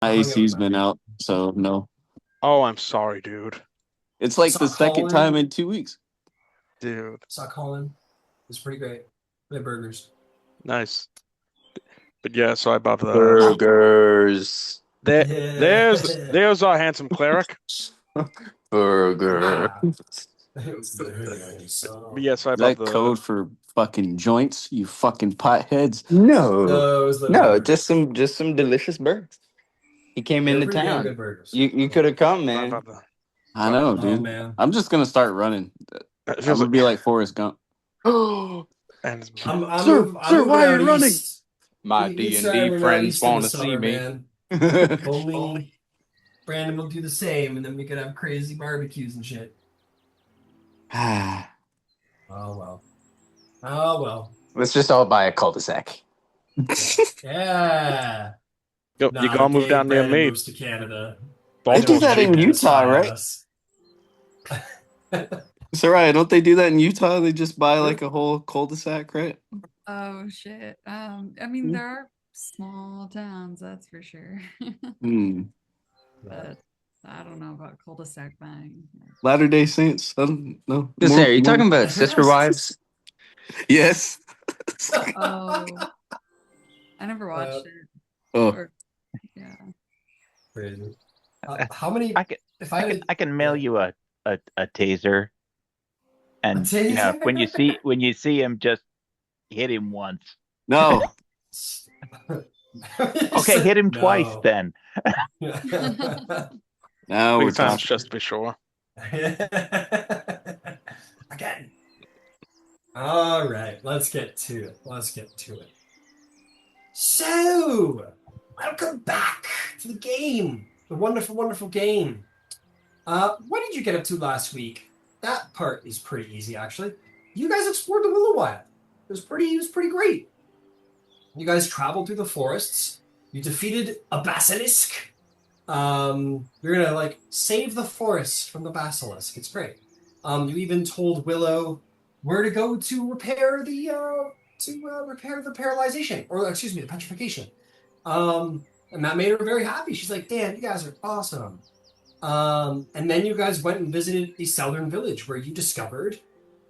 My AC's been out, so no. Oh, I'm sorry, dude. It's like the second time in 2 weeks. Dude. Saw Colin. It's pretty great. They had burgers. Nice. But yeah, so I bought the burgers. There's our handsome cleric. Burger. But yeah, so I Is bought that code for fucking joints, you fucking potheads? No, just some delicious burgers. He came into town. Good burgers. You could have come, man. I know, dude. Man. I'm just gonna start running. I'm gonna be like Forrest Gump. And Sir, why are you running? My D&D friends want to see me. Only Brandon will do the same, and then we could have crazy barbecues and shit. Oh well. Oh well. Let's just all buy a cul-de-sac. Yeah. You gotta move down near me. Moves to Canada. They do that in Utah, right? Soraya, don't they do that in Utah? They just buy like a whole cul-de-sac, right? Oh shit. I mean, there are small towns, that's for sure. But I don't know about cul-de-sac buying. Latter-day Saints. I don't know. Just there, you talking about sister wives? Yes. Oh, I never watched it. Oh, Or, yeah. Crazy. How many? I can mail you a taser, and you know, when you see him, just hit him once. no. Okay, hit him twice then. Now we're talking. Just to be sure. Again. All right, let's get to it. So, welcome back to the game. The wonderful, wonderful game. What did you get up to last week? That part is pretty easy, actually. You guys explored the Wyllow Wood. It was pretty great. You guys traveled through the forests. You defeated a basilisk. You're gonna save the forest from the basilisk. It's great. You even told Willow where to go to repair the paralyzation, or excuse me, the petrification. And that made her very happy. She's like, "Damn, you guys are awesome." And then you guys went and visited the southern village, where you discovered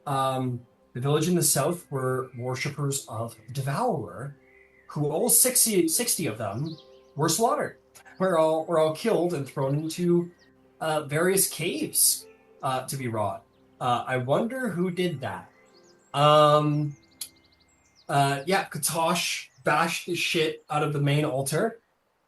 the village in the south were worshippers of Devourer, who all 60 of them were slaughtered. Were all killed and thrown into various caves to be wrought. I wonder who did that. Katosh bashed the shit out of the main altar,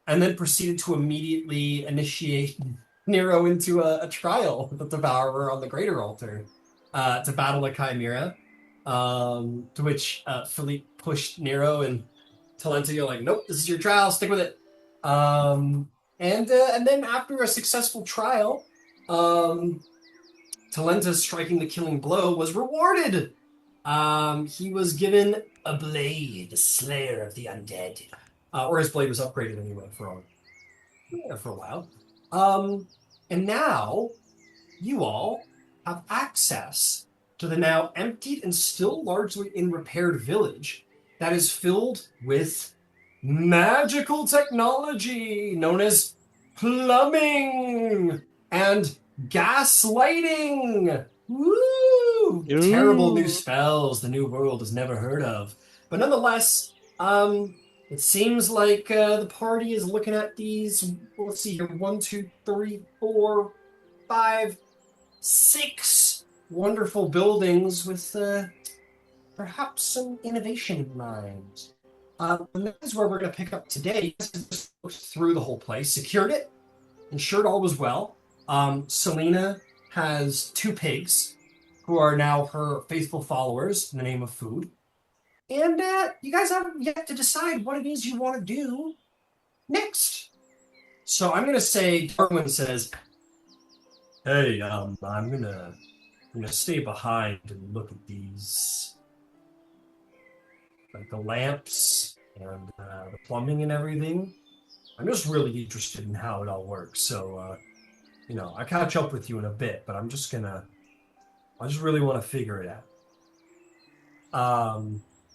and then proceeded to immediately initiate Nero into a trial with the Devourer on the greater altar to battle a Chimera. To which Philippe pushed Nero, and Talenta, you're like, nope, this is your trial, stick with it. And then after a successful trial, Talenta striking the killing blow was rewarded. He was given a blade, the Slayer of the Undead. Or his blade was upgraded anyway for a while. And now you all have access to the now emptied and still largely unrepaired village that is filled with magical technology known as plumbing and gaslighting. Woo! Terrible new spells the new world has never heard of. But nonetheless, it seems like the party is looking at these, let's see here, 1, 2, 3, 4, 5, 6 wonderful buildings with perhaps some innovation in mind. And that is where we're going to pick up today. Just looked through the whole place, secured it, ensured all was well. Selena has 2 pigs who are now her faithful followers in the name of food. And you guys have yet to decide what it is you want to do next. So I'm going to say, Darwin says, hey, I'm gonna stay behind and look at these, like the lamps and the plumbing and everything. I'm just really interested in how it all works. So, I'll catch up with you in a bit, but I just really want to figure it out.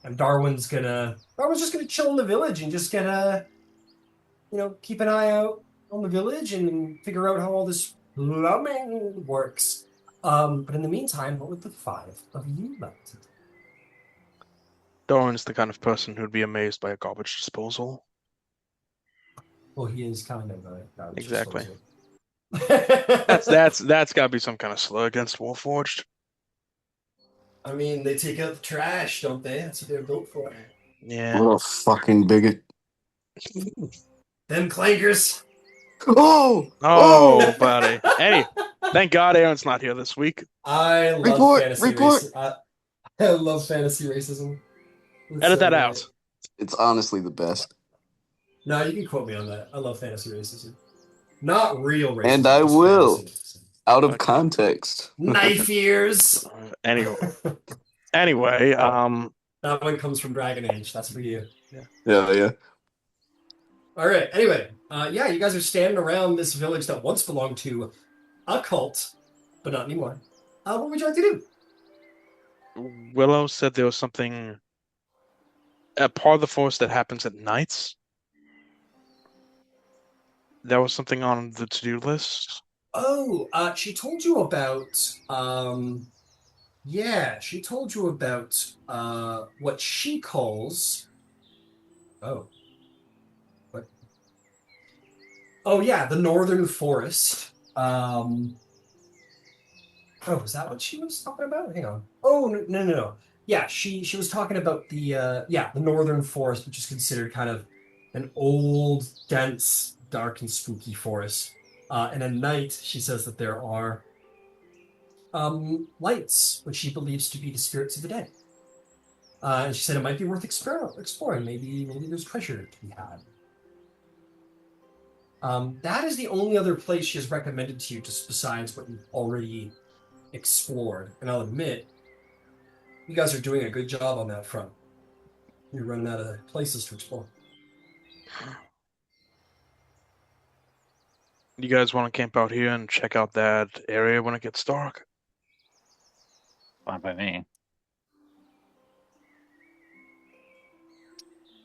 And Darwin's just gonna chill in the village and just gonna, keep an eye out on the village and figure out how all this plumbing works. But in the meantime, what would the 5 of you like to do? Darwin's the kind of person who'd be amazed by a garbage disposal. Well, he is kind of a garbage Exactly. disposal. That's got to be some kind of slur against Warforged. I mean, they take out the trash, don't they? That's what they're built for. Yeah. What a fucking bigot. Them clankers. Oh, buddy. Hey, thank God Aaron's not here this week. I love fantasy racism. I love fantasy racism. Edit that out. It's honestly the best. No, you can quote me on that. I love fantasy racism. Not real racism. And I will. Fantasy. Out of context. Knife ears. Anyway, That one comes from Dragon Age. That's for you. Yeah. All right. Anyway, you guys are standing around this village that once belonged to a cult, but not anymore. What would you like to do? Willow said there was something, a part of the forest that happens at nights. That was something on the to-do list. Oh, she told you about, she told you about, what she calls, what? Oh, yeah, the Northern Forest. Is that what she was talking about? Hang on. Oh, no. Yeah, she was talking about the Northern Forest, which is considered kind of an old, dense, dark, and spooky forest. And at night, she says that there are lights, which she believes to be the spirits of the dead. And she said it might be worth exploring. Maybe there's treasure to be had. That is the only other place she has recommended to you, just besides what you've already explored. And I'll admit, you guys are doing a good job on that front. You're running out of places to explore. You guys want to camp out here and check out that area when it gets dark? Fine by me.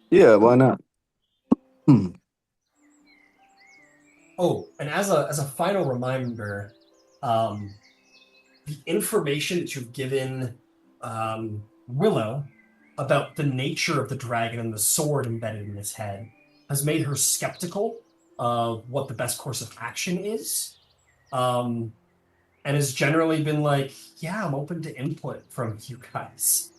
Yeah, why not? Oh, and as a final reminder, the information that you've given Willow about the nature of the dragon and the sword embedded in its head has made her skeptical of what the best course of action is, and has generally been like, yeah, I'm open to input from you guys.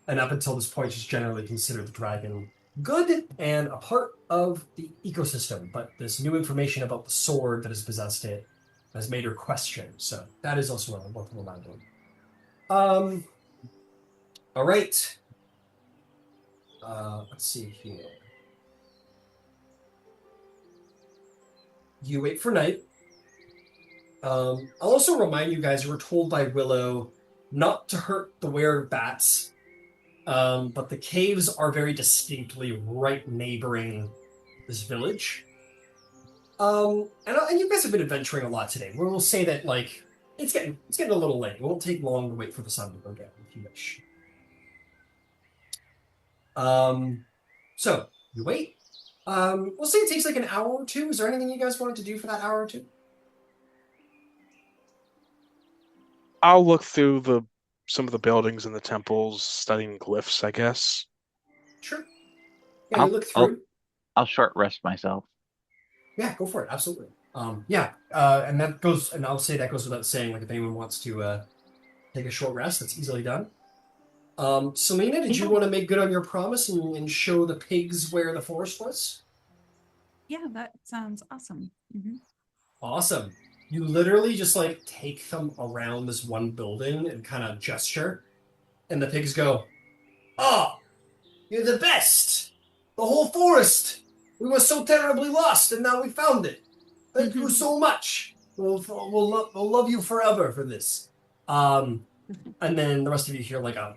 and up until this point, just generally considered the dragon good and a part of the ecosystem. But this new information about the sword that has possessed it has made her question. So that is also worth remembering. All right. Let's see here. You wait for night. I'll also remind you guys, you were told by Wyllow not to hurt the were-bats, but the caves are very distinctly right neighboring this village. And you guys have been adventuring a lot today. We'll say that like it's getting a little late. It won't take long to wait for the sun to go down if you wish. So you wait. We'll say it takes like an hour or two. Is there anything you guys wanted to do for that hour or two? I'll look through some of the buildings and the temples, studying glyphs, I guess. Sure. Yeah, you look through. I'll short rest myself. Yeah, go for it. Absolutely. And that goes, and I'll say that goes without saying. Like, if anyone wants to take a short rest, that's easily done. Selena, did you want to make good on your promise and show the pigs where the forest was? Yeah, that sounds awesome. Mm-hmm. Awesome. You literally just like take them around this one building and kind of gesture, and the pigs go, "Oh, you're the best! The whole forest! We were so terribly lost, and now we found it. Thank you so much. We'll love you forever for this." And then the rest of you hear like a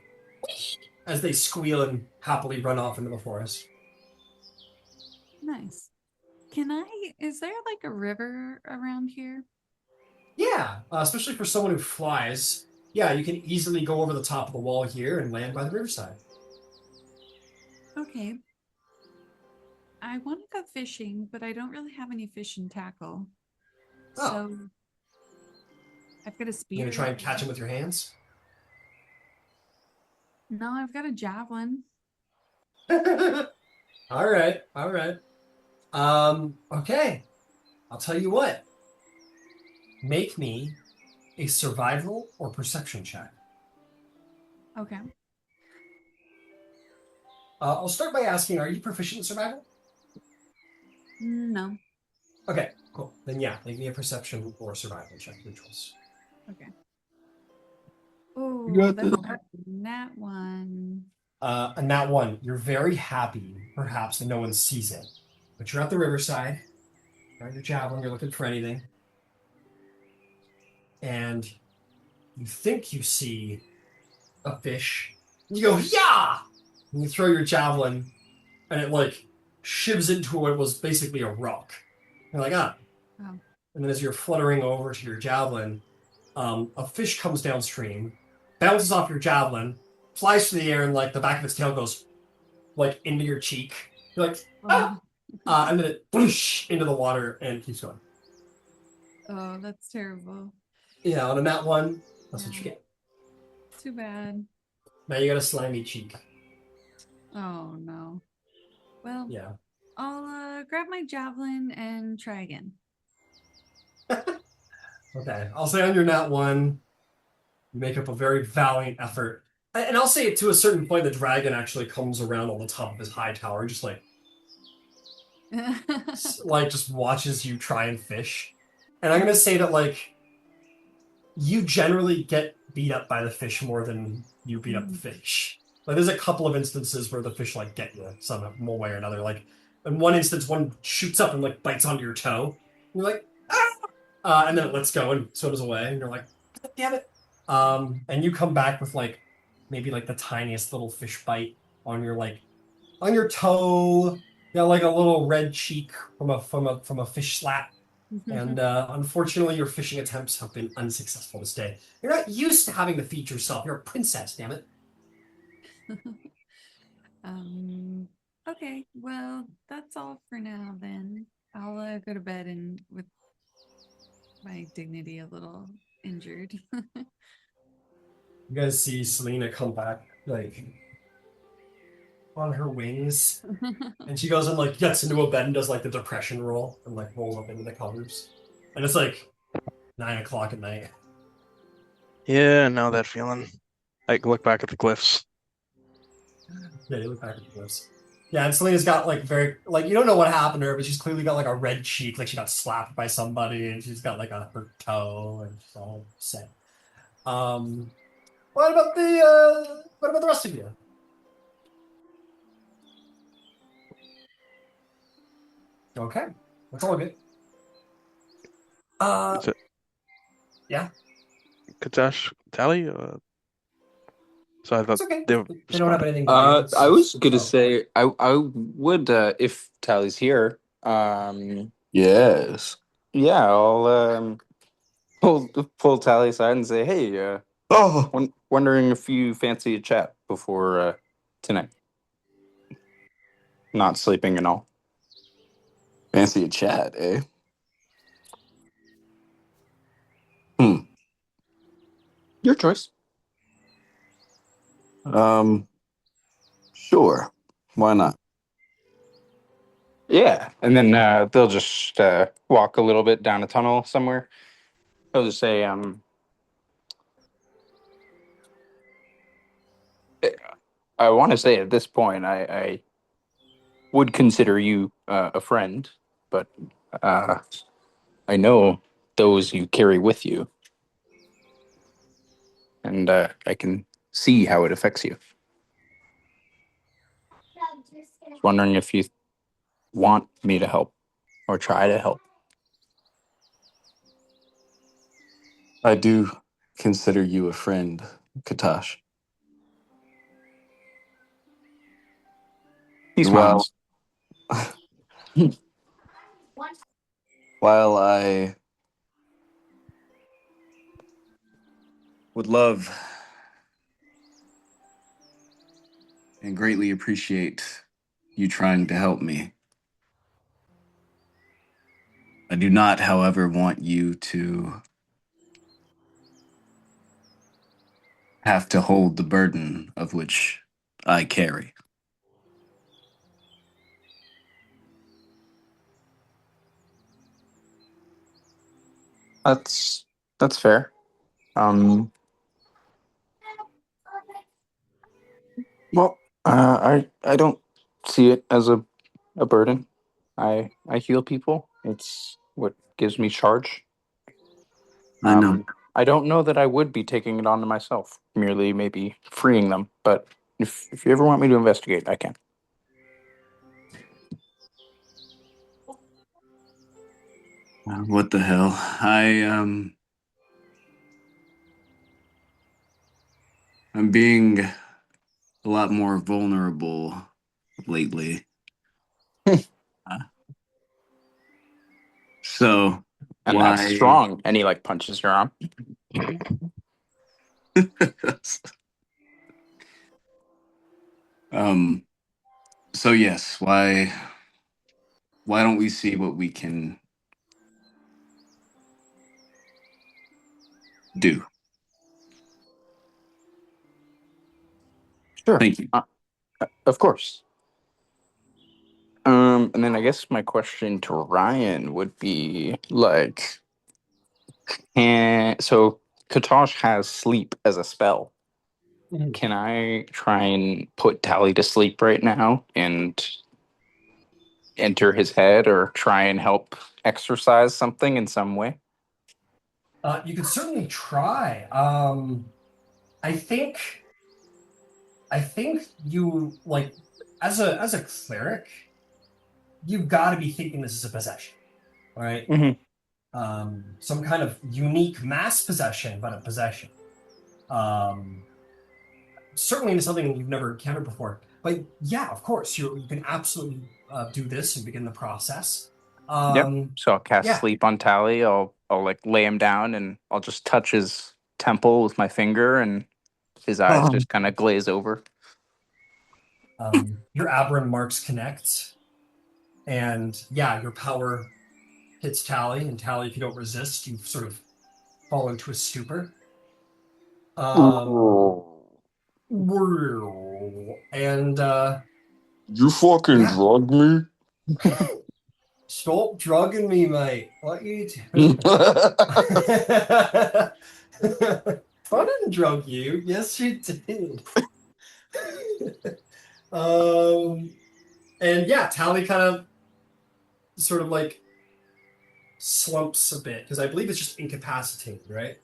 as they squeal and happily run off into the forest. Nice. Is there like a river around here? Yeah, especially for someone who flies. Yeah, you can easily go over the top of the wall here and land by the riverside. Okay. I want to go fishing, but I don't really have any fishing tackle. Oh. So I've got a spear. You're gonna try and catch him with your hands? No, I've got a javelin. All right. Okay. I'll tell you what. Make me a survival or perception check. Okay. I'll start by asking, are you proficient in survival? No. Okay, cool. Then yeah, make me a perception or survival check, your choice. Okay. Oh, got that's this. that one. And that one, you're very happy, perhaps, that no one sees it. But you're at the riverside, you're on your javelin, you're looking for anything. And you think you see a fish. You go, yeah! And you throw your javelin, and it like shivs into what was basically a rock. You're like, ah. Oh. And then as you're fluttering over to your javelin, a fish comes downstream, bounces off your javelin, flies through the air, and like the back of its tail goes like into your cheek. You're like, ah! And then it whoosh into the water and keeps going. Oh, that's terrible. Yeah, on a nat one, that's what you get. Too bad. Now you got a slimy cheek. Oh no. Well, Yeah. I'll grab my javelin and try again. Okay, I'll say on your nat one, you make up a very valiant effort. And I'll say to a certain point, the dragon actually comes around on the top of his high tower, just like just watches you try and fish. And I'm gonna say that like you generally get beat up by the fish more than you beat up the fish. Like there's a couple of instances where the fish like get you some one way or another. Like in one instance, one shoots up and like bites onto your toe. And you're like, ah! And then it lets go and swims away. And you're like, damn it. And you come back with like maybe like the tiniest little fish bite on your toe. You got like a little red cheek from a fish slap. And unfortunately, your fishing attempts have been unsuccessful this day. You're not used to having to feed yourself. You're a princess, damn it. Okay, well, that's all for now then. I'll go to bed and with my dignity a little injured. You guys see Selena come back, like, on her wings. And she goes and, like, gets into a bed and does, like, the depression roll and, like, rolls up into the covers. And it's, like, 9 o'clock at night. Yeah, I know that feeling. I look back at the glyphs. Yeah, you look back at the glyphs. Yeah, and Selena's got like very like you don't know what happened to her, but she's clearly got like a red cheek, like she got slapped by somebody, and she's got like a hurt toe, and she's all upset. What about the rest of you? Okay, that's all good. Is it Yeah, Katash Tally? So I thought it's okay. they were They don't have responding. anything to do. I was It's gonna fine. say I would if Tally's here. Yes. Yeah, I'll pull Tally aside and say, hey, Oh, wondering if you fancy a chat before tonight. Not sleeping and all. fancy a chat, eh? Your choice. Sure. Why not? Yeah, and then they'll just walk a little bit down a tunnel somewhere. They'll just say, I want to say at this point, I would consider you a friend, but I know those you carry with you, and I can see how it affects you. Just wondering if you want me to help or try to help. I do consider you a friend, Katash. He Well, smiles. while I would love and greatly appreciate you trying to help me, I do not, however, want you to have to hold the burden of which I carry. That's fair. Well, I don't see it as a burden. I heal people. It's what gives me charge. I know. I don't know that I would be taking it onto myself, merely maybe freeing them. But if you ever want me to investigate, I can. What the hell? I'm being a lot more vulnerable lately. So And why? that's strong. And he like punches your arm. So yes, why don't we see what we can do? Sure. Thank you. Of course. And then I guess my question to Ryan would be like, so Katosh has sleep as a spell. Mhm. Can I try and put Tally to sleep right now and enter his head or try and help exercise something in some way? You could certainly try. I think you like as a cleric, you've got to be thinking this is a possession, all right? Mm-hmm. Some kind of unique mass possession, but a possession. Certainly into something you've never encountered before. But yeah, of course, you can absolutely do this and begin the process. Yep. So I'll cast Yeah. sleep on Tally. I'll like lay him down and I'll just touch his temple with my finger and his eyes just kind of glaze over. Your aberrant marks connect, and yeah, your power hits Tally, and Tally, if you don't resist, you sort of fall into a stupor. And You fucking yeah, drugged me? stop drugging me, mate. What are you doing? I didn't drug you. Yes, you did. And yeah, Tally kind of sort of like slumps a bit because I believe it's just incapacitated, right?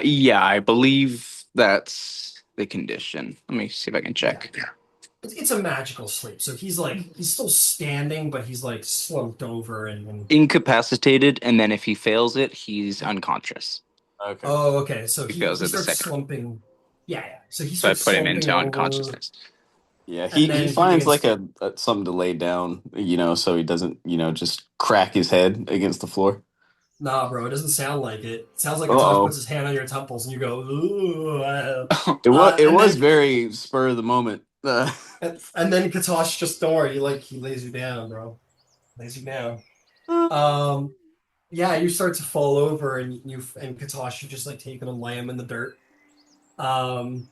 Yeah, I believe that's the condition. Let me see if I can check. It's a magical sleep, so he's still standing, but he's like slumped over and Incapacitated, and then if he fails it, he's unconscious. Okay. oh, okay. So He he fails he it the starts second. slumping. Yeah, yeah. So he So I starts put him slumping into over, unconsciousness. Yeah, and he then he finds begins. like a something to lay down, so he doesn't, just crack his head against the floor. Nah, bro, it doesn't sound like it. It sounds like Katosh puts Uh-oh. his hand on your temples, and you go, ooh. It And was then very spur of the moment. and then Katosh just don't worry, he lays you down, bro. Lays you down. Um, yeah, you start to fall over, and Katosh, you just like take him and lay him in the dirt. Um,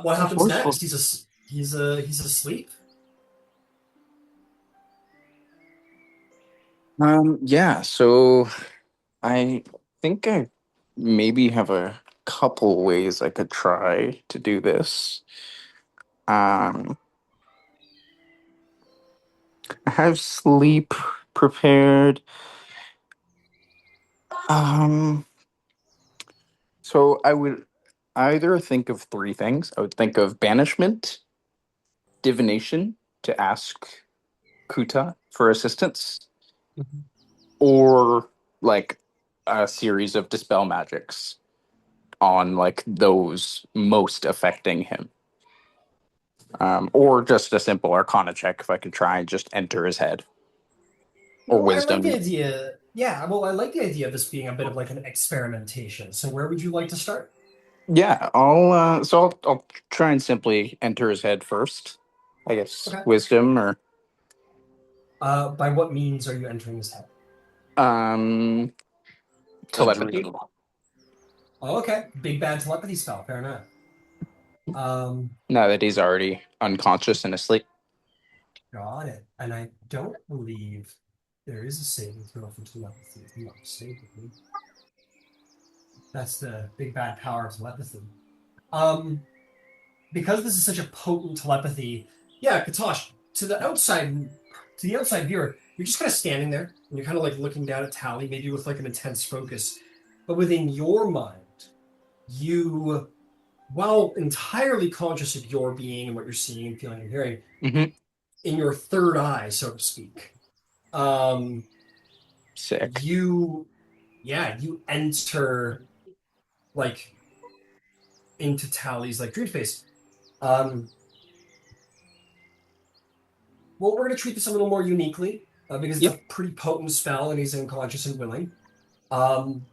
what So happens forceful. next? He's asleep. Yeah, so I think I maybe have a couple ways I could try to do this. Um, I have sleep prepared. Um, so I would either think of three things. I would think of banishment, divination to ask Kuta for assistance, or like a series of dispel magics on like those most affecting him. Or just a simple arcana check if I could try and just enter his head. Or Well, I like the wisdom. idea. Yeah, well, I like the idea of this being a bit of like an experimentation. So where would you like to start? Yeah, I'll try and simply enter his head first. I guess Okay. wisdom or By what means are you entering his head? um telepathy. Oh, okay. Big bad telepathy spell. Fair enough. Um, Now that he's already unconscious and asleep. got it. And I don't believe there is a saving throw for telepathy, if I'm not mistaken. That's the big bad power of telepathy. Um, because this is such a potent telepathy, yeah, Katosh, to the outside viewer, you're just kind of standing there and you're kind of like looking down at Tally, maybe with like an intense focus. But within your mind, you, while entirely conscious of your being and what you're seeing and feeling and hearing, Mm-hmm. in your third eye, so to speak, um, Sick. you, yeah, you enter like into Tally's like dream space. Um, well, we're going to treat this a little more uniquely because it's Yep. a pretty potent spell and he's unconscious and willing. Um,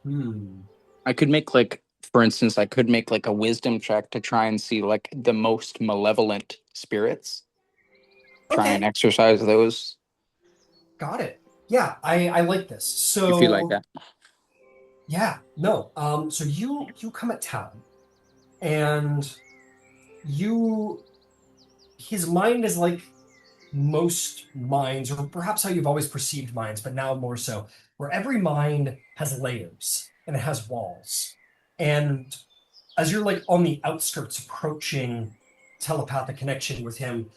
hmm. I could make like, for instance, I could make like a wisdom check to try and see like the most malevolent spirits. Try and Okay, exercise those got it. Yeah, I like this. if you like So that. yeah, no. So you come at town and you his mind is like most minds, or perhaps how you've always perceived minds, but now more so, where every mind has layers and it has walls. And as you're like on the outskirts approaching telepathic connection with him,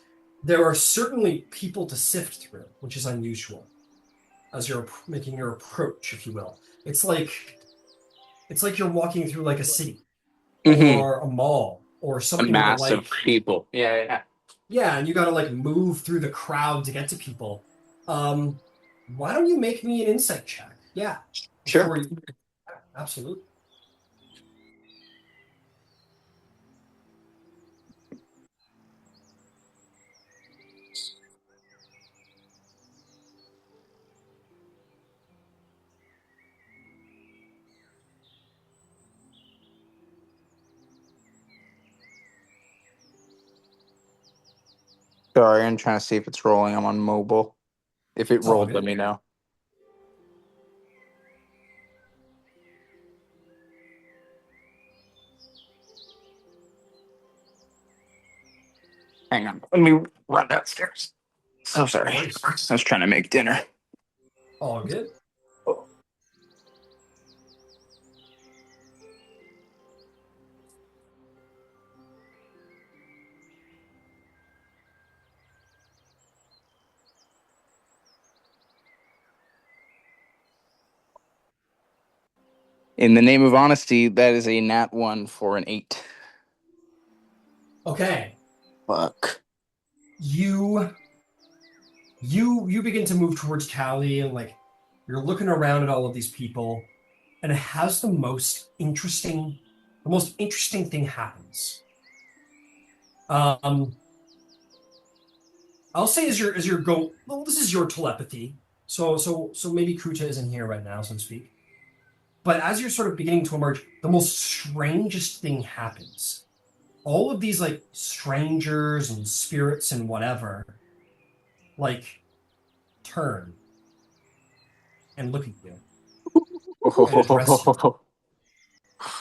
there are certainly people to sift through, which is unusual as you're making your approach, if you will. It's like you're walking through like a city Mm-hmm. or a mall or A something where mass of like people. Yeah, yeah. yeah, and you got to like move through the crowd to get to people. Um, why don't you make me an insight check? Yeah, Sure. before you absolutely. Sorry, I'm trying to see if it's rolling. I'm on mobile. If it It's all rolled, let good. me know. Hang on. Let me run downstairs. So sorry. No I worries. was trying to make dinner. All good. In the name of honesty, that is a nat 1 for an 8. Okay. Fuck. You begin to move towards Callie, and like you're looking around at all of these people, and it has the most interesting thing happens. I'll say as your go. Well, this is your telepathy, so maybe Kuta isn't here right now, so to speak. But as you're sort of beginning to emerge, the most strangest thing happens. All of these like strangers and spirits and whatever, like turn and look at you and address you,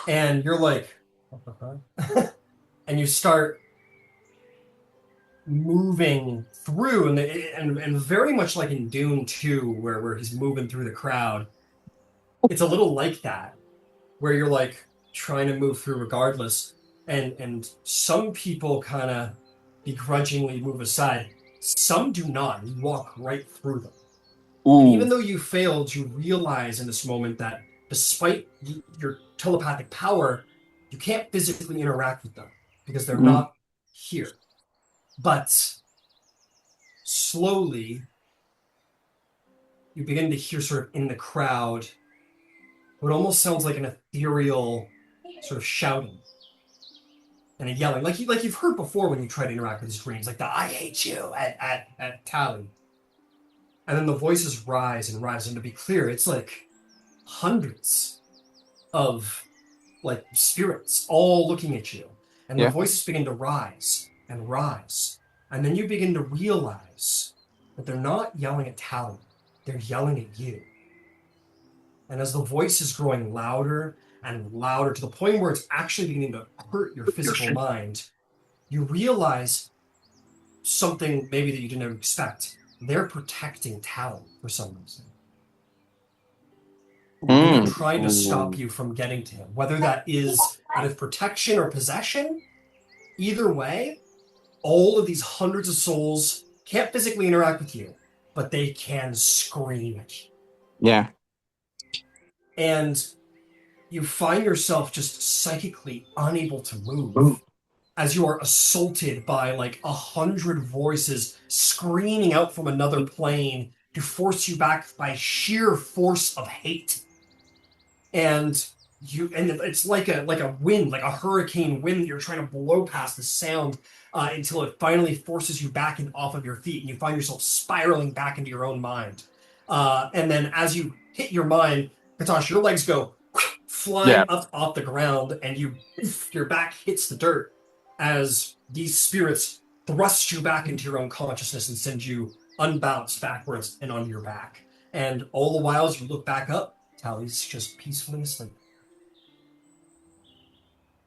and you're like, and you start moving through, and very much like in Dune 2, where he's moving through the crowd. It's a little like that, where you're like trying to move through regardless, and some people kind of begrudgingly move aside. Some do not. You walk right through them. And even though you failed, you realize in this moment that despite your telepathic power, you can't physically interact with them because they're not here. But slowly, you begin to hear sort of in the crowd what almost sounds like an ethereal sort of shouting and a yelling, like you've heard before when you try to interact with his dreams, like the "I hate you" at Tally. And then the voices rise and rise, and to be clear, it's like hundreds of like spirits all looking at you, and the voices begin to rise and rise, and then you begin to realize that they're not yelling at Tally, they're yelling at you. And as the voice is growing louder and louder to the point where it's actually beginning to hurt your physical mind, you realize something maybe that you didn't expect. They're protecting Tally for some reason. And they're trying to stop you from getting to him, whether that is out of protection or possession. Either way, all of these hundreds of souls can't physically interact with you, but they can scream at you. Yeah. And you find yourself just psychically unable to move as you are assaulted by like 100 voices screaming out from another plane to force you back by sheer force of hate. And it's like a wind, like a hurricane wind. You're trying to blow past the sound until it finally forces you back and off of your feet, and you find yourself spiraling back into your own mind. And then as you hit your mind, Katosh, your legs go flying up off the ground, and your back hits the dirt as these spirits thrust you back into your own consciousness and send you unbalanced backwards and onto your back. And all the while, as you look back up, Tally's just peacefully asleep.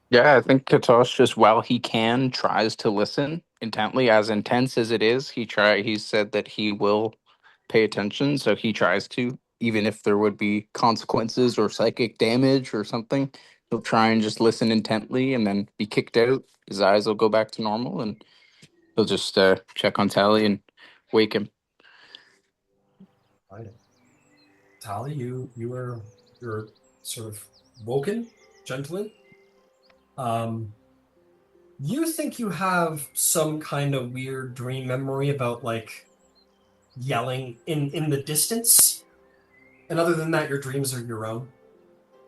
Yeah, I think Katosh, just while he can, tries to listen intently. As intense as it is, he said that he will pay attention, so he tries to, even if there would be consequences or psychic damage or something. He'll try and just listen intently and then be kicked out. His eyes will go back to normal, and he'll just check on Tally and wake him. Tally, you're sort of woken gently. You think you have some kind of weird dream memory about like yelling in the distance, and other than that, your dreams are your own,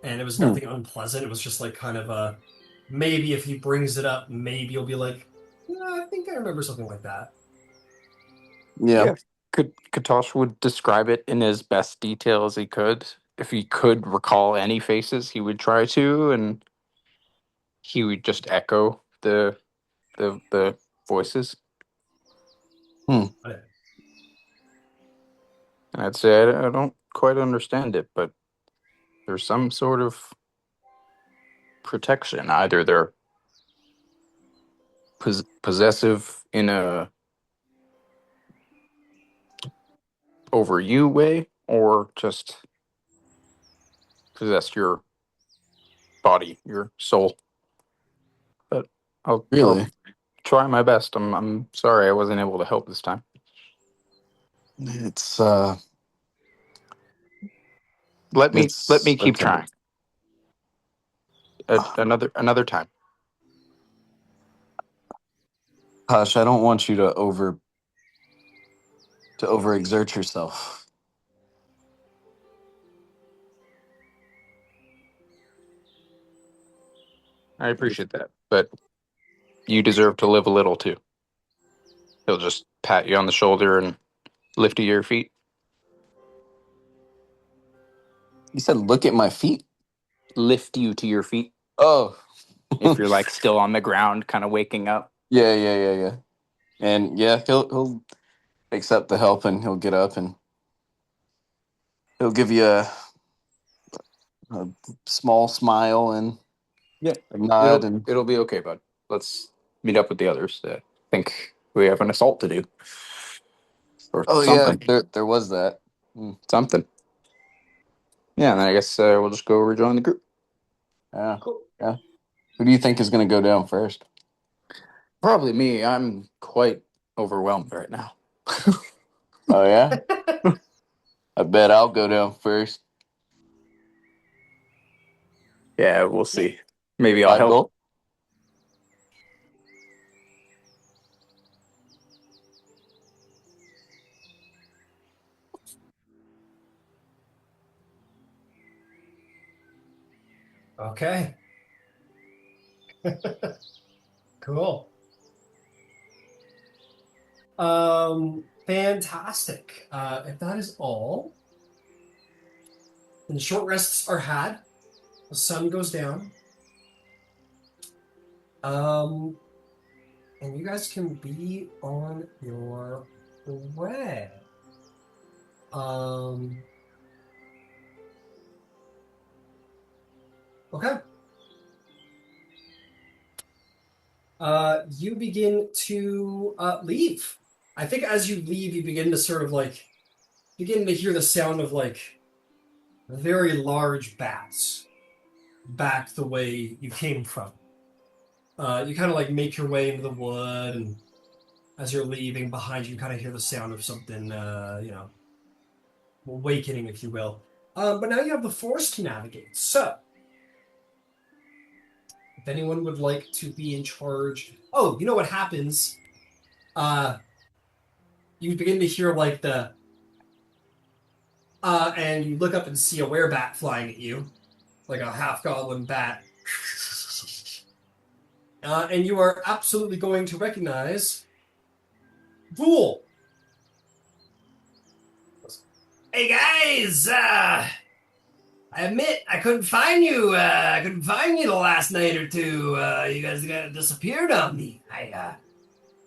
and it was nothing unpleasant. It was just like kind of a maybe if he brings it up, maybe you'll be like, I think I remember something like that. Yeah. Katosh would describe it in as best detail as he could. If he could recall any faces, he would try to, and he would just echo the voices. And I'd say I don't quite understand it, but there's some sort of protection. Either they're possessive in a over you way, or just possess your body, your soul. But I'll try my best. I'm sorry I wasn't able to help this time. It's Let me keep trying. Another time. Hush, I don't want you to overexert yourself. I appreciate that, but you deserve to live a little too. He'll just pat you on the shoulder and lift you to your feet. You said look at my feet. Lift you to your feet Oh. if you're like still on the ground, kind of waking up. Yeah. And yeah, he'll accept the help and he'll get up and he'll give you a small smile and Yeah, a nod and it'll be okay, bud. Let's meet up with the others. I think we have an assault to do or oh yeah, something. there was that. Hmm. Something. Yeah, and then I guess we'll just go rejoin the group. Yeah. Cool. Yeah. Who do you think is going to go down first? Probably me. I'm quite overwhelmed right now. Oh yeah, I bet I'll go down first. Yeah, we'll see. Maybe I'll Five help. gold. Okay. Cool. Fantastic. If that is all, then the short rests are had. The sun goes down. And you guys can be on your way. Okay. You begin to leave. I think as you leave, you begin to sort of begin to hear the sound of very large bats back the way you came from. You kind of make your way into the wood, and as you're leaving behind you, kind of hear the sound of something, awakening, if you will. But now you have the forest to navigate. So, if anyone would like to be in charge, oh, you know what happens? You begin to hear and you look up and see a werebat flying at you, like a half goblin bat. And you are absolutely going to recognize Fool. Hey guys, I admit I couldn't find you. I couldn't find you the last night or two. You guys kind of disappeared on me. I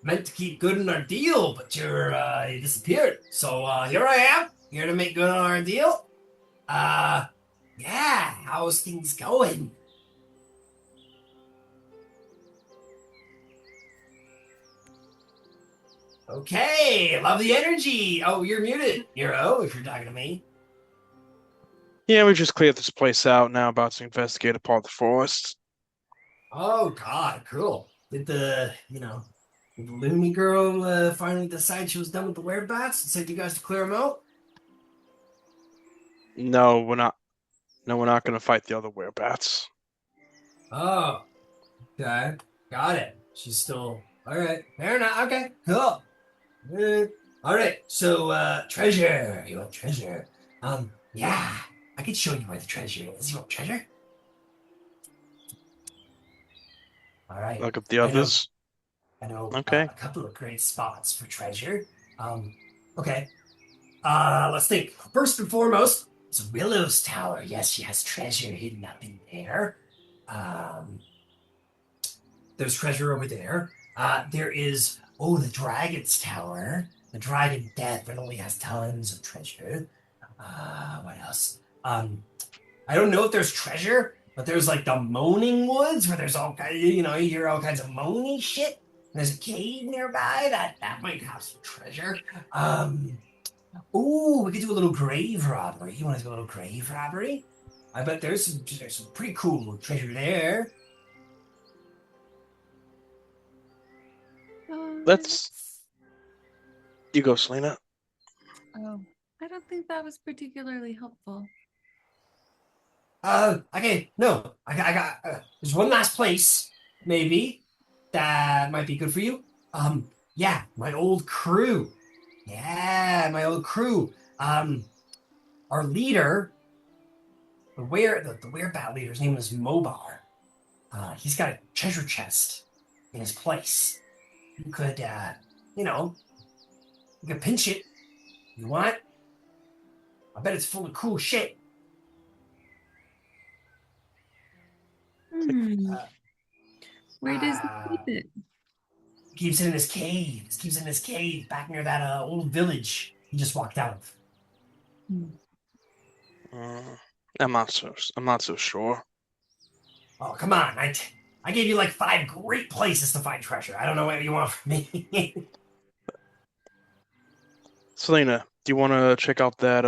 meant to keep good on our deal, but you disappeared. So here I am, here to make good on our deal. Yeah, how's things going? Okay, love the energy. Oh, you're muted, Nero, if you're talking to me. Yeah, we just cleared this place out. Now about to investigate a part of the forest. Oh God, cool. Did the Loony girl finally decide she was done with the werebats and said you guys to clear them out? No, we're not. No, we're not going to fight the other werebats. Oh, okay, got it. She's still all right. Fair enough. Okay, cool. All right. So, treasure. You want treasure? Yeah, I could show you where the treasure is. You want treasure? All right. Look at the I know. others. I know Okay. a couple of great spots for treasure. Okay. Let's think. First and foremost, it's Willow's Tower. Yes, she has treasure hidden up in there. There's treasure over there. There is, the Dragon's Tower. The Dragon Den that only has tons of treasure. What else? I don't know if there's treasure, but there's the Moaning Woods where there's all kinds, you hear all kinds of moaning shit. And there's a cave nearby that might have some treasure. We could do a little grave robbery. You want to do a little grave robbery? I bet there's some pretty cool treasure there. Let's. You go, Selena. Oh, I don't think that was particularly helpful. Okay, no, I got. There's one last place, maybe that might be good for you. Yeah, my old crew. Yeah, my old crew. Our leader, the werebat leader's name is Mobar. He's got a treasure chest in his place. You could, you know, you could pinch it. You want? I bet it's full of cool shit. Hmm. Uh, Where does he uh, keep it? Keeps it in his cave. Keeps it in his cave back near that old village he just walked out of. Hmm. Uh, I'm not so sure. Oh, come on. I gave you like 5 great places to find treasure. I don't know what you want from me. Selena, do you want to check out that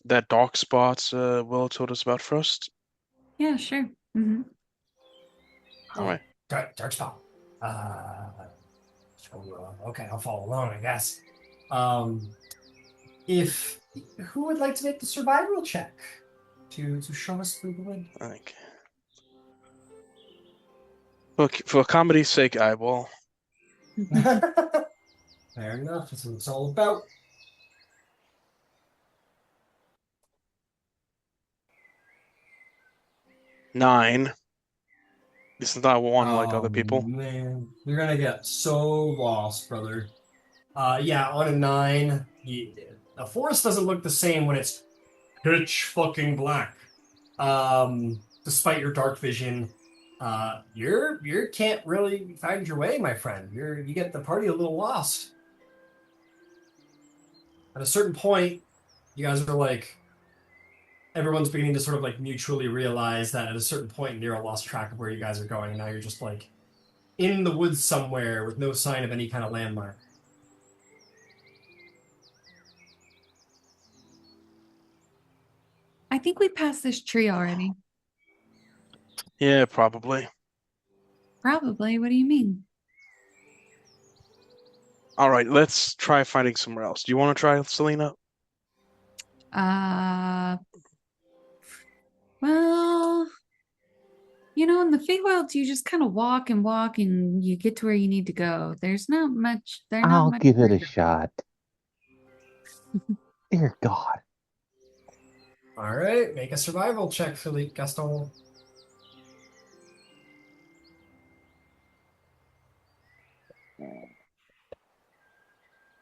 that dark spots Will told us about first? Yeah, sure. Hmm. All right. Dark spot. Uh, okay, I'll follow along, I guess. Um, if who would like to make the survival check to show us through the wind? Okay. For comedy's sake, I will. Fair enough. That's what it's all about. 9. This is not one like Oh other people. man, you're gonna get so lost, brother. Yeah, on a 9, the forest doesn't look the same when it's pitch fucking black. Despite your dark vision, you can't really find your way, my friend. You get the party a little lost. At a certain point, you guys are like, everyone's beginning to sort of like mutually realize that at a certain point, Nero lost track of where you guys are going, and now you're just like in the woods somewhere with no sign of any kind of landmark. I think we passed this tree already. Yeah, probably. Probably. What do you mean? All right, let's try finding somewhere else. Do you want to try, Selena? Uh, well, in the Feywilds, you just kind of walk and walk and you get to where you need to go. There's not much, they're not I'll much. give it a shot. Dear God. All right, make a survival check, Philippe Gaston.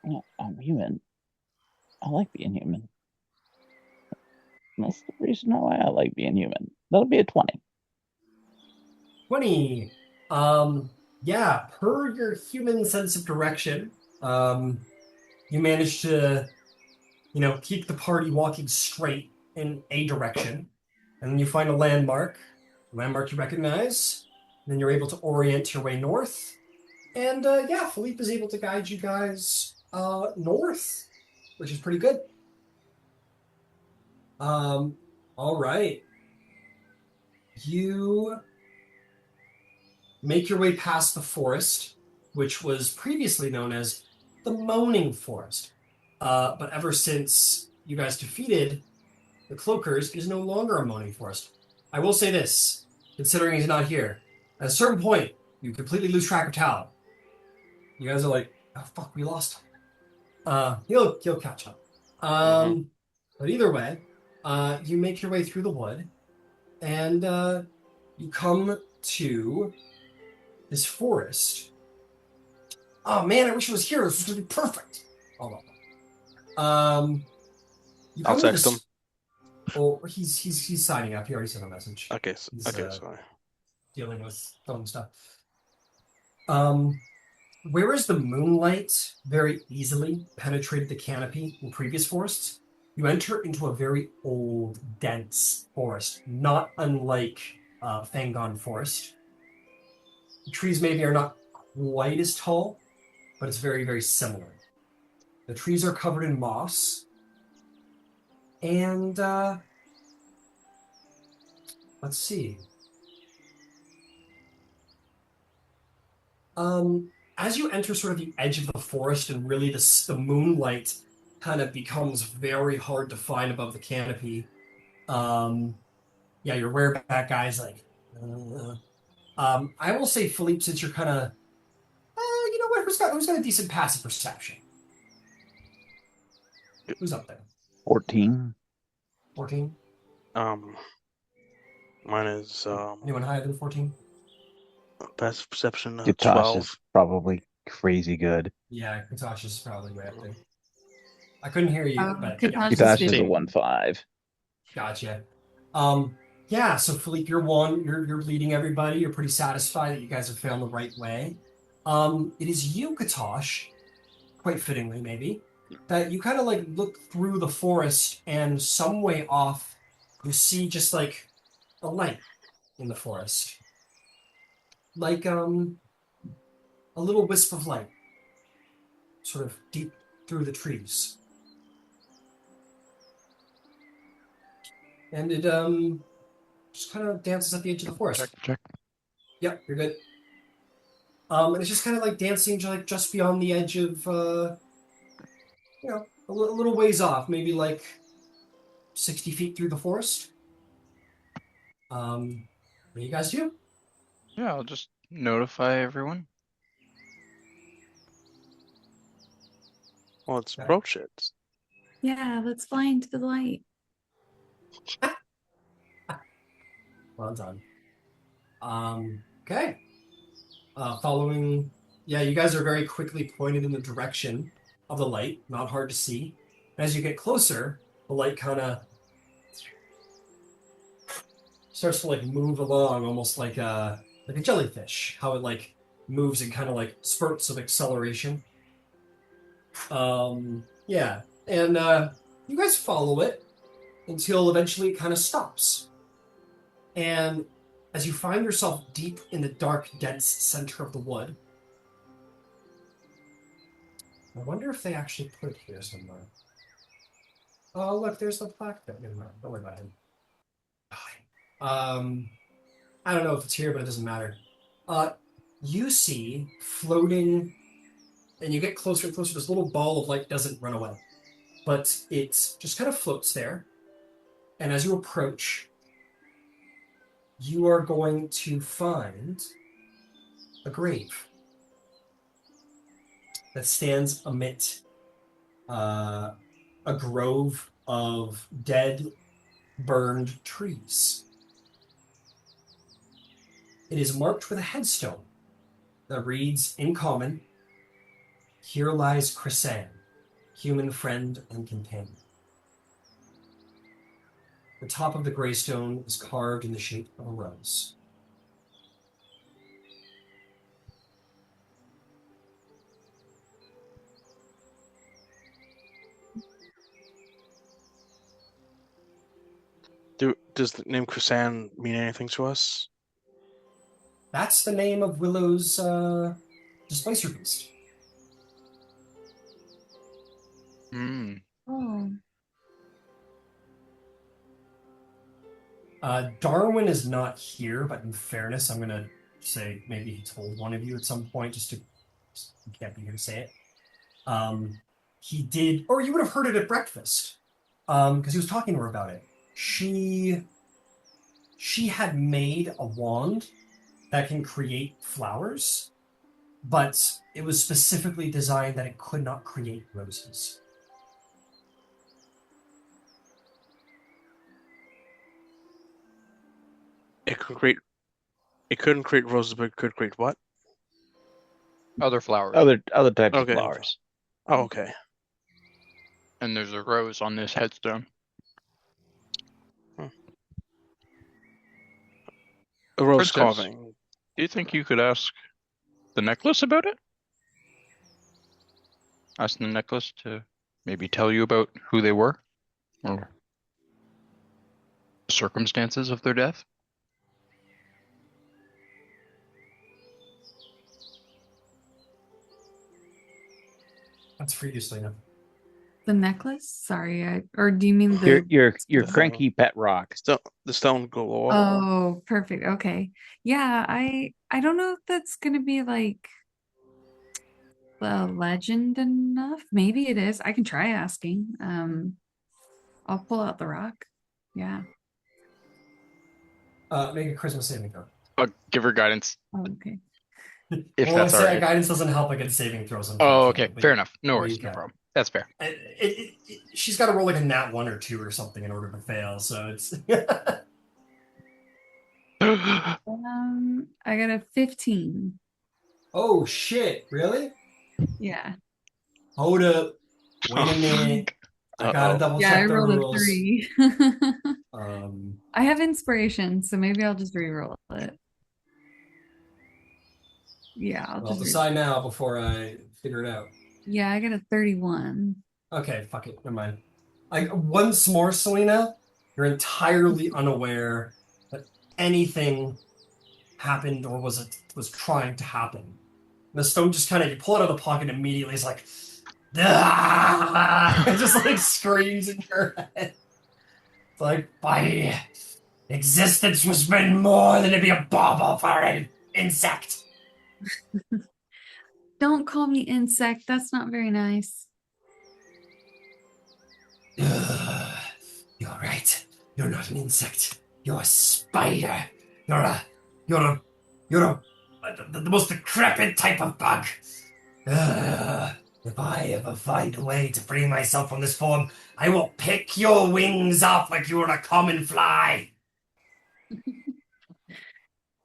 Yeah, I'm human. I like being human. That's the reason why I like being human. That'll be a 20. 20. Yeah, per your human sense of direction, you manage to, keep the party walking straight in a direction. And then you find a landmark you recognize. And then you're able to orient your way north. And yeah, Philippe is able to guide you guys north, which is pretty good. All right. You make your way past the forest, which was previously known as the Moaning Forest. But ever since you guys defeated the Cloakers, it is no longer a Moaning Forest. I will say this, considering he's not here, at a certain point, you completely lose track of Tal. You guys are like, oh fuck, we lost him. He'll catch up. But either way, you make your way through the wood, and you come to this forest. Oh man, I wish it was here. This was gonna be perfect. Hold on. You I'll come to text this. him. Oh, he's signing up. He already sent a message. Okay, He's sorry. dealing with phone stuff. Whereas the moonlight very easily penetrated the canopy in previous forests, you enter into a very old, dense forest, not unlike Fangon Forest. The trees maybe are not quite as tall, but it's very, very similar. The trees are covered in moss, and let's see. As you enter sort of the edge of the forest, and really the moonlight kind of becomes very hard to find above the canopy, Yeah, your bareback guy's like, I will say, Philippe, since you're kind of, you know what? Who's got a decent passive perception? Who's up there? 14. 14. Um, mine is Anyone higher than 14? passive perception Katash is 12. probably crazy good. Yeah, Katasha's probably way up there. I couldn't hear you, Oh, but yeah, Katash is Katash is a 15. 1-5. gotcha. Yeah. So Philippe, you're leading everybody. You're pretty satisfied that you guys have found the right way. It is you, Katash, quite fittingly maybe, that you kind of like look through the forest, and some way off, you see just like a light in the forest, like a little wisp of light, sort of deep through the trees, and it just kind of dances at the edge of the forest. Check. Yep, you're good. And it's just kind of like dancing like just beyond the edge of a little ways off, maybe like 60 feet through the forest. What do you guys do? Yeah, I'll just notify everyone. Well, let's Okay. approach it. Yeah, let's fly into the light. Well done. Okay. Following, yeah, you guys are very quickly pointed in the direction of the light. Not hard to see. And as you get closer, the light kind of starts to like move along, almost like a jellyfish. How it like moves in kind of like spurts of acceleration. Yeah, and you guys follow it until eventually it kind of stops. And as you find yourself deep in the dark, dense center of the wood, I wonder if they actually put it here somewhere. Oh, look, there's the plaque there. Never mind. Don't worry about him. I don't know if it's here, but it doesn't matter. Uh, you see floating, and you get closer and closer. This little ball of light doesn't run away, but it just kind of floats there. And as you approach, you are going to find a grave that stands amidst a grove of dead, burned trees. It is marked with a headstone that reads in common, "Here lies Chrysan, human friend and companion." The top of the gravestone is carved in the shape of a rose. Does the name Chrysan mean anything to us? That's the name of Willow's displacer beast. Hmm. Oh, Darwin is not here, but in fairness, I'm going to say maybe he told one of you at some point, just to, he can't be here to say it. He did, or you would have heard it at breakfast, because he was talking to her about it. She had made a wand that can create flowers, but it was specifically designed that it could not create roses. It couldn't create roses, but it could create what? Other flowers. Other types of Okay. flowers. Oh, okay. And there's a rose on this headstone. A rose Princess. carving. Do you think you could ask the necklace about it? Ask the necklace to maybe tell you about who they were? Or the circumstances of their death? That's for you, Selena. the necklace? Sorry, or do you mean Your the- cranky pet rock. The stone galore. Oh, perfect. Okay. Yeah, I don't know if that's gonna be like a legend enough. Maybe it is. I can try asking. I'll pull out the rock. Yeah. Make a Charisma saving throw. I'll give her guidance Oh, okay. if Well, I that's all say right. guidance doesn't help against saving throws, Oh, okay. unfortunately. Fair enough. No But worries. you No can. problem. That's fair. She's got to roll like a nat 1 or 2 or something in order to fail. So it's. I got a 15. Oh shit! Really? Yeah. Hold up. Wait a minute. I gotta Uh-oh. double Yeah, I check the rolled a rules. 3. Um. I have inspiration, so maybe I'll just re-roll it. Yeah, I'll Well, just decide now before I figure it out. Yeah, I got a 31. Okay, fuck it. Never mind. Once more, Selena, you're entirely unaware that anything happened or was trying to happen. The stone just kind of, you pull it out of the pocket immediately. It's like, ah! It just like screams in your head. It's like, my existence was meant more than to be a bauble for an insect. Don't call me insect. That's not very nice. You're right. You're not an insect. You're a spider. You're a, you're a, you're the most decrepit type of bug. If I ever find a way to free myself from this form, I will pick your wings off like you were a common fly.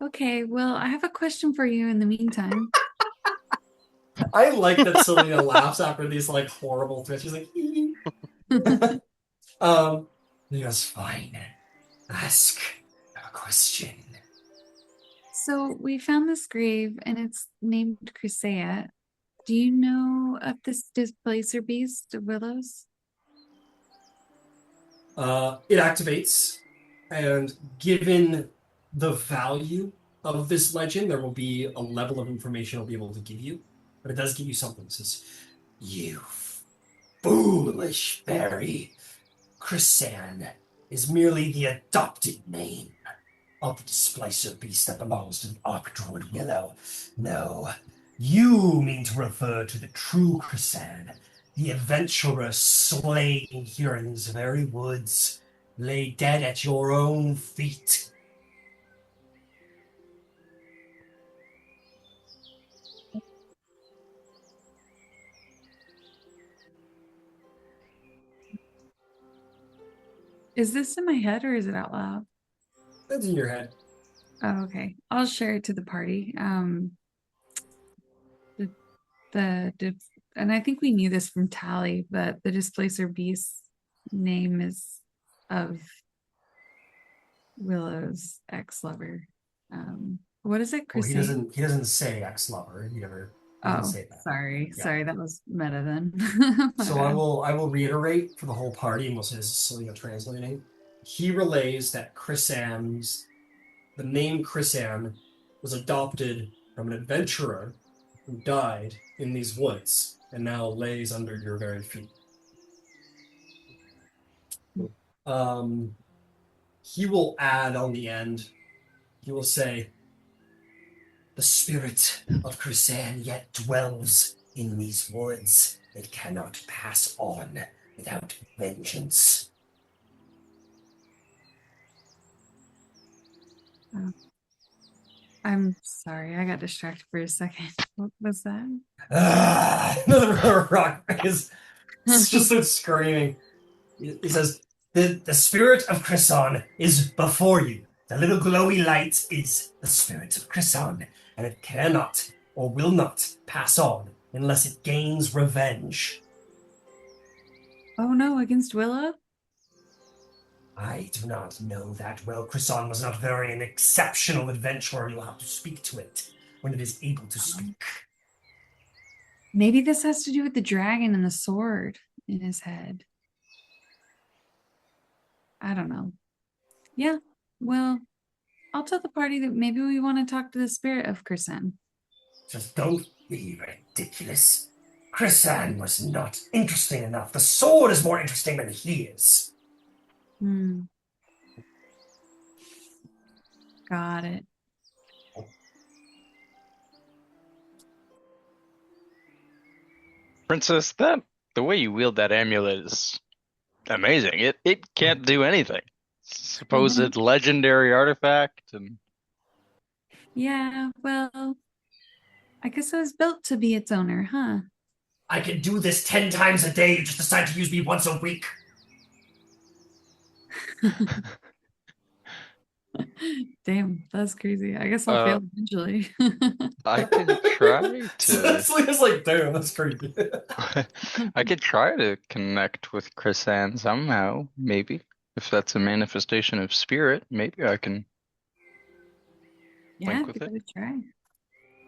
Okay, well, I have a question for you in the meantime. I like that Selena laughs after these like horrible threats. She's like, yes, fine. Ask a question. So we found this grave and it's named Crisea. Do you know of this displacer beast of Willows? It activates, and given the value of this legend, there will be a level of information I'll be able to give you. But it does give you something. It says, you foolish fairy. Chrysan is merely the adopted name of the displacer beast that belongs to the Archdruid Willow. No, you mean to refer to the true Chrysan, the adventurer slain here in these very woods, lay dead at your own feet. Is this in my head or is it out loud? That's in your head. Oh, okay. I'll share it to the party. And I think we knew this from Tally, but the displacer beast's name is of Willow's ex-lover. What is it, Well, he Crusade? doesn't say ex-lover. He doesn't Oh, say that. sorry. Yeah. Sorry, that was meta then. My So bad. I will reiterate for the whole party, and we'll say this is Selena translating. He relays that the name Chrisam was adopted from an adventurer who died in these woods and now lays under your very feet. He will add on the end, he will say, the spirit of Chrisan yet dwells in these woods. It cannot pass on without vengeance. I'm sorry, I got distracted for a second. What was that? Another rock is just starts screaming. He says, the spirit of Chrison is before you. The little glowy light is the spirit of Chrison, and it cannot or will not pass on unless it gains revenge. Oh no, against Willow? I do not know that well. Chrison was not very an exceptional adventurer. You'll have to speak to it when it is able to speak. Maybe this has to do with the dragon and the sword in his head. I don't know. Yeah, well, I'll tell the party that maybe we want to talk to the spirit of Chrisen. Just don't be ridiculous. Chrisan was not interesting enough. The sword is more interesting than he is. Got it. Princess, the way you wield that amulet is amazing. It can't do anything. supposed legendary artifact, and Yeah, well, I guess it was built to be its owner, huh? I can do this 10 times a day. You just decide to use me once a week. Damn, that's crazy. I guess I'll uh, fail eventually. I can try to. It's like, damn, that's crazy. I could try to connect with Chrysan somehow, maybe. If that's a manifestation of spirit, maybe I can Yeah, link with give it. it a try.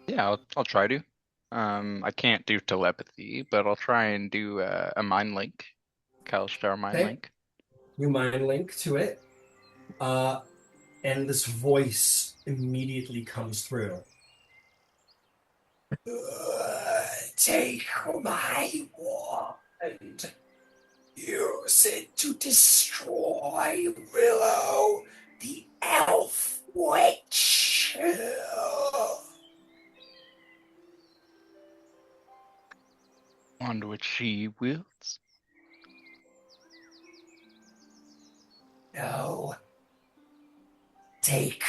Yeah, I'll try to. I can't do telepathy, but I'll try and do a mind link, Kalstar mind Okay. link. You mind link to it. And this voice immediately comes through. Take my wand. Use it to destroy Wyllow, the elf witch. On which she wields. No. Take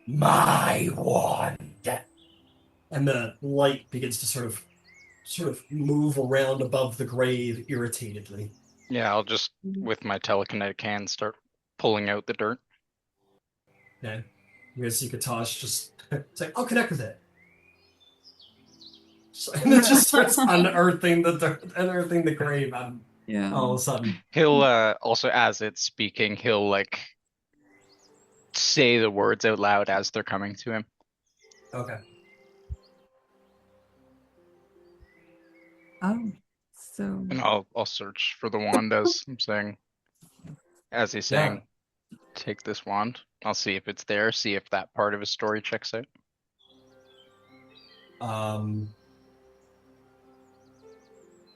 my wand. And the light begins to sort of move around above the grave irritatedly. Yeah, I'll just, with my telekinetic hand, start pulling out the dirt. Okay. You guys see Katash just say, I'll connect with it. And it just starts unearthing the grave Yeah. all of a sudden. He'll, also, as it's speaking, he'll, like, say the words out loud as they're coming to him. Okay. Oh, so And I'll search for the wand as I'm saying, as he's saying, take this wand. I'll see if it's there, see if that part of his story checks out.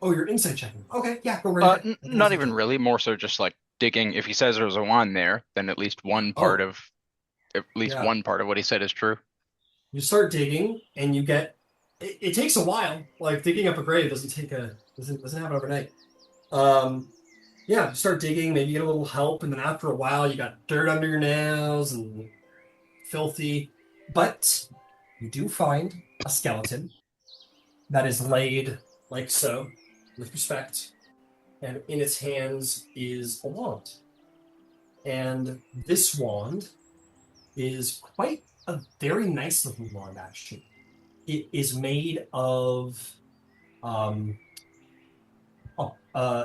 Oh, you're insight checking. Okay, yeah, go right ahead. Not even really, more so just like digging. If he says there's a wand there, then at least one part of what he said is true. You start digging, and you get. It takes a while. Like digging up a grave doesn't happen overnight. Yeah, you start digging. Maybe you get a little help, and then after a while, you got dirt under your nails and filthy. But you do find a skeleton that is laid like so, with respect, and in its hands is a wand. And this wand is quite a very nice looking wand, actually. It is made of,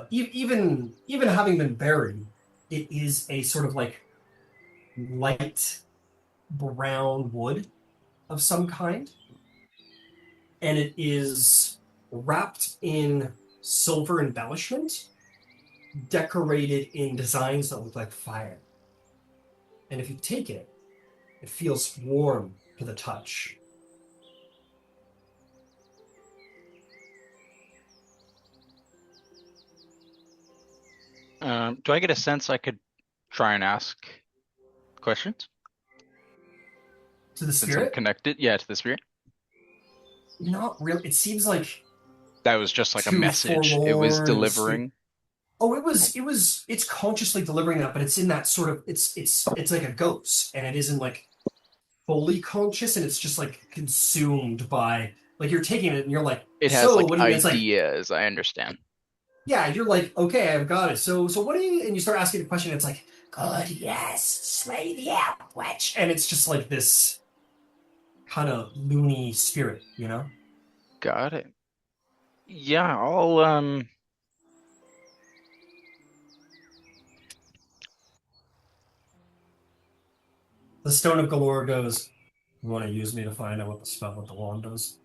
even having been buried, it is a sort of like light brown wood of some kind, and it is wrapped in silver embellishment, decorated in designs that look like fire. And if you take it, it feels warm to the touch. Do I get a sense I could try and ask questions? To the Since I'm spirit? connected, yeah, to the spirit. Not really. It seems like That was just like a too message it was forlorn. delivering. It's consciously delivering that, but it's in that sort of it's like a ghost, and it isn't like fully conscious, and it's just like consumed by like you're taking it and you're like, It has so like what do you mean? It's like, ideas, I understand. yeah, you're like, okay, I've got it. So what do you, and you start asking the question, it's like, good, yes, slay the elf witch. And it's just like this kind of loony spirit, you know? Got it. Yeah, I'll The Stone of Galore goes, you want to use me to find out what the wand does?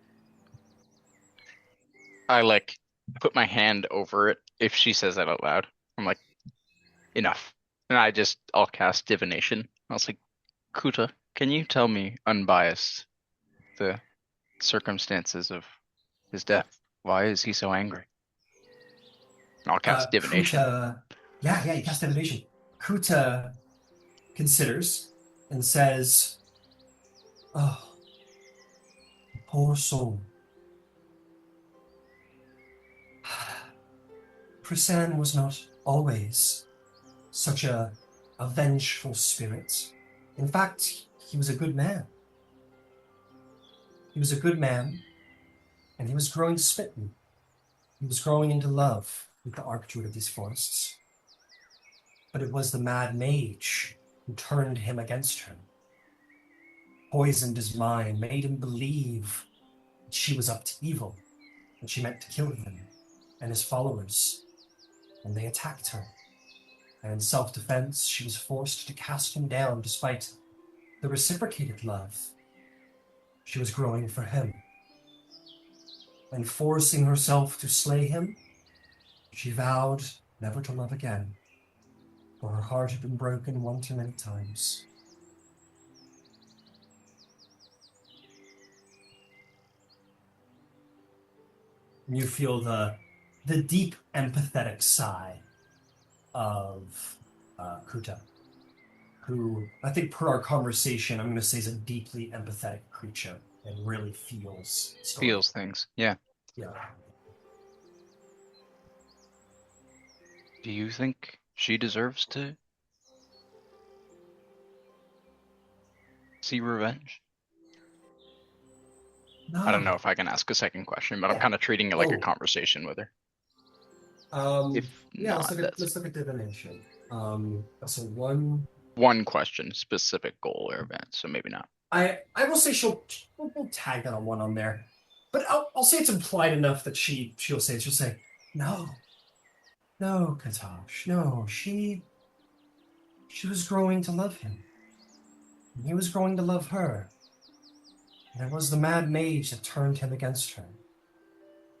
I like put my hand over it if she says that out loud. I'm like, enough. And I'll cast divination. I was like, Kuta, can you tell me unbiased the circumstances of his death? Why is he so angry? And I'll cast divination. Kuta, yeah, you cast divination. Kuta considers and says, oh, poor soul. Prisan was not always such a a vengeful spirit. In fact, he was a good man. He was a good man, and he was growing smitten. He was growing into love with the Archdruid of these forests. But it was the Mad Mage who turned him against her, poisoned his mind, made him believe that she was up to evil, that she meant to kill him and his followers. And they attacked her. And in self-defense, she was forced to cast him down despite the reciprocated love she was growing for him. And forcing herself to slay him, she vowed never to love again, for her heart had been broken one too many times. And you feel the deep empathetic sigh of Kuta, who I think per our conversation, I'm going to say is a deeply empathetic creature and really feels story. Feels things. Yeah. Yeah. Do you think she deserves to see revenge? No. I don't know if I can ask a second question, but I'm kind of treating it like a conversation with her. If Yeah, not, let's look at divination. So one question, specific goal or event, so maybe not. I will say we'll tag that on one on there, but I'll say it's implied enough that she'll say no, Katash, no, she was growing to love him. He was growing to love her. And it was the Mad Mage that turned him against her.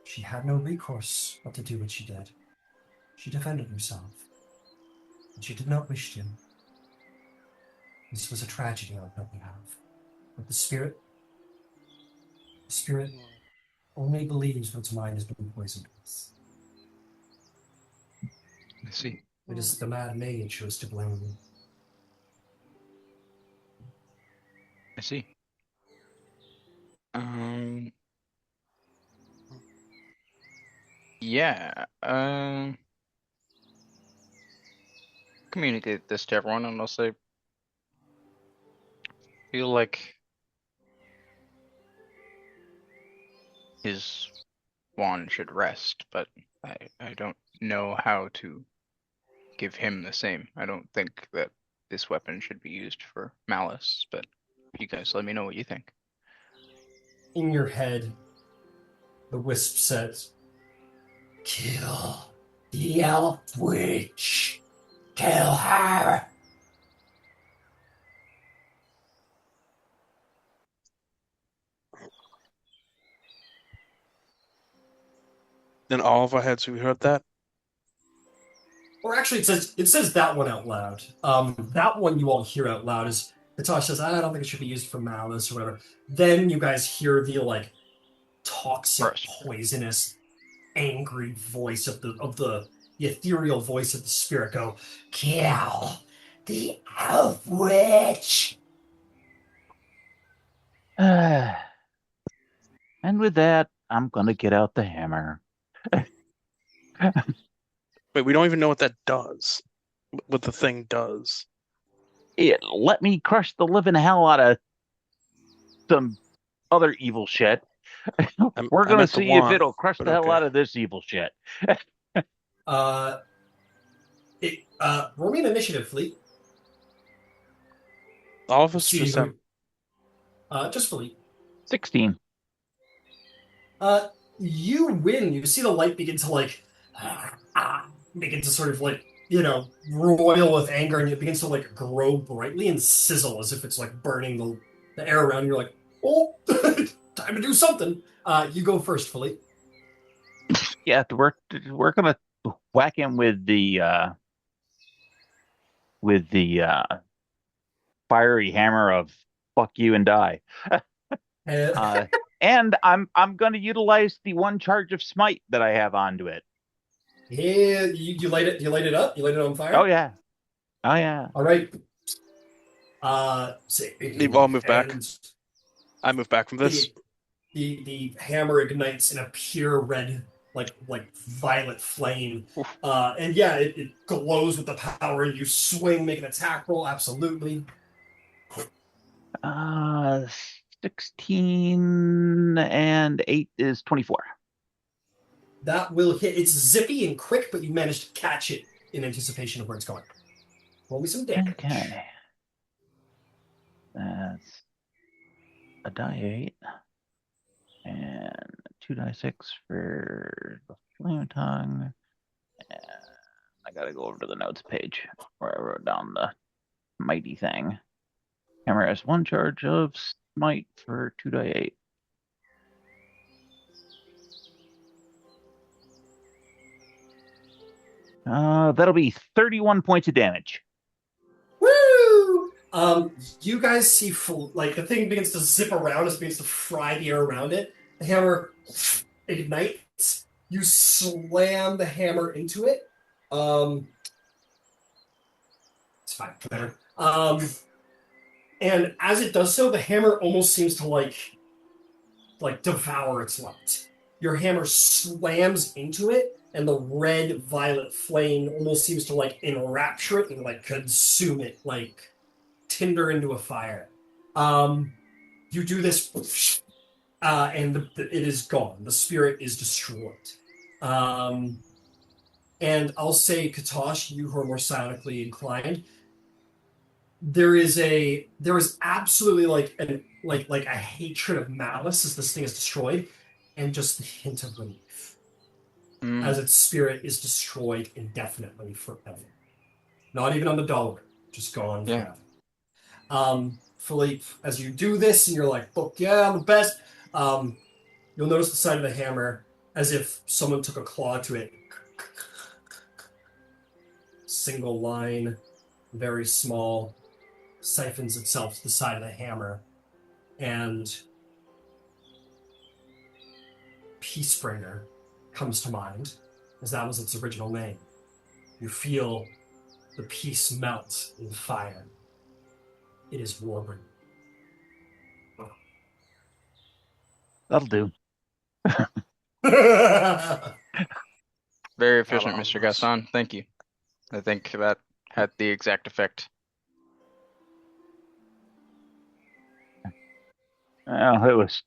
She had no recourse but to do what she did. She defended herself. And she did not wish to. This was a tragedy on her behalf. But the spirit only believes what its mind has been poisoned with. I see. It is the Mad Mage who is to blame. I see. Yeah. Communicate this to everyone, and I'll say, feel like his wand should rest, but I don't know how to give him the same. I don't think that this weapon should be used for malice, but you guys let me know what you think. In your head, the wisp says, "Kill the elf witch. Kill her." In all of our heads, we heard that. Or actually, it says that one out loud. That one you all hear out loud is Natasha says, "I don't think it should be used for malice or whatever." Then you guys hear the toxic, poisonous, angry voice of the ethereal voice of the spirit go, "Kill the elf witch." And with that, I'm gonna get out the hammer. Wait, we don't even know what that does. What the thing does. It let me crush the living hell out of some other evil shit. We're gonna see if it'll crush the hell out of this evil shit. Roll me an initiative, Fleet. All of us just have. Just Fleet. 16. You win. You see the light begin to begin to sort of roil with anger, and it begins to grow brightly and sizzle as if it's burning the air around. You're like, oh, time to do something. You go first, Philippe. Yeah, we're gonna whack him with the fiery hammer of fuck you and die. And I'm gonna utilize the one charge of smite that I have onto it. Yeah, you light it. You light it up. You light it on fire. Oh yeah. All right. I'll move back. I move back from this. The hammer ignites in a pure red violet flame. And yeah, it glows with the power, and you swing, make an attack roll, absolutely. 16 and 8 is 24. That will hit. It's zippy and quick, but you managed to catch it in anticipation of where it's going. Roll me some damage. Okay. That's a die 8. And 2 die 6 for the flame tongue. And I gotta go over to the notes page where I wrote down the mighty thing. Hammer has 1 charge of smite for 2 die 8. That'll be 31 points of damage. Woo! You guys see the thing begins to zip around as it begins to fry the air around it. The hammer ignites. You slam the hammer into it. It's fine, better. And as it does so, the hammer almost seems to like devour its light. Your hammer slams into it, and the red violet flame almost seems to like enrapture it and like consume it like tinder into a fire. You do this, and it is gone. The spirit is destroyed. And I'll say, Katosh, you who are more psionically inclined, there is absolutely like a hatred of malice as this thing is destroyed, and just the hint of relief as its spirit is destroyed indefinitely forever. Not even on the dollar, just gone forever. Philippe, as you do this and you're like, "Fuck yeah, I'm the best," you'll notice the side of the hammer as if someone took a claw to it. Single line, very small, siphons itself to the side of the hammer, and Peacebringer comes to mind, as that was its original name. You feel the peace melt in fire. It is Warburn. That'll do. Very efficient, Mr. Gaston. Thank you. I think that had the exact effect. It was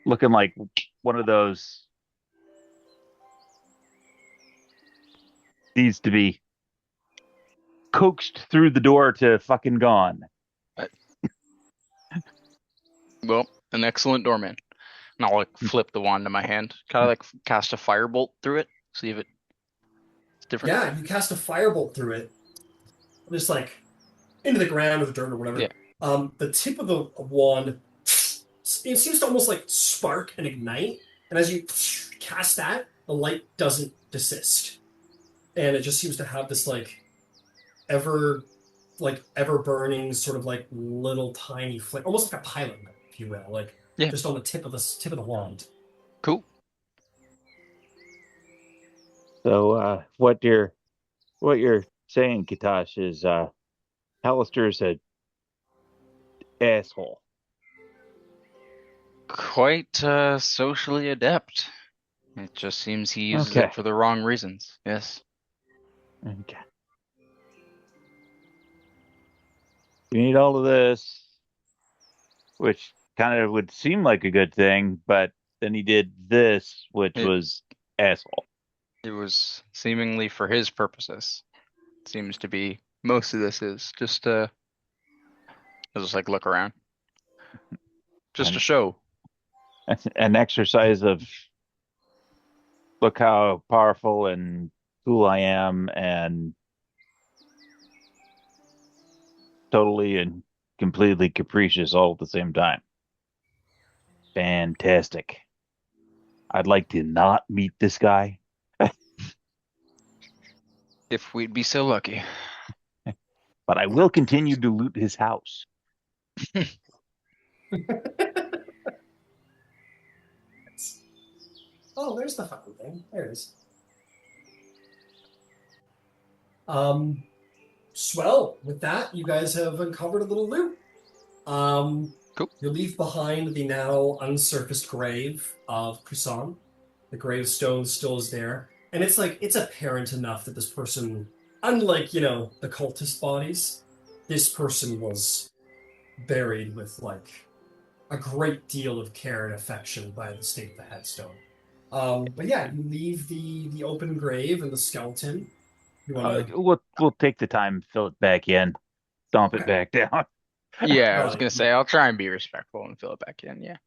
looking like one of those needs to be coaxed through the door to fucking gone. Well, an excellent doorman. And I'll like flip the wand in my hand, kind of like cast a firebolt through it, see if it's different. Yeah, you cast a firebolt through it, just like into the ground or the dirt or whatever. Yeah. The tip of the wand, it seems to almost like spark and ignite, and as you cast that, the light doesn't desist, and it just seems to have this like ever burning sort of like little tiny flame, almost like a pilot light, if you will, just on the tip of the wand. Cool. So what you're saying, Katosh, is Alistair's a asshole. Quite socially adept. It just seems he uses it for the wrong reasons. Yes. Okay. You need all of this, which kind of would seem like a good thing, but then he did this, which was asshole. It was seemingly for his purposes. Seems to be most of this is just I'll just like look around. Just a show. An exercise of look how powerful and cool I am, and totally and completely capricious all at the same time. Fantastic. I'd like to not meet this guy. If we'd be so lucky. But I will continue to loot his house. Oh, there's the fucking thing. There it is. Swell. With that, you guys have uncovered a little loot. Cool. You leave behind the now unsurfaced grave of Kusan. The gravestone still is there, and it's like it's apparent enough that this person, unlike the cultist bodies, this person was buried with like a great deal of care and affection by the state of the headstone. But yeah, you leave the open grave and the skeleton. You want to? We'll take the time, fill it back in, dump it Okay, back down. Yeah, I was got gonna it. say I'll try and be respectful and fill it back in. Yeah.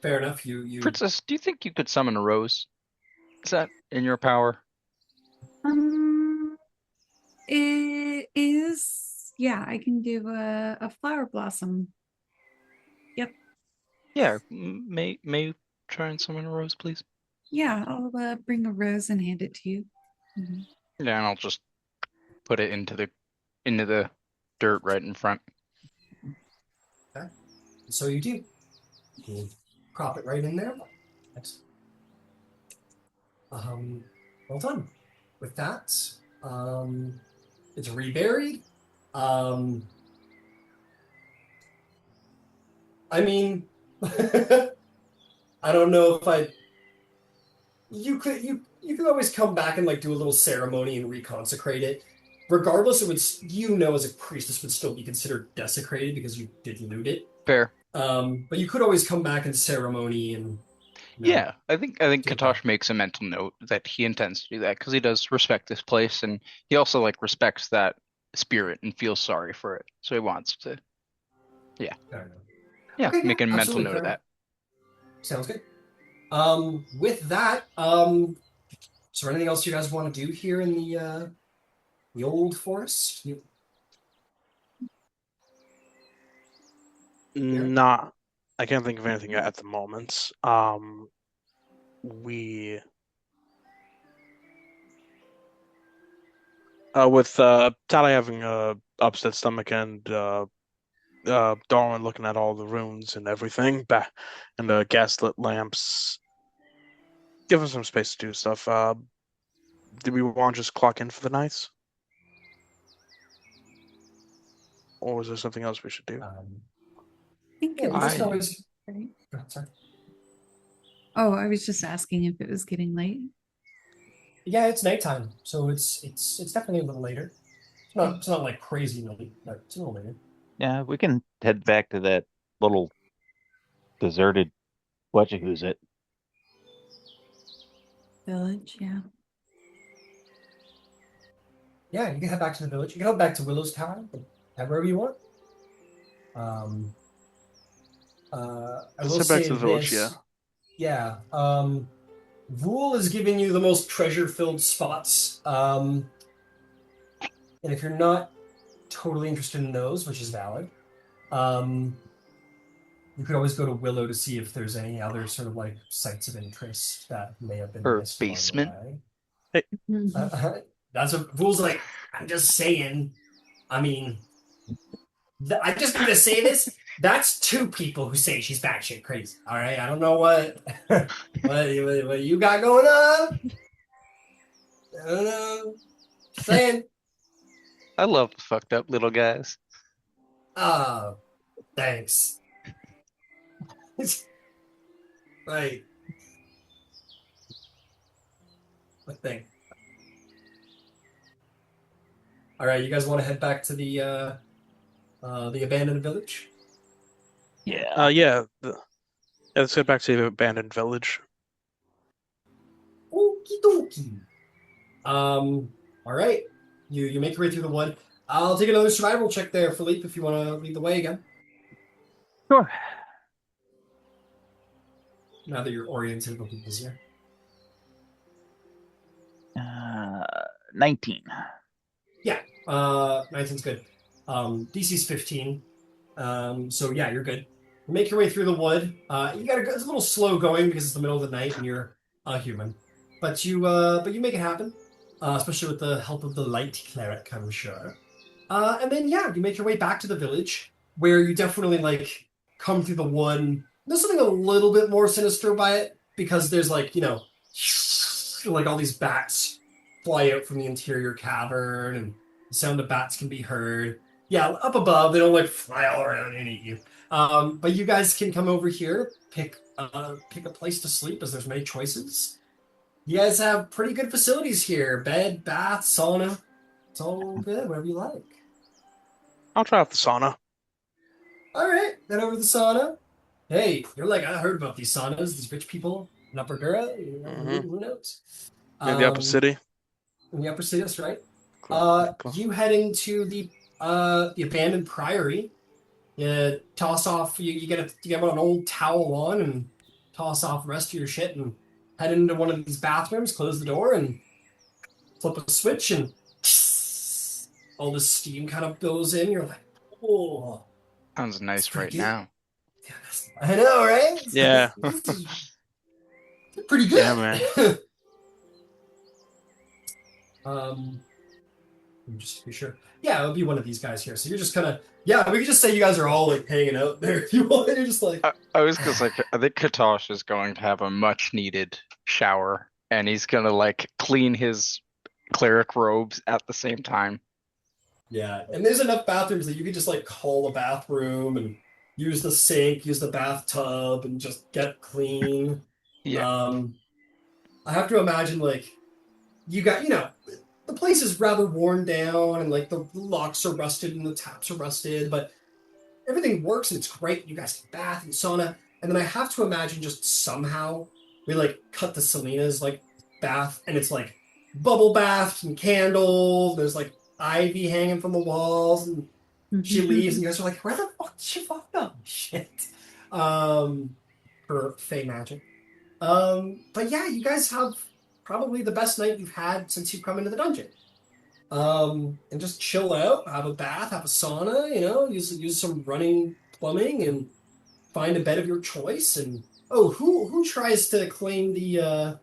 Fair enough. You Princess, do you think you could summon a rose? Is that in your power? Um, it is. Yeah, I can do a flower blossom. Yep. Yeah. May you try and summon a rose, please? Yeah, I'll bring a rose and hand it to you. Mhm. Yeah, and I'll just put it into the dirt right in front. okay? So you do. You crop it right in there. That's, well done. With that, it's reburied. I mean, I don't know if I. You could always come back and like do a little ceremony and reconsecrate it. Regardless, it would as a priest this would still be considered desecrated because you did loot it. Fair. But you could always come back in ceremony and Yeah, I think do that. Katosh makes a mental note that he intends to do that because he does respect this place and he also like respects that spirit and feels sorry for it. So he wants to, I don't know. yeah, Okay, yeah, make a mental absolutely note fair of enough. that. Sounds good. With that, is there anything else you guys want to do here in the old forest? Not, I can't think of anything at the moment. We with Tally having a upset stomach and Darwin looking at all the runes and everything, and the gaslit lamps, give us some space to do stuff. Do we want to just clock in for the nights, or is there something else we should do? I think Yeah, it you was guys can I always. right. Oh, sorry. Oh, I was just asking if it was getting late. Yeah, it's nighttime, so it's definitely a little later. It's not like crazy late, but it's a little later. Yeah, we can head back to that little deserted whatcha-who's it. Village, yeah. Yeah, you can head back to the village. You can head back to Willow's Tower, wherever you want. Um, I Let's will head back say to the village. Yeah. this. Yeah. Vul is giving you the most treasure-filled spots. And if you're not totally interested in those, which is valid, um, you could always go to Willow to see if there's any other sort of like sites of interest that may have been or missed along the basement. way. Hey, That's what Vul's like. I'm just saying. I mean, I'm just gonna say this. That's two people who say she's batshit crazy. All right, I don't know what what you got going on. I don't know. Just saying. I love the fucked up little guys. Oh, thanks. Like, what thing? All right, you guys want to head back to the abandoned village? Yeah. yeah. Let's head back to the abandoned village. Okie dokie. All right. You make your way through the wood. I'll take another survival check there, Philippe, if you want to lead the way again. Sure. Now that you're oriented, it'll be easier. 19. Yeah, 19's good. DC's 15. So yeah, you're good. You make your way through the wood. You gotta go. It's a little slow going because it's the middle of the night and you're a human, but you make it happen. Especially with the help of the light cleric, I'm sure. And then yeah, you make your way back to the village where you definitely like come through the wood. There's something a little bit more sinister by it because there's like like all these bats fly out from the interior cavern and the sound of bats can be heard. Yeah, up above they don't like fly all around and eat you. But you guys can come over here, pick a place to sleep as there's many choices. You guys have pretty good facilities here. Bed, bath, sauna. It's all good, whatever you like. I'll try out the sauna. All right, then over to the sauna. Hey, you're like, I heard about these saunas, these rich people in Upper Dura. You know, Mm-hmm. who knows? In the upper city. In the Upper City, that's right. Cool. You head into the abandoned priory. You toss off. You get an old towel on and toss off the rest of your shit and head into one of these bathrooms. Close the door and flip a switch and all this steam kind of goes in. You're like, oh, Sounds it's nice right pretty good. now. Yeah, I know, right? Yeah. This is pretty good. Yeah, man. Just to be sure. Yeah, it'll be one of these guys here. So you're just kind of, yeah, we could just say you guys are all like hanging out there if you want. You're just like, I was gonna say, I think Katosh is going to have a much needed shower, and he's gonna like clean his cleric robes at the same time. yeah. And there's enough bathrooms that you could just like call a bathroom and use the sink, use the bathtub, and just get clean. Yeah. I have to imagine like you got, the place is rather worn down and like the locks are rusted and the taps are rusted, but everything works and it's great. You guys can bath and sauna. And then I have to imagine just somehow we like cut to Selena's like bath and it's like bubble baths and candles. There's like ivy hanging from the walls and she leaves and you guys are like, where the fuck did she fuck up? Shit. For Fey magic. But yeah, you guys have probably the best night you've had since you've come into the dungeon. And just chill out, have a bath, have a sauna, use some running plumbing and find a bed of your choice. And who tries to claim the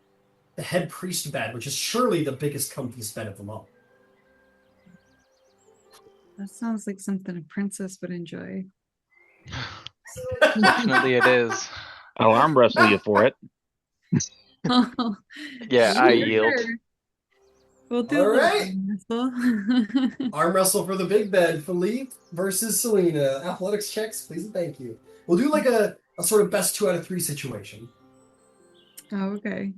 head priest bed, which is surely the biggest, comfiest bed of them all? That sounds like something a princess would enjoy. Definitely it is. I'll arm wrestle you for it. Yeah, I yield. We'll do All a little right. wrestle. Arm wrestle for the big bed, Philippe versus Selena. Athletics checks, please and thank you. We'll do like a sort of best 2 out of 3 situation. Oh, okay.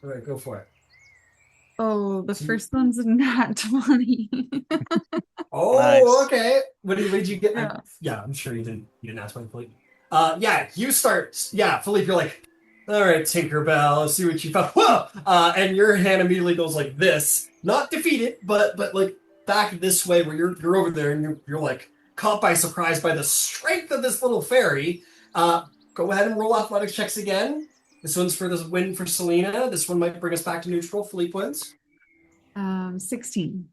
All right, go for it. Oh, the first one's a nat 20. Oh, Nice. okay. What did you get? Yeah. I'm sure you didn't ask my Philippe. Yeah, you start. Yeah, Philippe, you're like, all right, Tinkerbell, let's see what you found. Whoa! And your hand immediately goes like this, not defeated, but like back this way where you're over there and you're like caught by surprise by the strength of this little fairy. Go ahead and roll athletics checks again. This one's for this win for Selena. This one might bring us back to neutral. Philippe wins. 16.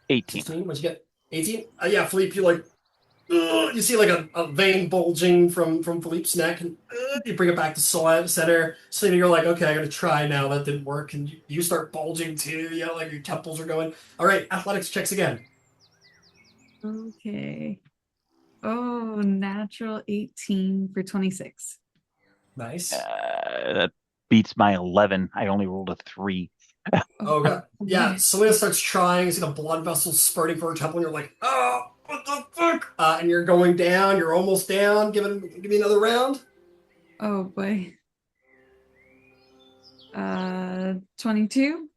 18. 16. What'd you get? 18. Yeah, Philippe, you like. You see like a vein bulging from Philippe's neck, and you bring it back to center. Selena, you're like, okay, I gotta try now. That didn't work, and you start bulging too. Like your temples are going. All right, athletics checks again. Okay. Oh, natural 18 for 26. Nice. That beats my 11. I only rolled a 3. Oh god. Yeah, Selena starts trying. You see the blood vessels spurting for her temple, and you're like, oh, what the fuck? And you're going down. You're almost down. Give me another round. Oh boy. 22.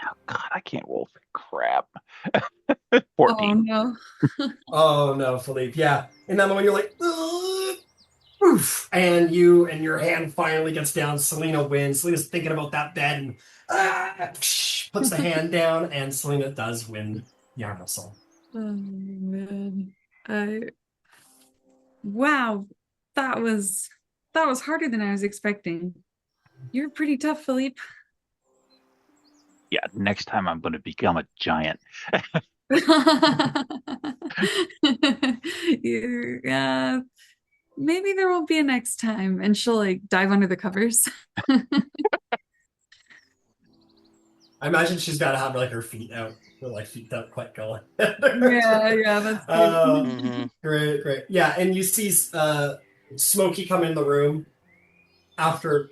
Oh, God, I can't roll for crap. Oh 14. no. Oh no, Philippe. Yeah. In that moment, you're like, oof, and your hand finally gets down. Selena wins. Selena's thinking about that bed and puts the hand down, and Selena does win the arm wrestle. Oh man. Wow. That was harder than I was expecting. You're pretty tough, Philippe. Yeah, next time I'm going to become a giant. Yeah, maybe there won't be a next time. And she'll like dive under the covers. I imagine she's got to have like her feet out. Her like feet don't quite going. Yeah, that's good. Great. Yeah, and you see Smokey come in the room after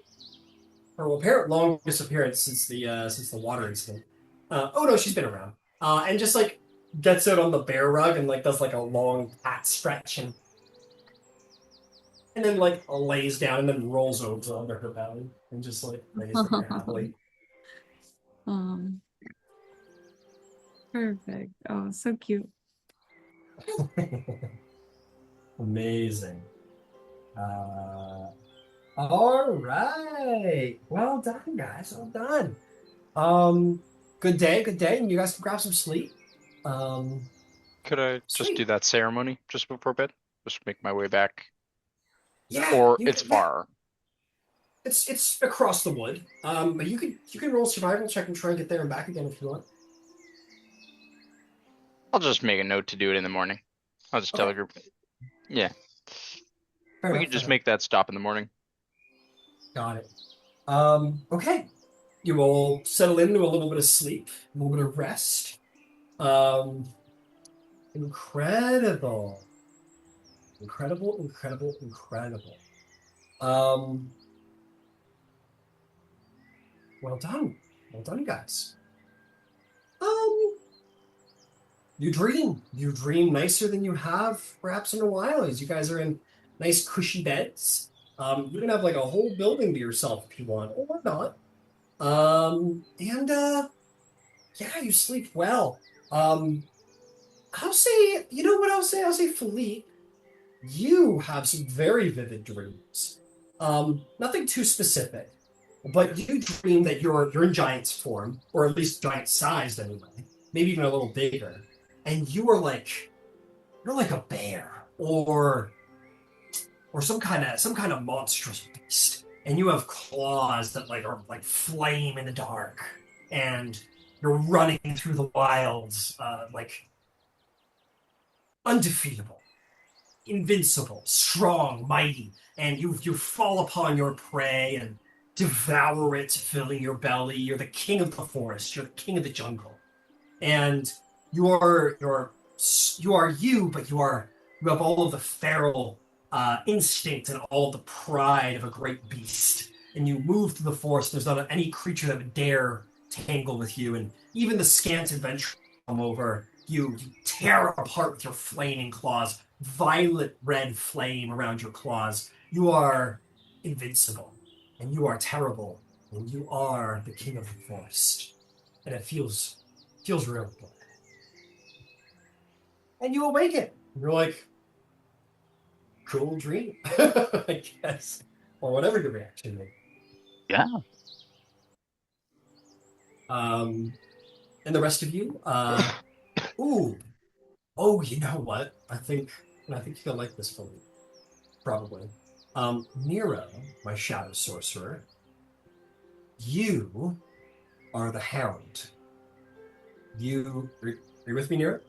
her apparent long disappearance since the water incident. Oh no, she's been around. And just like gets out on the bear rug and like does like a long cat stretch and then like lays down and then rolls over under her belly and just like lays there happily. Um, perfect. Oh, so cute. Amazing. All right. Well done, guys. Well done. Good day, good day. And you guys can grab some sleep. Could I just do Sweet. that ceremony just before bed? Just make my way back, Yeah, or it's yeah. far. It's across the wood. But you can roll survival check and try and get there and back again if you want. I'll just make a note to do it in the morning. I'll just tell Okay. the group. Yeah, Fair we enough. could just Fair make that stop in the morning. enough. Got it. Okay. You all settle into a little bit of sleep, a little bit of rest. Um, incredible. Incredible, incredible, incredible. Um, well done. Well done, guys. Um, you dream. You dream nicer than you have perhaps in a while, as you guys are in nice cushy beds. You can have like a whole building to yourself if you want, or not. And yeah, you sleep well. Um, I'll say, you know what I'll say? I'll say, Philippe, you have some very vivid dreams. Nothing too specific, but you dream that you're in giant's form, or at least giant sized anyway, maybe even a little bigger, and you're like a bear or some kind of monstrous beast, and you have claws that like are like flame in the dark, and you're running through the wilds, like undefeatable, invincible, strong, mighty, and you fall upon your prey and devour it, filling your belly. You're the king of the forest. You're the king of the jungle, and you are you, but you have all of the feral instinct and all the pride of a great beast. And you move through the forest. There's not any creature that would dare tangle with you, and even the scant adventure come over. You tear apart with your flaming claws, violet red flame around your claws. You are invincible, and you are terrible, and you are the king of the forest. And it feels really good. And you awaken. You're like, cool dream, I guess, or whatever your reaction is. Yeah. And the rest of you, ooh, oh, you know what? I think you'll like this for me, probably. Nero, my shadow sorcerer, you are the hound. Are you with me, Nero?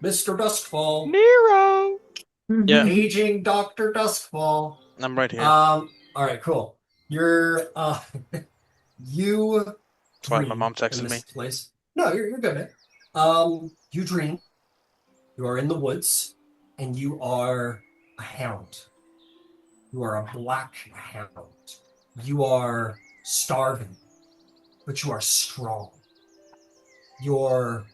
Mr. Duskfall, Nero. Yeah, aging Dr. Duskfall. I'm right here. All right, cool. You That's why my mom dream in texted this me. place. No, you're good, man. You dream. You are in the woods, and you are a hound. You are a black hound. You are starving, but you are strong. You're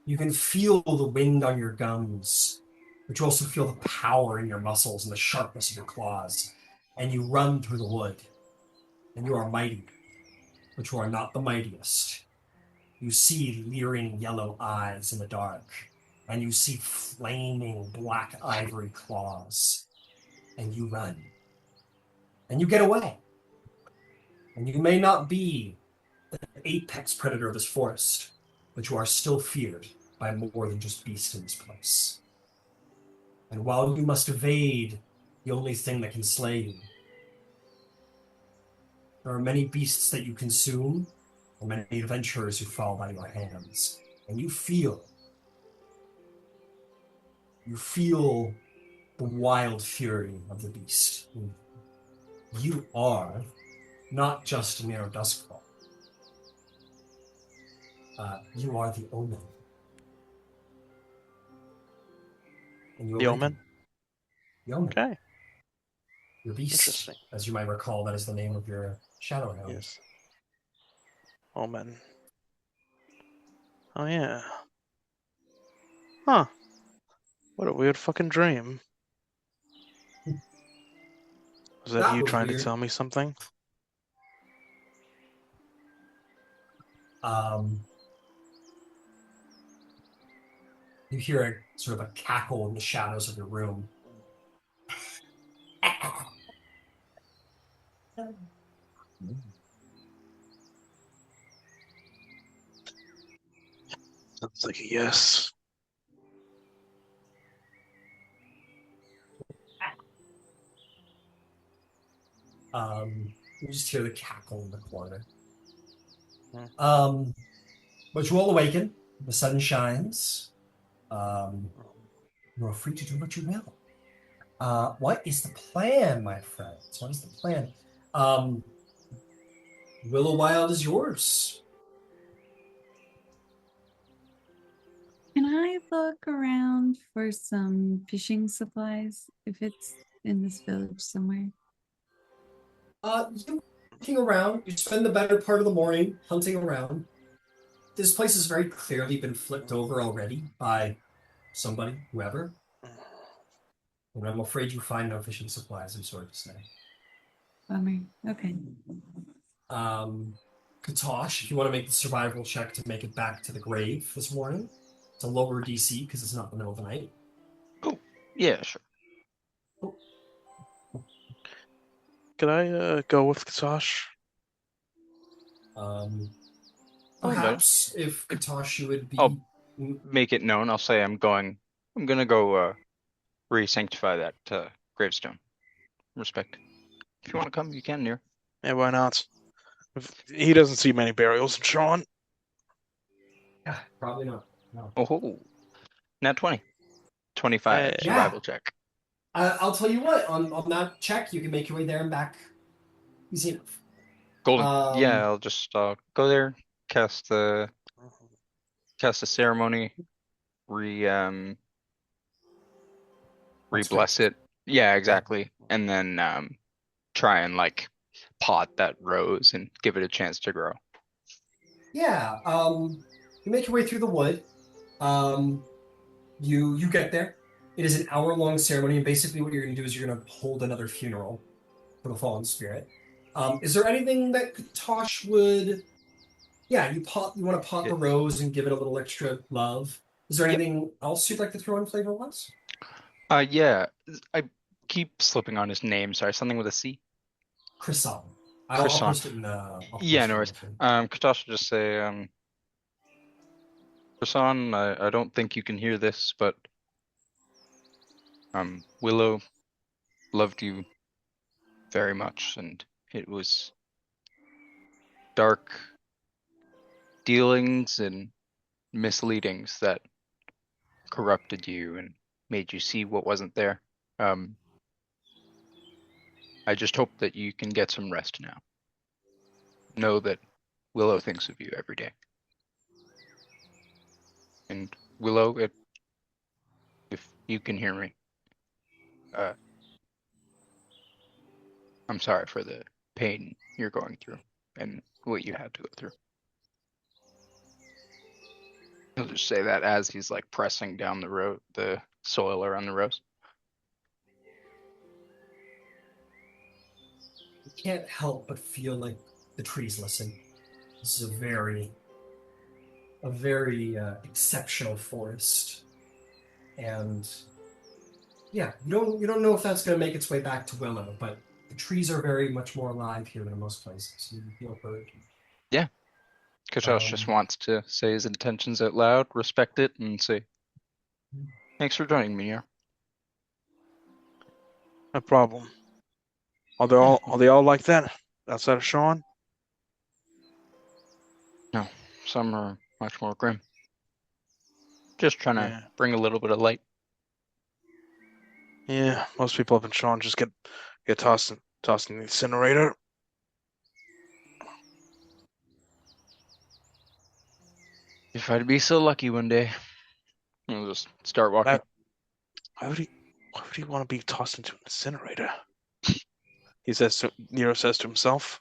you can feel the wind on your gums, but you also feel the power in your muscles and the sharpness of your claws. And you run through the wood, and you are mighty, but you are not the mightiest. You see leering yellow eyes in the dark, and you see flaming black ivory claws, and you run, and you get away. And you may not be the apex predator of this forest, but you are still feared by more than just beasts in this place. And while you must evade the only thing that can slay you, there are many beasts that you consume, and many adventurers who fall by your hands. And you feel the wild fury of the beast. You are not just Nero Duskfall. You are the Omen. And you The awaken. Omen? The Omen. Okay, Your beast, interesting. as you might recall, that is the name of your shadow hound. Yes. Omen. Oh, yeah. Huh. What a weird fucking dream. Was that That you was trying to weird. tell me something? Um, you hear a sort of a cackle in the shadows of your room. Sounds like a yes. You just hear the cackle in the corner. Hmm. But you all awaken. The sun shines. You are free to do what you will. What is the plan, my friends? What is the plan? Um, Willow Wild is yours. Can I look around for some fishing supplies if it's in this village somewhere? You hunting around. You spend the better part of the morning hunting around. This place has very clearly been flipped over already by somebody, whoever. And I'm afraid you find no fishing supplies, I'm sorry to say. Bummer. Okay. Um, Katosh, if you want to make the survival check to make it back to the grave this morning, it's a lower DC because it's not the middle of the night. Oh, yeah, sure. Could I go with Katosh? Perhaps if Katosh, you would I'll be. make it known. I'll say I'm gonna go re-sanctify that gravestone. Respect. If you want to come, you can, Near. Yeah, why not? He doesn't see many burials in Sharn. Yeah, probably not. No. Oh, nat 20. 25 Yeah. survival check. I'll tell you what. On that check, you can make your way there and back easy enough. Golden. Um, Yeah, I'll just go there, cast the ceremony, re that's great. bless it. Yeah, exactly. And then try and like pot that rose and give it a chance to grow. Yeah. You make your way through the wood. Um, you get there. It is an hour-long ceremony, and basically what you're going to do is you're going to hold another funeral for the fallen spirit. Is there anything that Tosh would? Yeah, you want to pot Yeah. the rose and give it a little extra love. Is there Yep. anything else you'd like to throw in flavor-wise? Yeah. I keep slipping on his name. Sorry, something with a C. Croissant. I'll Croissant. post it in the. I'll Yeah, post it no in worries. the thing. Katosh will just say, Croissant, I don't think you can hear this, but Willow loved you very much, and it was dark dealings and misleadings that corrupted you and made you see what wasn't there. I just hope that you can get some rest now. Know that Willow thinks of you every day. And Willow, if you can hear me, I'm sorry for the pain you're going through and what you had to go through. He'll just say that as he's like pressing down the soil around the rose. You can't help but feel like the trees listen. This is a very exceptional forest, and yeah, you don't know if that's going to make its way back to Willow, but the trees are very much more alive here than in most places. You feel heard. Yeah. Katosh just wants to say his intentions out loud, respect it, and say, thanks for joining me here. No problem. Are they all like that outside of Sharn? No, some are much more grim. Just trying to Yeah. bring a little bit of light. Yeah, most people up in Sharn just get tossed in the incinerator. If I'd be so lucky one day, I'll just start walking. Why would he want to be tossed into an incinerator? Nero says to himself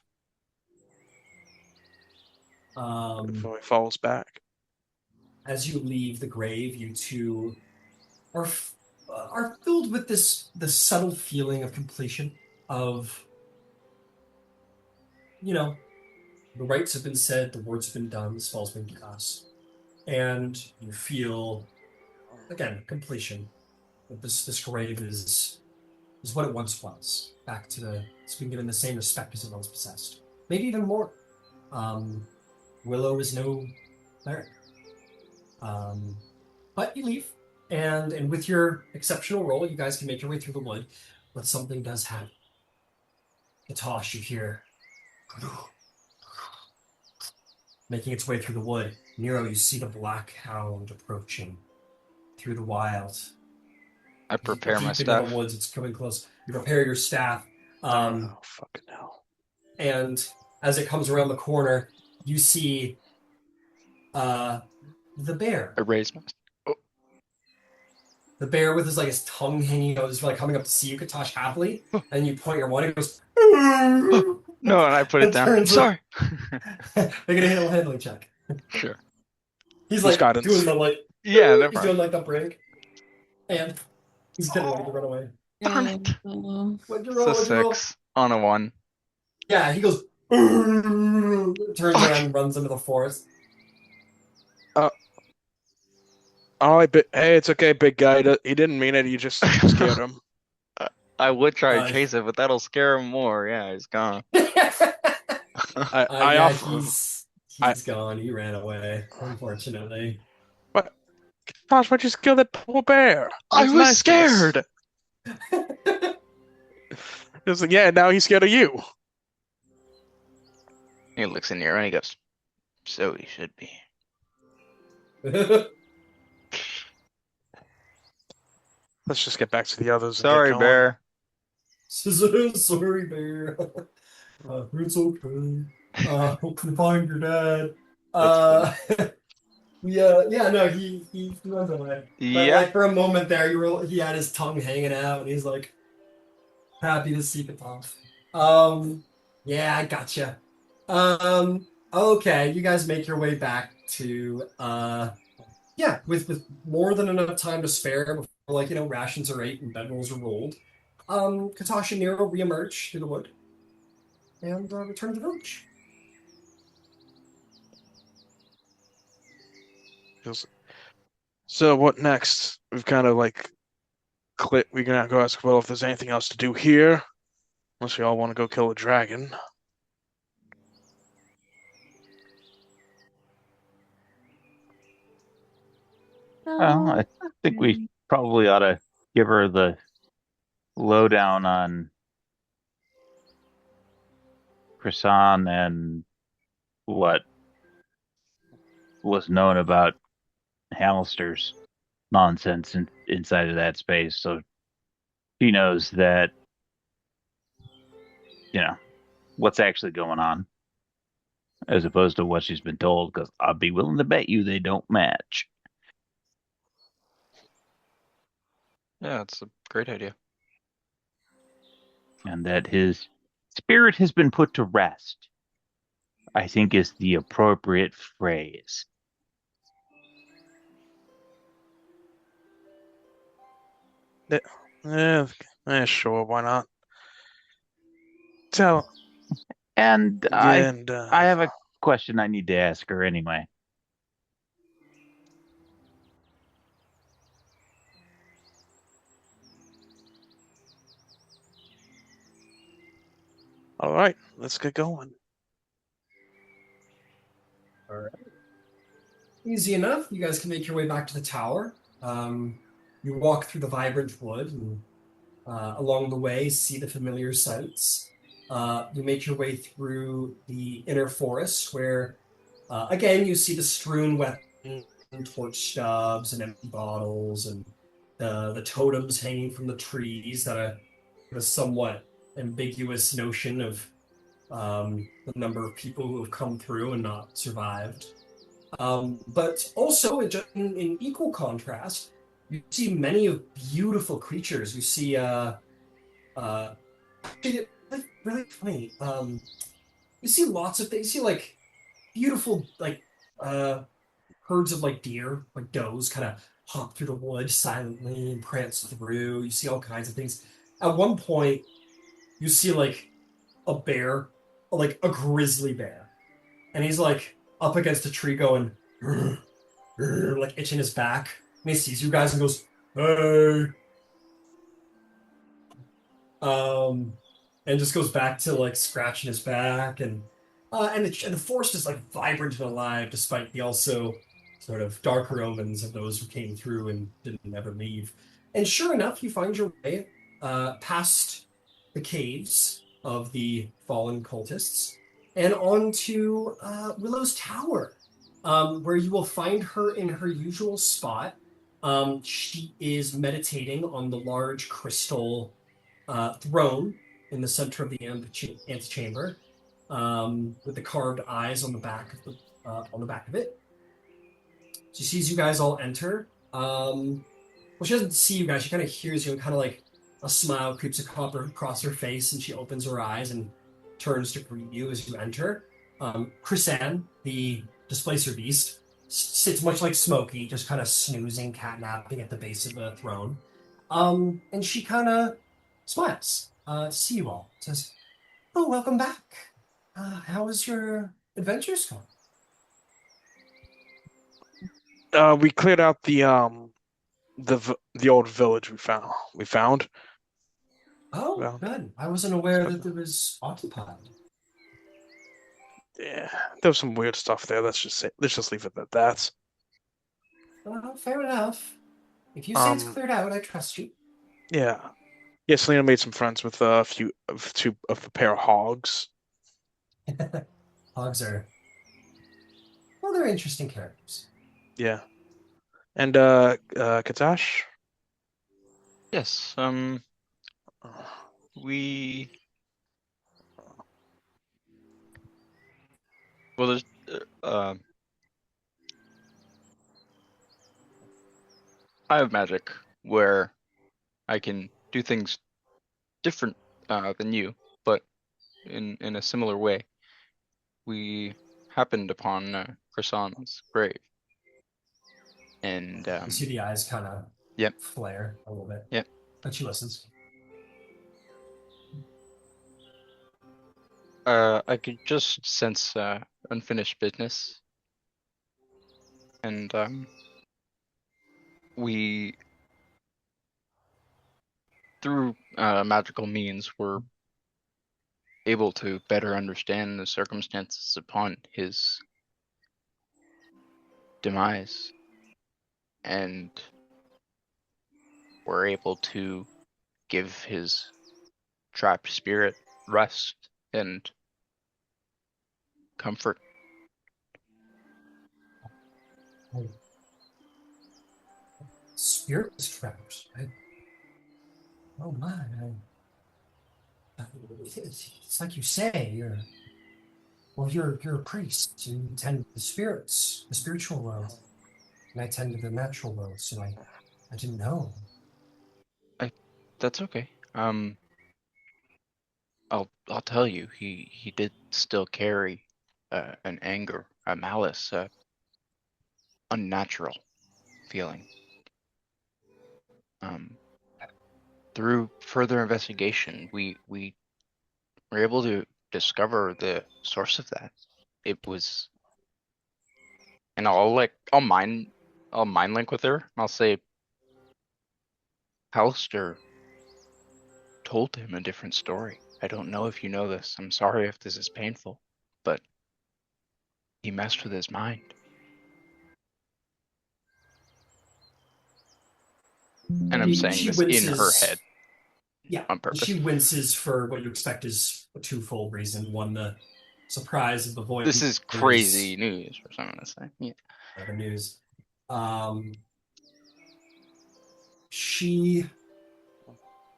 before he falls back. As you leave the grave, you two are filled with this subtle feeling of completion. of, you know, the rites have been said, the words have been done, the spell's been cast, and you feel, again, completion. That this grave is what it once was. Back to it's been given the same respect as it once possessed. Maybe even more. Wyllow is no cleric. But you leave, and with your exceptional roll, you guys can make your way through the wood. But something does happen. Katosh, you hear making its way through the wood. Nero, you see the black hound approaching through the wild. I prepare my Deep into the staff. woods, it's coming close. You prepare your staff. Oh, fucking hell. And as it comes around the corner, you see the bear. I raise my. The bear with his tongue hanging out is like coming up to see you, Katosh, happily, and you point your one, and it goes. No, and I put it and down. I'm turns sorry. Make a handling check. Sure. He's Use like guidance. doing the Yeah, no he's problem. doing like the break, and he's getting ready to run away. Darn it. What'd you It's roll? a What'd you roll? 6 on a 1. Yeah, he goes. Turns around and runs into the forest. Hey, it's okay, big guy. He didn't mean it. You just scared him. I would try to Uh, chase it, but that'll scare him more. Yeah, he's gone. I yeah, offer. he's gone. He ran away, unfortunately. What? Gosh, why'd you scare that poor bear? I He's was nice to us. scared. It was like, yeah, now he's scared of you. He looks in here and he goes, "So he should be." Let's just get back to the others. Sorry, and get going. bear. Sorry, bear. It's okay. Hope to find your dad. Yeah, no, he runs away. But Yeah. for a moment there, he had his tongue hanging out, and he's like happy to see Katoff. Yeah, I gotcha. Okay, you guys make your way back to yeah, with more than enough time to spare before rations are ate and bedrolls are rolled. Katosh and Nero reemerge through the wood and return to the village. So what next? We've kind of we're gonna go ask well if there's anything else to do here, unless we all want to go kill a dragon. Well, I think we probably ought to give her the lowdown on Croissant and what was known about Hamilster's nonsense inside of that space. So she knows that, what's actually going on, as opposed to what she's been told, because I'd be willing to bet you they don't match. Yeah, it's a great idea. And that his spirit has been put to rest, I think, is the appropriate phrase. Yeah, sure, why not? And and I have a question I need to ask her anyway. all right, let's get going. All right. Easy enough. You guys can make your way back to the tower. You walk through the vibrant wood and along the way see the familiar sights. You make your way through the inner forest where, again, you see the strewn weapons and torch stubs and empty bottles and the totems hanging from the trees that are a somewhat ambiguous notion of the number of people who have come through and not survived. But also, in equal contrast, you see many of beautiful creatures. You see, really, really funny. You see lots of things. You see beautiful herds of deer, does, kind of hop through the woods silently and prance through. You see all kinds of things. At one point, you see like a bear, like a grizzly bear, and he's like up against a tree going, "Grr, grr," like itching his back, and he sees you guys and goes, "Hey," um, and just goes back to like scratching his back, and the forest is like vibrant and alive, despite the also sort of darker omens of those who came through and didn't ever leave. And sure enough, you find your way past the caves of the fallen cultists and onto Willow's Tower, where you will find her in her usual spot. She is meditating on the large crystal throne in the center of the antechamber, with the carved eyes on the back of it. She sees you guys all enter. Well, she doesn't see you guys. She kind of hears you, and kind of like a smile creeps across her face, and she opens her eyes and turns to greet you as you enter. Chrisanne, the displacer beast, sits much like Smokey, just kind of snoozing, catnapping at the base of the throne. And she kind of smiles to see you all. Says, "Oh, welcome back. How was your adventures going?" We cleared out the old village we found. Oh, Well, good. I wasn't aware that it was occupied. yeah, there was some weird stuff there. Let's just leave it at that. Well, fair enough. If you say it's Um, cleared out, I trust you. yeah. Yeah, Selena made some friends with a few of two of the pair of hogs. Hogs are, well, they're interesting characters. Yeah. And Katash? Yes. We well, there's I have magic where I can do things different than you, but in a similar way. We happened upon Croissant's grave, and You see the eyes kind of yep, flare a little bit, yep. but she listens. I could just sense unfinished business, and we through magical means were able to better understand the circumstances upon his demise, and were able to give his trapped spirit rest and comfort. Spirit is trapped. Oh my. It's like you say, you're a priest. You tend to the spirits, the spiritual world. And I tend to the natural world, so I didn't know. That's okay. I'll tell you, he did still carry an anger, a malice, unnatural feeling. Through further investigation, we were able to discover the source of that. It was, and I'll mind link with her. I'll say, Pallister told him a different story. I don't know if you know this. I'm sorry if this is painful, but he messed with his mind. And I'm saying She this in her winces. head Yeah, on purpose. she winces for what you expect is a twofold reason. One, the surprise of the voice. This is crazy news for someone to say. Yeah. The news. She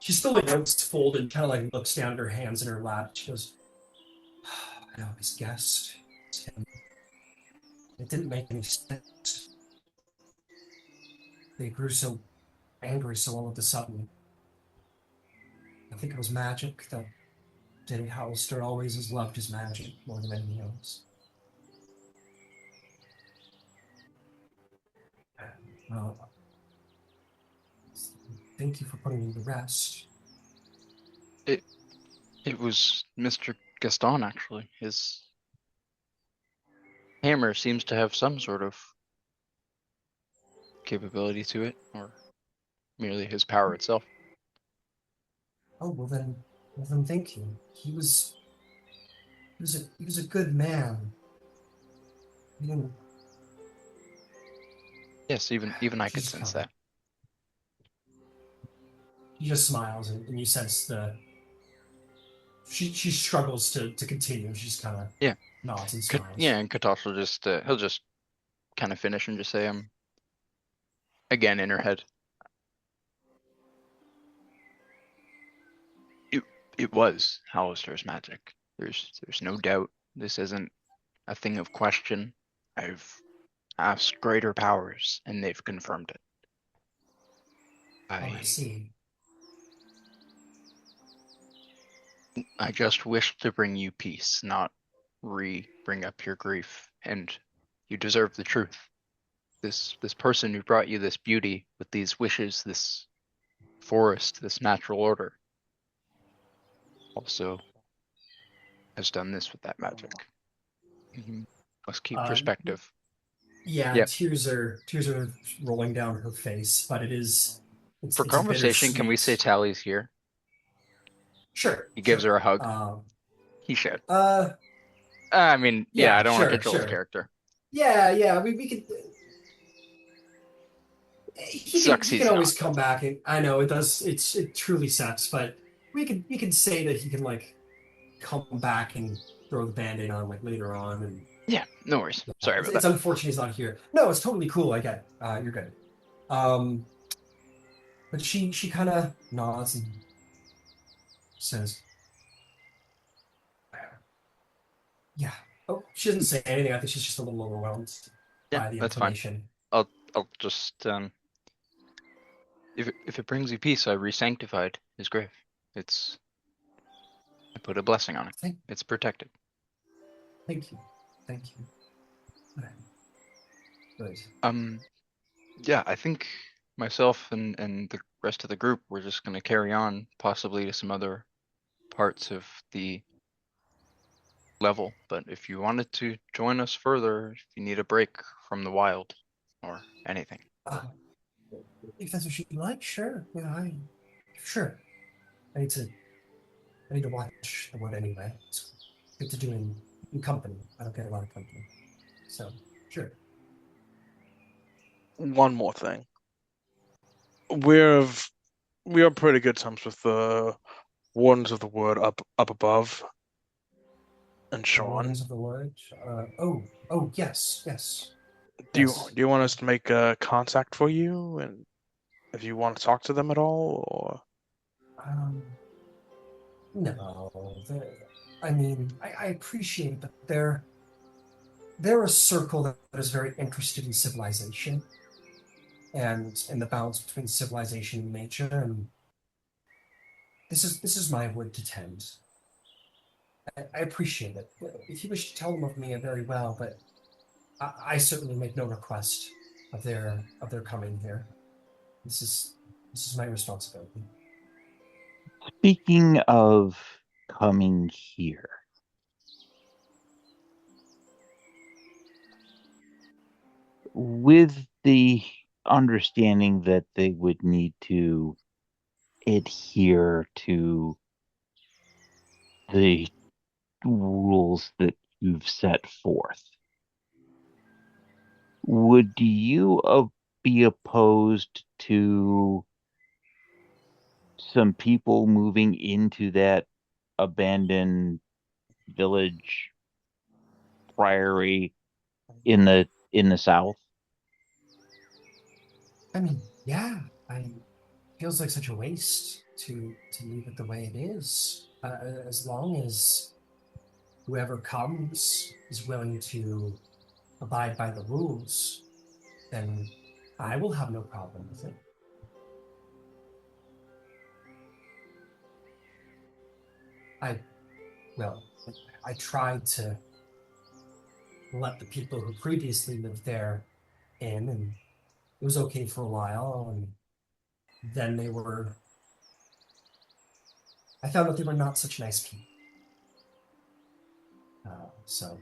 still like notes folded, kind of like looks down at her hands in her lap. She goes, "I always guessed it's him. It didn't make any sense. They grew so angry so all of a sudden. I think it was magic that Denny Hollister always has loved his magic more than anything else." Well, thank you for putting me to rest. It was Mr. Gaston, actually. His hammer seems to have some sort of capability to it, or merely his power itself. Oh, well then thank you. He was a good man. He didn't, Yes, even I could she's sense kind of, that. he just smiles and you sense she struggles to continue. She's kind of Yeah, nods and yeah, smiles. and Katosh will just he'll just kind of finish and just say, again in her head. It it was Hallister's magic. There's no doubt. This isn't a thing of question. I've asked greater powers, and they've confirmed it. Oh, I see. I just wish to bring you peace, not bring up your grief. And you deserve the truth. This person who brought you this beauty with these wishes, this forest, this natural order, also has done this with that magic. You must keep Uh, perspective. yeah, Yeah. tears are rolling down her face, but For it's a conversation, can we say bittersweet. Tally's here? Sure, He gives sure. her a hug. Um, He should. uh, I mean, yeah, I yeah, don't want to sure, get Joel's sure. character. Yeah, we could. Sucks He can he's not. always come back, and I know it does. It truly sucks, but we can say that he can like come back and throw the band-aid on like later on, and Yeah, no worries. yeah, Sorry about it's that. unfortunate he's not here. No, it's totally cool. I get it. You're good. Um, but she kind of nods and says, "Yeah." Oh, she doesn't say anything. I think she's just a little overwhelmed Yeah, by the that's fine. information. I'll just if it brings you peace, I re-sanctified his grave. I put a blessing on it. Thank, It's protected. thank you, thank you. Good. Yeah, I think myself and the rest of the group we're just gonna carry on, possibly to some other parts of the level. But if you wanted to join us further, if you need a break from the wild or anything. Uh, if that's what you'd like, sure. Yeah, sure. I need to I need to watch the wood anyway. It's good to do in company. I don't get a lot of company. So, sure. One more thing. We're we are pretty good terms with the Wardens of the Wood up above and The Sharn. Wardens of the Wood. Oh, yes. Yes. Do you want us to make a contact for you, and if you want to talk to them at all, or Um, no. I mean, I appreciate it, but they're a circle that is very interested in civilization and in the balance between civilization and nature, and this is my wood to tend. I appreciate it. If you wish to tell them of me, very well, but I certainly make no request of their coming here. This is this is my responsibility. Speaking of coming here, with the understanding that they would need to adhere to the rules that you've set forth, would you be opposed to some people moving into that abandoned village priory in the south? I mean, yeah, I feels like such a waste to leave it the way it is. As long as whoever comes is willing to abide by the rules, then I will have no problem with it. I well, I tried to let the people who previously lived there in, and it was okay for a while, and then they were I found out they were not such nice people. So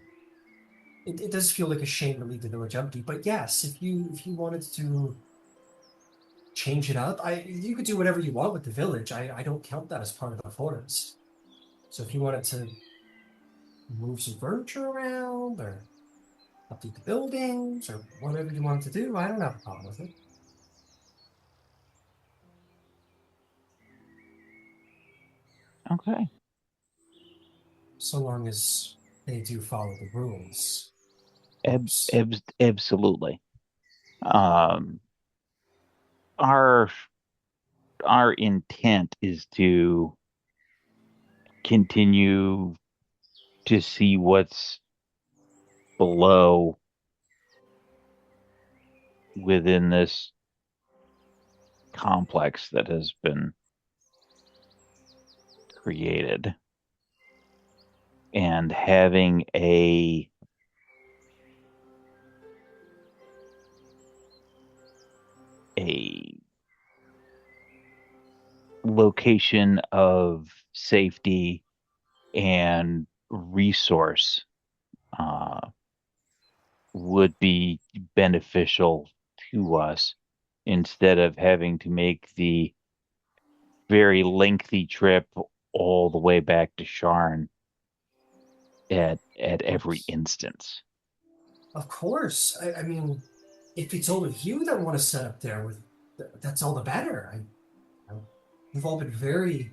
it does feel like a shame to leave the village empty. But yes, if you wanted to change it up, you could do whatever you want with the village. I don't count that as part of the forest. So if you wanted to move some furniture around or update the buildings or whatever you wanted to do, I don't have a problem with it. Okay. So long as they do follow the rules, of course. Absolutely. Um, our our intent is to continue to see what's below within this complex that has been created, and having a location of safety and resource uh, would be beneficial to us instead of having to make the very lengthy trip all the way back to Sharn at every instance. Of course. I mean, if it's only you that want to set up there, that's all the better. You've all been very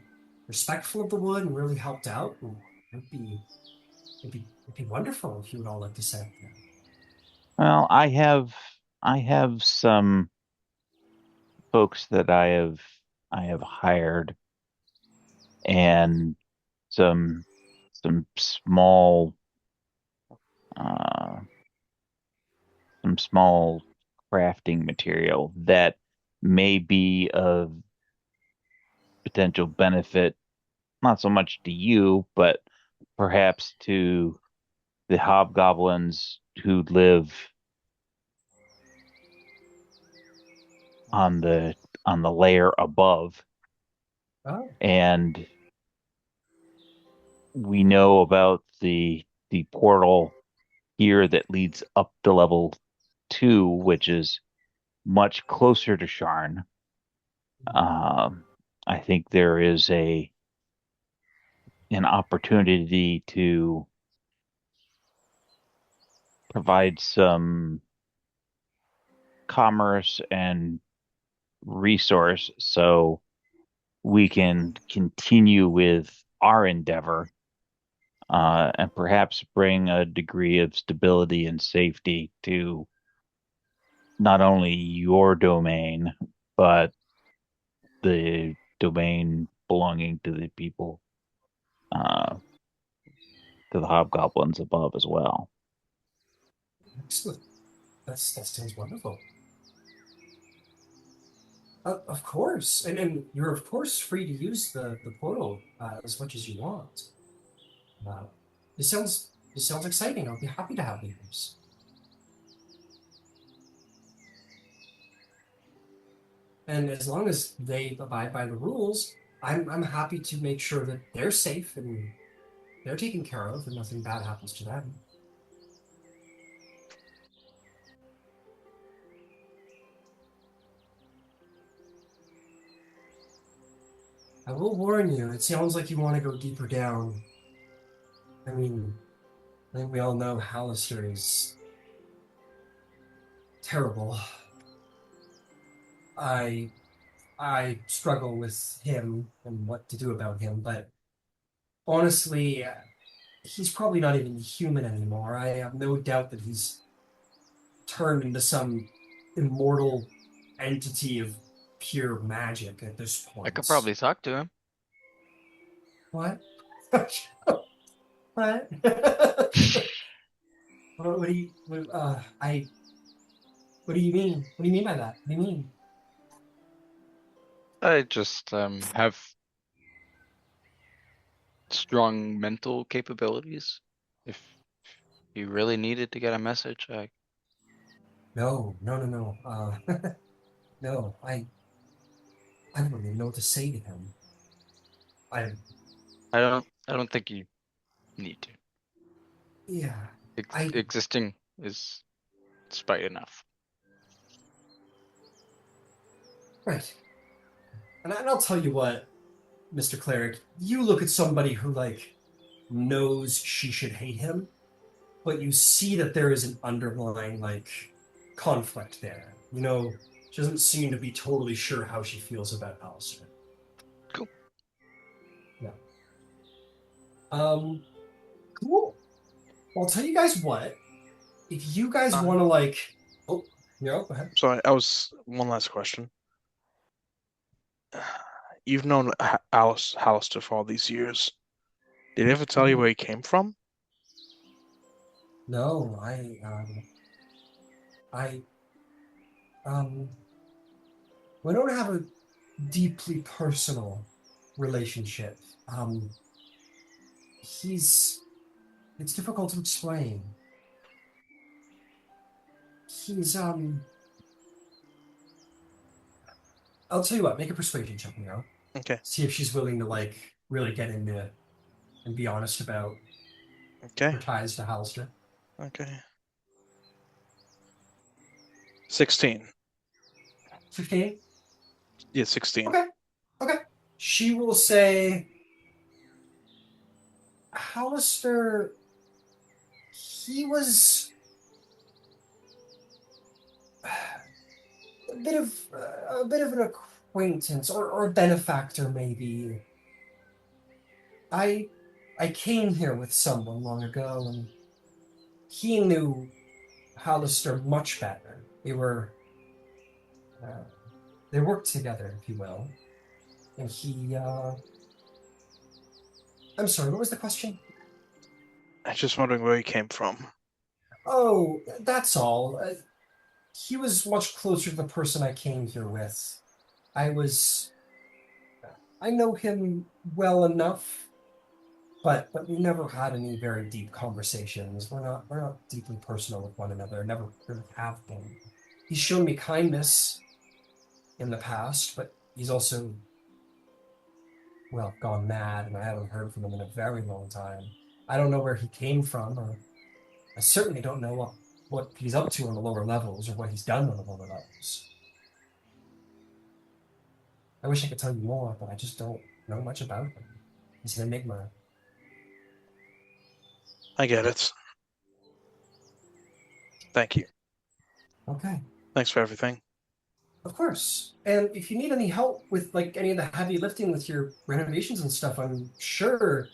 respectful of the wood and really helped out. And it'd be wonderful if you would all like to set up there. Well, I have some folks that I have hired, and some some small uh some small crafting material that may be of potential benefit, not so much to you, but perhaps to the hobgoblins who live on the layer above. Oh, And we know about the portal here that leads up to level 2, which is much closer to Sharn. Um, I think there is an opportunity to provide some commerce and resource so we can continue with our endeavor, and perhaps bring a degree of stability and safety to not only your domain, but the domain belonging to the people, uh, to the hobgoblins above as well. excellent. That sounds wonderful. Of course, and you're of course free to use the portal as much as you want. Uh, this sounds exciting. I'll be happy to have neighbors. And as long as they abide by the rules, I'm happy to make sure that they're safe and they're taken care of and nothing bad happens to them. I will warn you, it sounds like you want to go deeper down. I mean, I think we all know Hallister is terrible. I I struggle with him and what to do about him, but honestly, he's probably not even human anymore. I have no doubt that he's turned into some immortal entity of pure magic at this I could point. probably talk to him. What? What? What do you? What do you mean? What do you mean by that? What do you mean? I just have strong mental capabilities. If you really needed to get a message, No, no, no, no. No. I don't even know what to say to him. I I don't think you need to. Yeah. I Existing is spite enough. right. And I'll tell you what, Mr. Cleric, you look at somebody who knows she should hate him, but you see that there is an underlying conflict there. She doesn't seem to be totally sure how she feels about Alistair. Cool. Yeah. Cool. Well, I'll tell you guys what. If you guys want to oh, go ahead. Sorry, one last question. You've known Alistair for all these years. Did he ever tell you where he came from? No, we don't have a deeply personal relationship. It's difficult to explain. He's I'll tell you what, make a persuasion check, Okay. See if she's willing to really get into it and be honest about Okay. her ties to Alistair. Okay. 16. 15? Yeah, 16. Okay. She will say, Alistair, he was a bit of an acquaintance or a benefactor, maybe. I came here with someone long ago, and he knew Alistair much better. They worked together, if you will. And I'm sorry, what was the question? I was just wondering where he came from. Oh, that's all. He was much closer to the person I came here with. I know him well enough, but we never had any very deep conversations. We're not deeply personal with one another. Never really have been. He's shown me kindness in the past, but he's also gone mad, and I haven't heard from him in a very long time. I don't know where he came from, or I certainly don't know what he's up to on the lower levels or what he's done on the lower levels. I wish I could tell you more, but I just don't know much about him. He's an enigma. I get it. Thank you. Okay. Thanks for everything. Of course. And if you need any help with any of the heavy lifting with your renovations and stuff, I'm sure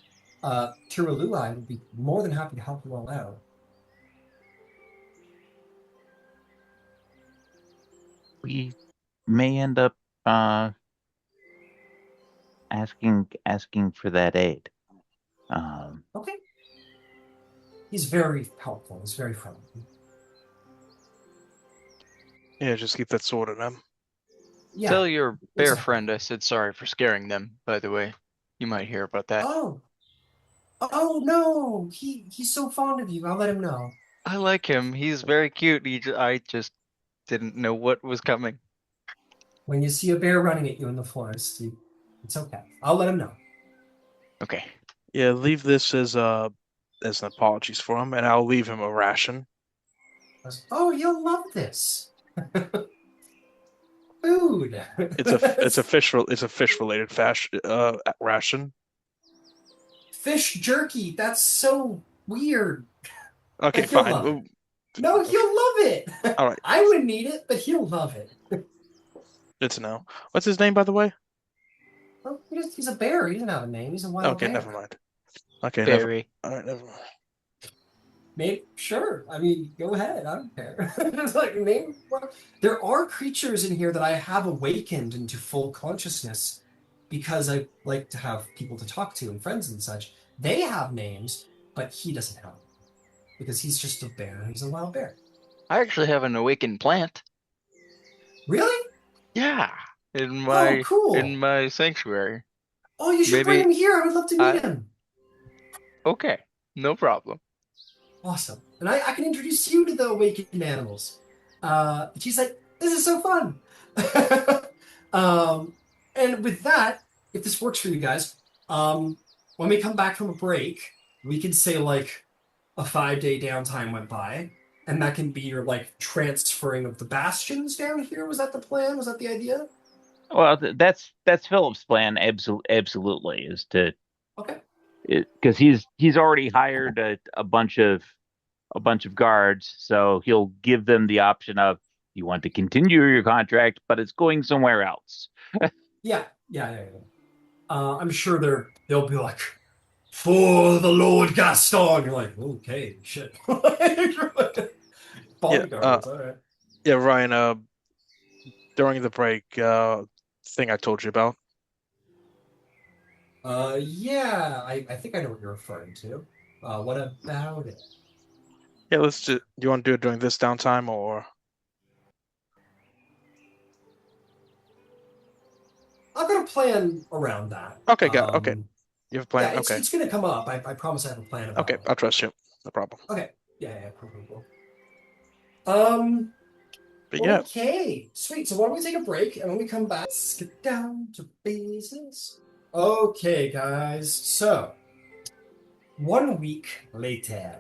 Tiralulai would be more than happy to help you all out. We may end up asking for that aid. Okay. He's very helpful. He's very friendly. Yeah, just keep that sword in him. Yeah. Tell your bear exactly. friend I said sorry for scaring them, by the way. You might hear about that. Oh no! He's so fond of you. I'll let him know. I like him. He's very cute. I just didn't know what was coming. When you see a bear running at you in the forest, it's okay. I'll let him know. Okay. Yeah, leave this as an apologies for him, and I'll leave him a ration. Oh, you'll love this. Food. It's a fish related ration. Fish jerky. That's so weird. Okay, But he'll fine. love it. No, he'll love it. All right. I wouldn't eat it, but he'll love it. Good to know. What's his name, by the way? Well, he's a bear. He doesn't have a name. He's a wild Okay, bear. never mind. Okay, Berry. All right, never mind. Maybe, sure. I mean, go ahead. I don't care. It's name. There are creatures in here that I have awakened into full consciousness because I like to have people to talk to and friends and such. They have names, but he doesn't have them because he's just a bear. He's a wild bear. I actually have an awakened plant. Really? Yeah. In my cool. in my sanctuary. Oh, you should bring him here. I would love to meet him. Okay. No problem. Awesome. And I can introduce you to the awakened animals. She's like, this is so fun. And with that, if this works for you guys, when we come back from a break, we can say like a 5-day downtime went by, and that can be your like transferring of the bastions down here. Was that the plan? Was that the idea? Well, that's Philip's plan. Absolutely, is to Okay. because he's already hired a bunch of guards, so he'll give them the option of you want to continue your contract, but it's going somewhere else. Yeah. I'm sure they'll be like, for the Lord Gaston. You're like, okay, shit. Yeah, Bodyguards, all right. yeah, Ryan. During the break, thing I told you about. Yeah, I think I know what you're referring to. What about it? Yeah, let's just. Do you want to do it during this downtime or? I've got a plan around that. Okay, got it. Okay, you have a Yeah, plan. it's Okay, it's gonna come up. I promise I have a plan okay, about it. I'll trust you. No problem. Okay. Yeah, cool. Um, But yeah, okay, sweet. So why don't we take a break, and when we come back, let's get down to business. Okay, guys. So 1 week later,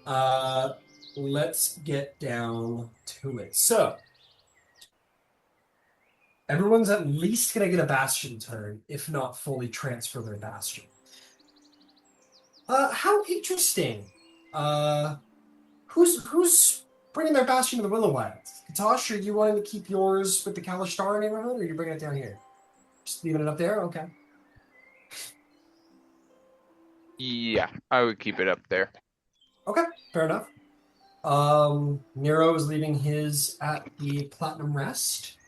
uh, let's get down to it. So everyone's at least gonna get a bastion turn, if not fully transfer their bastion. How interesting. Uh, who's bringing their bastion to the Willow Wilds? Katosh, are you wanting to keep yours with the Kalashtar neighborhood, or are you bringing it down here? Just leaving it up there? Okay. Yeah, I would keep it up there. Okay, fair enough. Nero is leaving his at the Platinum Rest.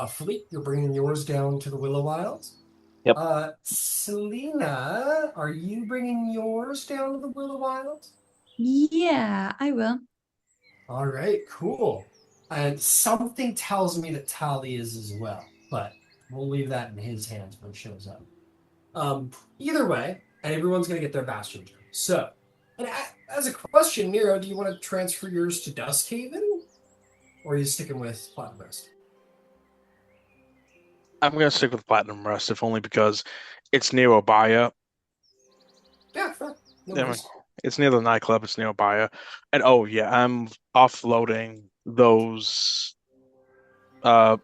Philippe, you're bringing yours down to the Willow Wilds. Yep. Selena, are you bringing yours down to the Willow Wilds? Yeah, I will. All right, cool. And something tells me that Tali is as well, but we'll leave that in his hands when it shows up. Either way, and everyone's going to get their bastion turn. So, and as a question, Nero, do you want to transfer yours to Duskhaven, or are you sticking with Platinum Rest? I'm gonna stick with Platinum Rest, if only because it's near Obaya. Yeah, fair. No I mean, worries. it's near the nightclub. It's near Obaya, and oh yeah, I'm offloading those uh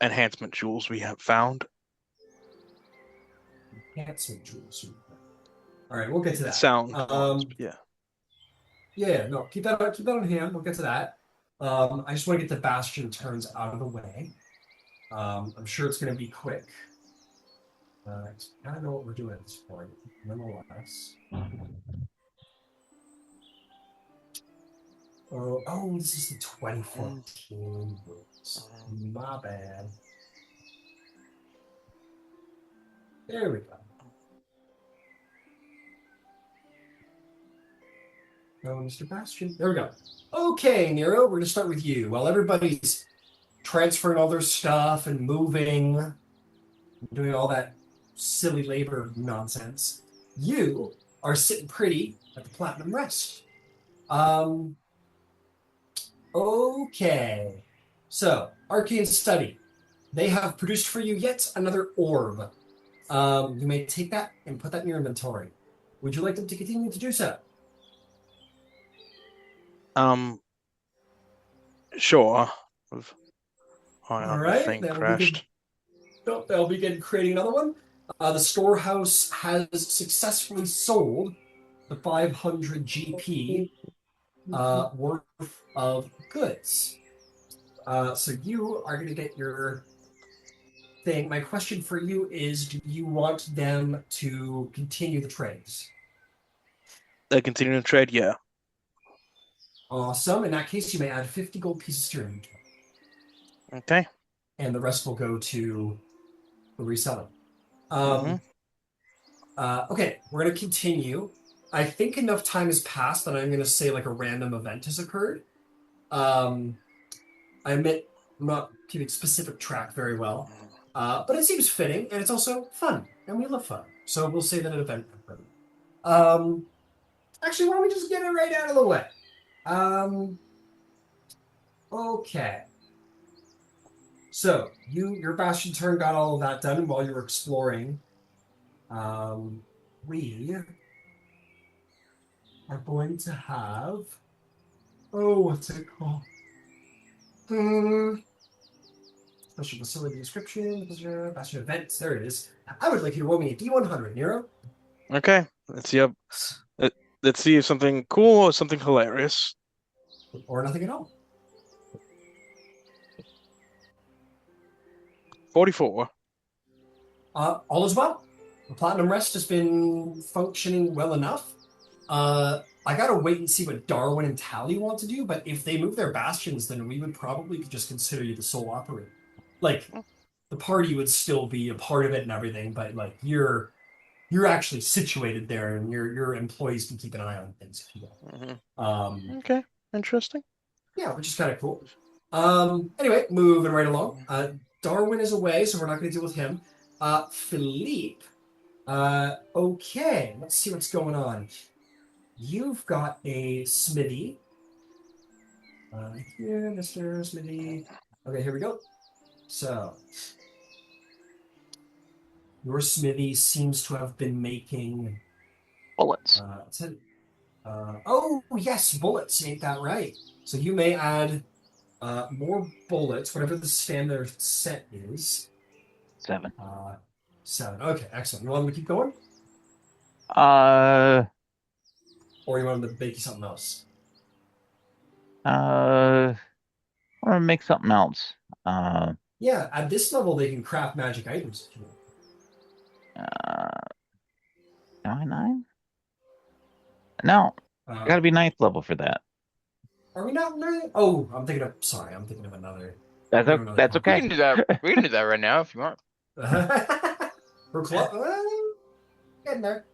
enhancement jewels we have found. Handsome jewels. All right, we'll get to that. Sound ones, but yeah. Yeah, no, keep that on hand. We'll get to that. I just want to get the bastion turns out of the way. I'm sure it's going to be quick. I don't know what we're doing at this point, nonetheless. Oh, this is the 2014 rules. My bad. There we go. Oh, Mr. Bastion. There we go. Okay, Nero, we're going to start with you. While everybody's transferring all their stuff and moving, doing all that silly labor nonsense, you are sitting pretty at the Platinum Rest. Okay. So, Arcane Study. They have produced for you yet another orb. You may take that and put that in your inventory. Would you like them to continue to do so? Sure. Oh, All the right, thing crashed. they'll begin creating another one. The storehouse has successfully sold the 500 GP worth of goods. So you are going to get your thing. My question for you is, do you want them to continue the trades? They continue to trade, yeah. Awesome. In that case, you may add 50 gold pieces to your inventory. Okay. And the rest will go to the reselling. Okay, we're going to continue. I think enough time has passed that I'm going to say like a random event has occurred. I admit I'm not keeping specific track very well, but it seems fitting and it's also fun, and we love fun. So we'll say that an event occurred. Actually, why don't we just get it right out of the way? Okay. So your bastion turn got all of that done while you were exploring. we are going to have. Oh, what's it called? Special facility description, bastion events. There it is. I would like you to roll me a D100, Nero. Okay, let- let's see if something cool or something hilarious. Or nothing at all. 44. All is well. The Platinum Rest has been functioning well enough. I gotta wait and see what Darwin and Tally want to do, but if they move their bastions, then we would probably just consider you the sole operator. Like, the party would still be a part of it and everything, but like you're actually situated there and your employees can keep an eye on things if you will. Okay, interesting. Yeah, which is kind of cool. Anyway, moving right along. Darwin is away, so we're not going to deal with him. Philippe. Okay, let's see what's going on. You've got a smithy. Here, Mr. Smithy. Okay, here we go. So, your smithy seems to have been making. Bullets. Oh, yes, bullets. Ain't that right? So you may add more bullets, whatever the standard set is. 7. 7. Okay, excellent. You want them to keep going? Uh, Or you want them to make you something else? I want to make something else. Yeah, at this level, they can craft magic items if you want. Am I 9? No, I gotta be 9th level for that. Are we not learning? Oh, I'm thinking of. Sorry, I'm thinking of another. That's We okay. can do that. We can do that right now if you want. We're getting there.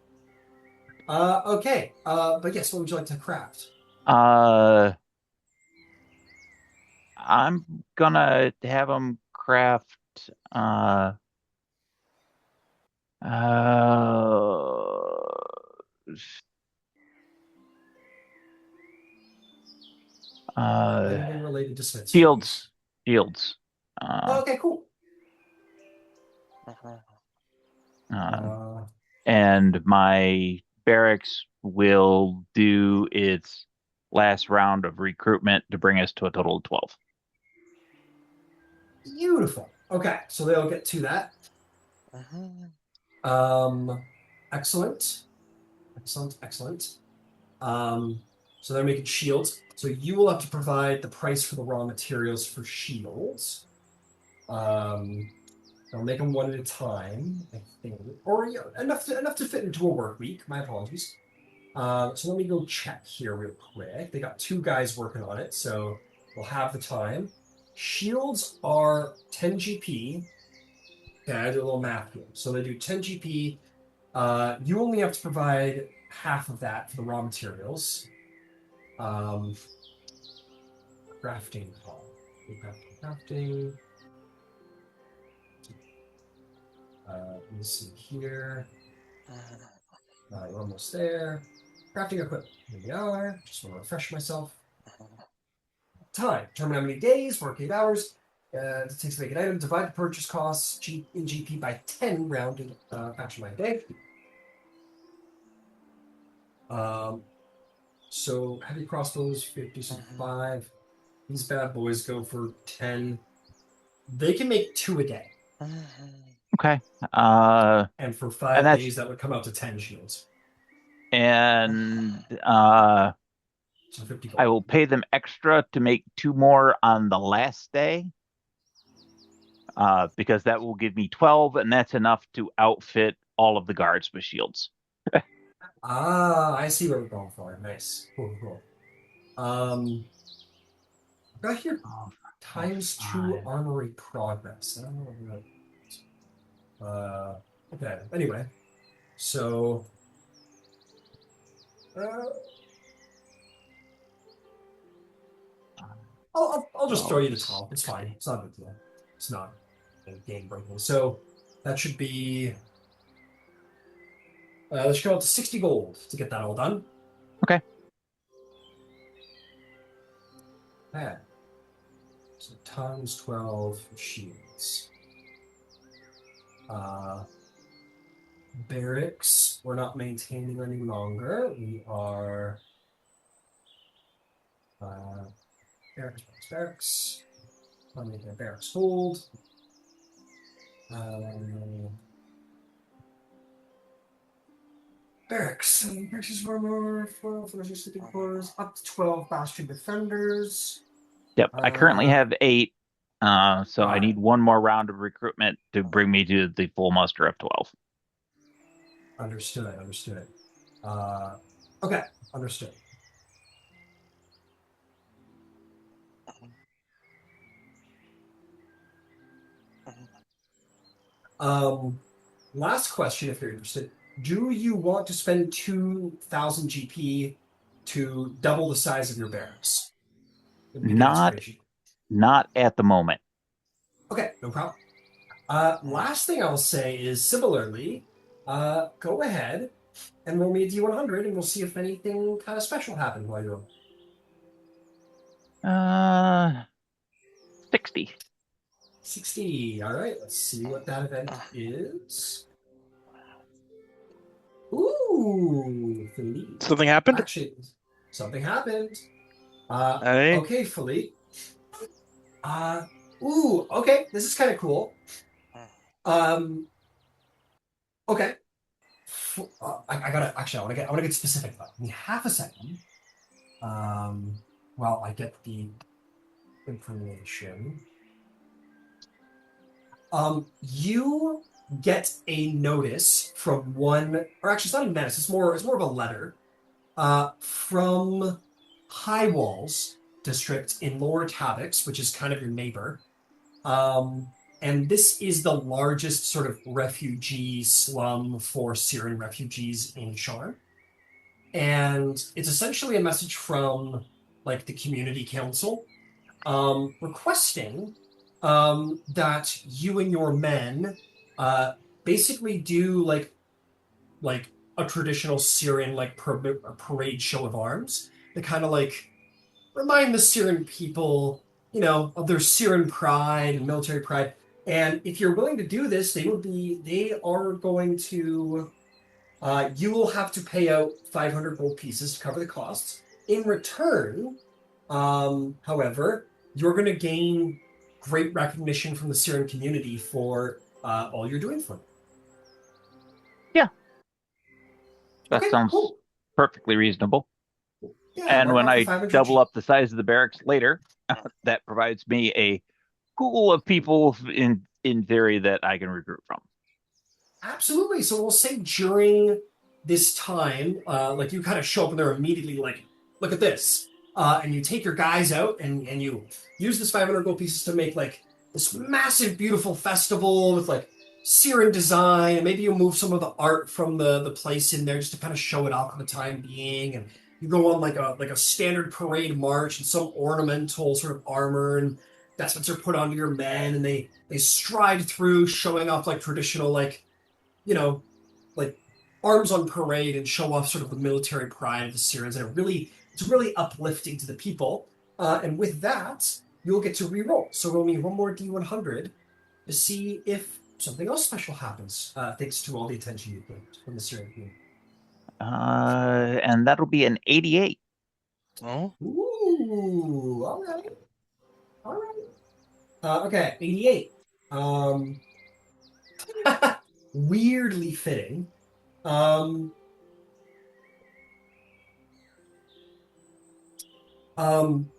Okay. But yes, what would you like to craft? I'm gonna have them craft. Anything related to Smith's Shields. Okay, cool. And my barracks will do its last round of recruitment to bring us to a total of 12. Beautiful. Okay, so they'll get to that. Excellent. So they're making shields. So you will have to provide the price for the raw materials for shields. I'll make them one at a time, I think, or enough to fit into a work week. My apologies. So let me go check here real quick. They got 2 guys working on it, so we'll have the time. Shields are 10 GP. Okay, I do a little math here. So they do 10 GP. You only have to provide half of that for the raw materials. Crafting. Crafting. Let me see here. We're almost there. Crafting equipment. Here we are. Just want to refresh myself. Time. Determine how many days, work 8 hours. It takes to make an item. Divide the purchase costs in GP by 10 rounded faction by day. So heavy crossbows, 55. These bad boys go for 10. They can make 2 a day. Okay. And for 5 days, that would come out to 10 shields. And So 50 gold. I will pay them extra to make 2 more on the last day. Because that will give me 12, and that's enough to outfit all of the guards with shields. I see what we're going for. Nice. Cool. Got here. Times 2 armory progress. I don't know what okay. Anyway, so I'll just throw you the top. It's fine. It's not a big deal. It's not game breaking. So that should be that should go up to 60 gold to get that all done. Okay. Yeah. So times 12 shields. Barracks, we're not maintaining any longer. We are barracks, barracks, barracks. I'll make a barracks hold. Barracks. Barracks is more for sleeping quarters. Up to 12 Bastion defenders. Yep, I currently have 8, so I Got need it. one more round of recruitment to bring me to the full muster of 12. Understood. Understood. Okay. Understood. Last question, if you're interested. Do you want to spend 2,000 GP to double the size of your barracks? It would be the Not expiration. not at the moment. Okay, no problem. Last thing I'll say is similarly, go ahead and roll me a D100 and we'll see if anything kind of special happened while you're 60. 60. All right, let's see what that event is. Ooh, Philippe. Something happened? Actually, something happened. Hey. Okay, Philippe. Okay, this is kind of cool. Um, okay. I gotta actually. I want to get specific though. Give me half a second. While I get the information. You get a notice from one, or actually, it's not a notice. It's more of a letter. From High Walls district in Lower Tavix, which is kind of your neighbor. And this is the largest sort of refugee slum for Syrian refugees in Sharn. And it's essentially a message from like the community council requesting that you and your men basically do like a traditional Syrian like parade show of arms. They kind of like remind the Syrian people, of their Syrian pride and military pride. And if you're willing to do this, they are going to, you will have to pay out 500 gold pieces to cover the costs. In return, however, you're going to gain great recognition from the Syrian community for all you're doing for them. Yeah, that Okay, sounds cool. perfectly reasonable. Yeah, And mark when off the I 500 double G. up the size of the barracks later, that provides me a pool of people in theory that I can recruit from. Absolutely. So we'll say during this time, like you kind of show up and they're immediately like, look at this. And you take your guys out and you use this 500 gold pieces to make like this massive, beautiful festival with like Syrian design. And maybe you move some of the art from the place in there just to kind of show it off for the time being. And you go on like a standard parade march and some ornamental sort of armor and vestments are put onto your men and they stride through showing off like traditional you know, like arms on parade and show off sort of the military pride of the Syrians. And it's really uplifting to the people. And with that, you'll get to re-roll. So roll me one more D100 to see if something else special happens, thanks to all the attention you put from the Syrian community. And that'll be an 88. Oh. Ooh, all right. All right. Okay, 88. Weirdly fitting. Um, um,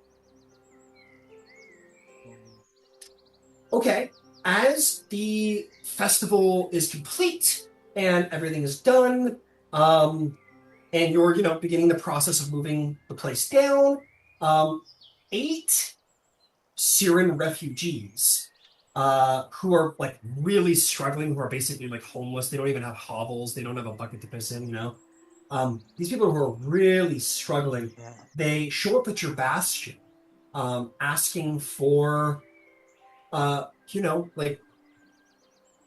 okay, as the festival is complete and everything is done, and you're, beginning the process of moving the place down, 8 Syrian refugees, who are like really struggling, who are basically like homeless. They don't even have hovels. They don't have a bucket to piss in. These people who are really struggling, they show up at your bastion, asking for, like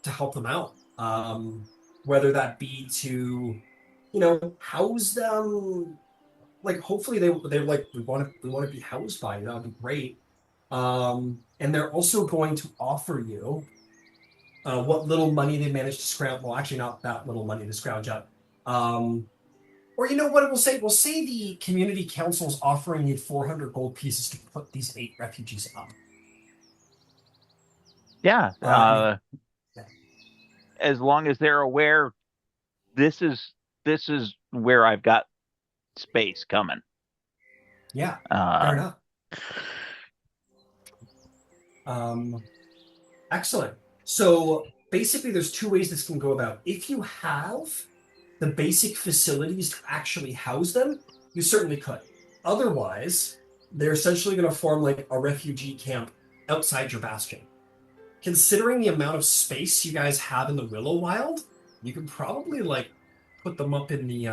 to help them out. Whether that be to, house them. Like hopefully they're like we want to be housed by you. That would be great. And they're also going to offer you what little money they managed to scrounge. Well, actually, not that little money to scrounge up. Or you know what we'll say? We'll say the community council is offering you 400 gold pieces to put these 8 refugees up. Yeah. Yeah. As long as they're aware, this is where I've got space coming. Yeah, fair enough. Excellent. So basically, there's 2 ways this can go about. If you have the basic facilities to actually house them, you certainly could. Otherwise, they're essentially going to form like a refugee camp outside your bastion. Considering the amount of space you guys have in the Willow Wild, you could probably like put them up in the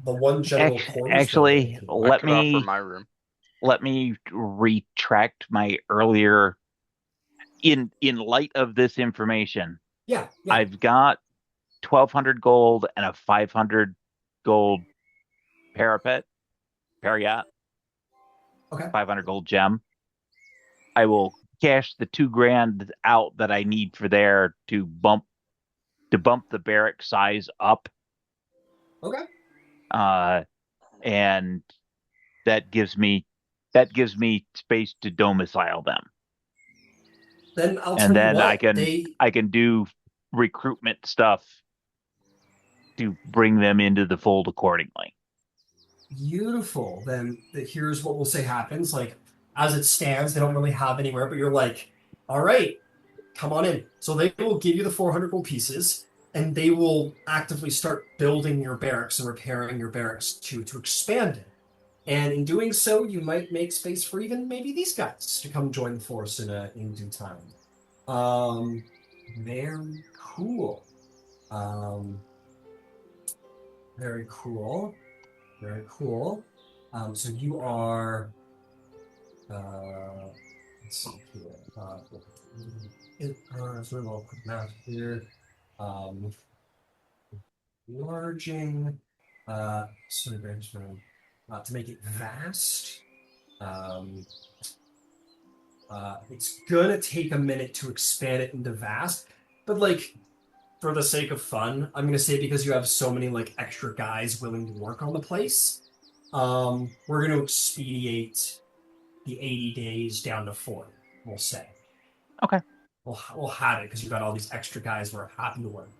one general quarters Actually, building. I could offer my room. let me retract my earlier. In light of this information, Yeah. I've got 1,200 gold and a 500 gold parapet. 500 gold gem. I will cash the 2 grand out that I need for there to bump the barrack size up. Okay. And that gives me space to domicile them. Then I'll tell And you then what, I can do recruitment stuff to bring them into the fold accordingly. Beautiful. Then here's what we'll say happens. Like, as it stands, they don't really have anywhere, but you're like, all right, come on in. So they will give you the 400 gold pieces, and they will actively start building your barracks and repairing your barracks to expand it. And in doing so, you might make space for even maybe these guys to come join the force in due time. Very cool. Very cool. Very cool. So you are. Let's see here. So a quick math here. Enlarging. So to make it vast. It's gonna take a minute to expand it into vast, but like for the sake of fun, I'm gonna say because you have so many like extra guys willing to work on the place, we're gonna expedite the 80 days down to 40. We'll say. Okay. We'll have it because you've got all these extra guys who are happy to work.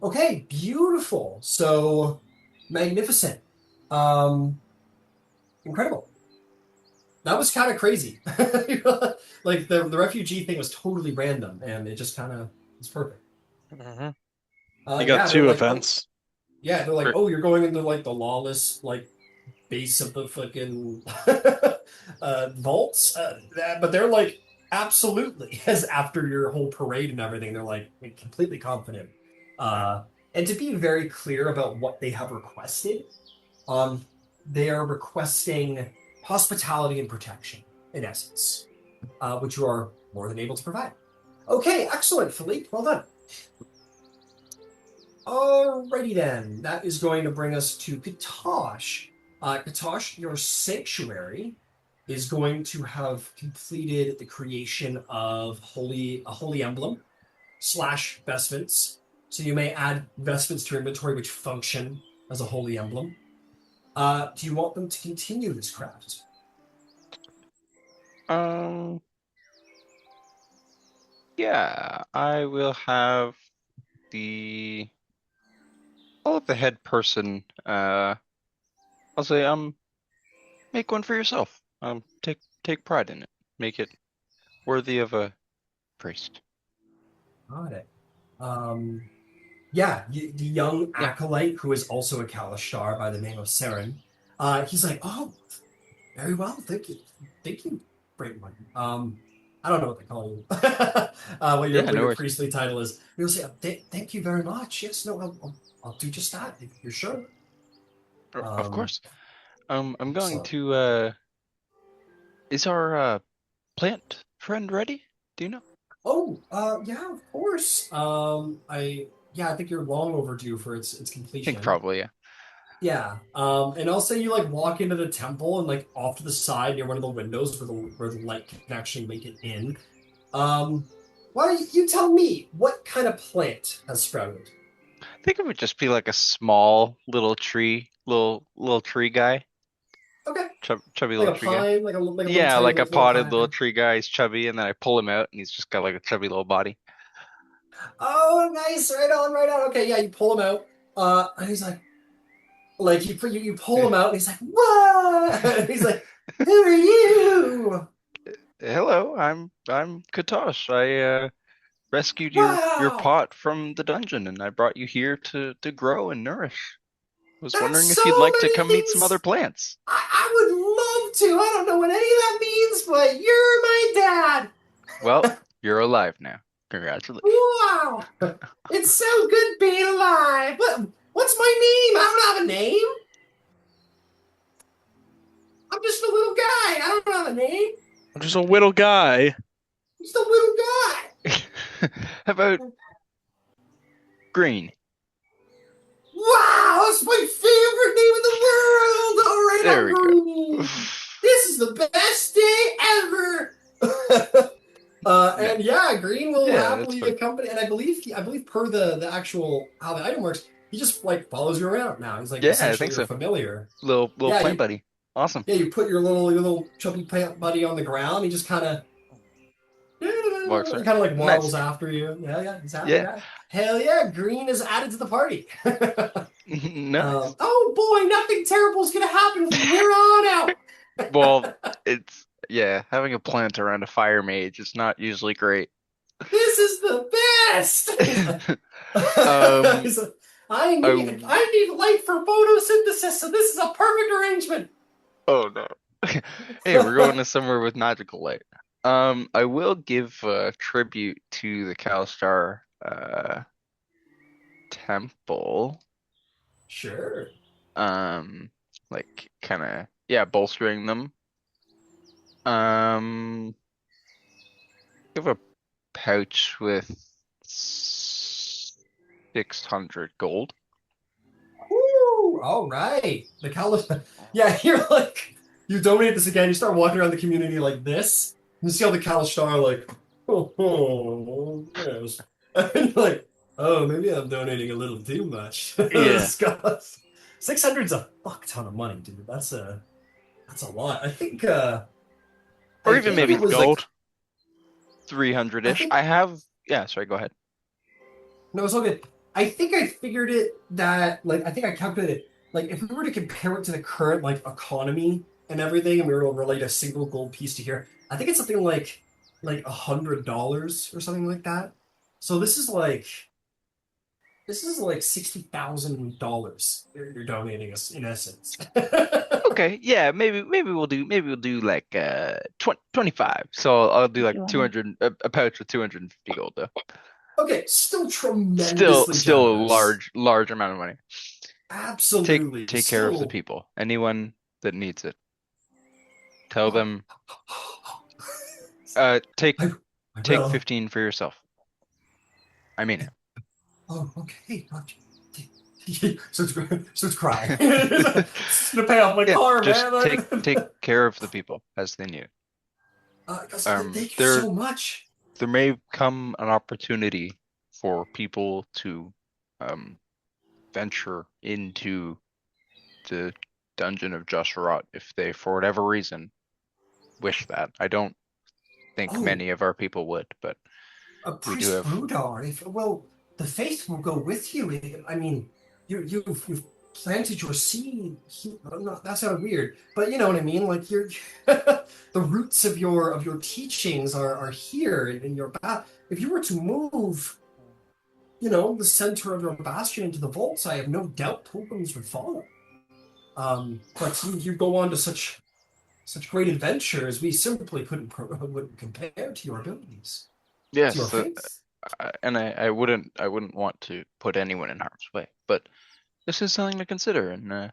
Okay, beautiful. So magnificent. Incredible. That was kind of crazy. Like the refugee thing was totally random, and it just kind of was perfect. You got 2 like, events. Yeah, they're like, oh, you're going into like the lawless like base of the fucking vaults, but they're like absolutely as after your whole parade and everything, they're like completely confident. And to be very clear about what they have requested, they are requesting hospitality and protection, in essence, which you are more than able to provide. Okay, excellent, Philippe. Well done. Alrighty then. That is going to bring us to Katosh. Katosh, your sanctuary is going to have completed the creation of a holy emblem / vestments. So you may add vestments to your inventory which function as a holy emblem. Do you want them to continue this craft? Yeah, I will have I'll have the head person, I'll say, make one for yourself. Take pride in it. Make it worthy of a priest. Got it. Yeah, the young acolyte who is also a Kalashtar by the name of Saren. He's like, oh, very well, thank you, great one. I don't know what they call you, what your priestly title is. He'll say, thank you very much. Yes, no, I'll do just that. If you're sure. Of course. I'm going to. Is our plant friend ready? Do you know? Oh, yeah, of course. I think you're long overdue for its completion. I think probably, yeah. Yeah. And I'll say you like walk into the temple and like off to the side near one of the windows where the light can actually make it in. Um, why don't you tell me what kind of plant has sprouted? I think it would just be like a small little tree, little tree guy, Okay. chubby Like little a tree guy. pine, like a little Yeah, tiny like a little potted pine little thing. tree guy. He's chubby, and then I pull him out, and he's just got like a chubby little body. Oh, nice. Right on, right on. Okay, yeah, you pull him out. And he's like you pull him out, and he's like, "What?" And he's like, "Who are you?" Hello, I'm Katosh. I rescued your Wow, pot from the dungeon, and I brought you here to grow and nourish. Was that's wondering so if you'd like to many come meet some other things. plants. I would love to. I don't know what any of that means, but you're my dad. Well, you're alive now. Congratulations. Wow, it's so good being alive. What's my name? I don't have a name. I'm just a little guy. I don't have a name. I'm just a little guy. I'm just a little guy. How about Green? Wow, that's my favorite name in the world. All right, There I'm we go. green. This is the best day ever. No. And yeah, Green will Yeah, that's happily fun. accompany. And I believe per the actual how the item works, he just like follows you around now. He's like Yeah, I essentially think your so. familiar. Little Yeah, plant you buddy. Awesome. yeah you put your little chubby plant buddy on the ground. He just kind of Walks around. like Nice. waddles after you. Yeah, yeah, he's happy Yeah. guy. Hell yeah, Green is added to the party. Nice. Oh boy, nothing terrible is gonna happen from here on out. Well, it's yeah, having a plant around a fire mage is not usually great. This is the best. Um, He's like, I need I I need light for photosynthesis, so this is a perfect arrangement. oh no. Hey, we're going to somewhere with magical light. I will give tribute to the Kalstar temple. Sure. Like kind of yeah, bolstering them. Um, give a pouch with 600 gold. Woo! All right. The college. Yeah, you're like you donate this again. You start walking around the community like this. And you see all the Kalashtar like, oh, yes. And you're like, oh, maybe I'm donating a little too much. Yeah. 600's a fuck ton of money, dude. That's a lot. Or I even think maybe it was like Gold. I 300-ish. think I have yeah, sorry, go ahead. no, it's all good. I think I figured it that like I think I calculated like if we were to compare it to the current like economy and everything, and we were to relate a single gold piece to here, I think it's something like $100 or something like that. So this is like $60,000 you're donating us in essence. Okay, yeah, maybe we'll do like 25. So I'll do like 200 a pouch with 250 gold though. Okay, still Still tremendously still a generous. large amount of money. Take Absolutely, take care of the still. people. Anyone that needs it. Tell Oh, them uh take I, I take will. 15 for yourself. I mean it. Oh, okay. Starts crying. It's gonna pay off my Yeah, car, just man. take care of the people as they need. Thank you There so much. there may come an opportunity for people to um venture into the dungeon of Josharot if they, for whatever reason, wish that. I don't think Oh, many of our people would, but a we do priest have. Brudar. Well, the faith will go with you. I mean, you've planted your seed. That sounded weird, but you know what I mean. Like you're the roots of your teachings are here in your bath. If you were to move, the center of your bastion into the vaults, I have no doubt pilgrims would follow. But you go on to such great adventures, we simply wouldn't compare to your abilities, to your Yes, faith. and I wouldn't want to put anyone in harm's way, but this is something to consider, and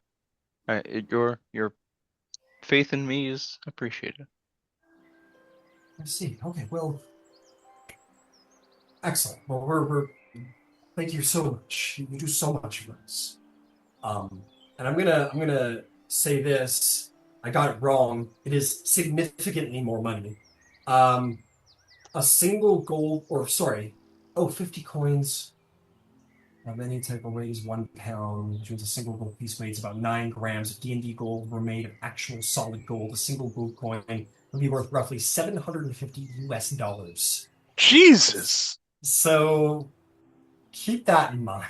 your faith in me is appreciated. I see. Okay, well, excellent. Well, we're thank you so much. You do so much for us. Um, and I'm gonna say this. I got it wrong. It is significantly more money. Um, a single gold, or sorry, 50 coins of any type of weight is 1 pound, which means a single gold piece weighs about 9 grams. If D&D gold were made of actual solid gold, a single gold coin would be worth roughly $750 US. Jesus. So keep that in mind.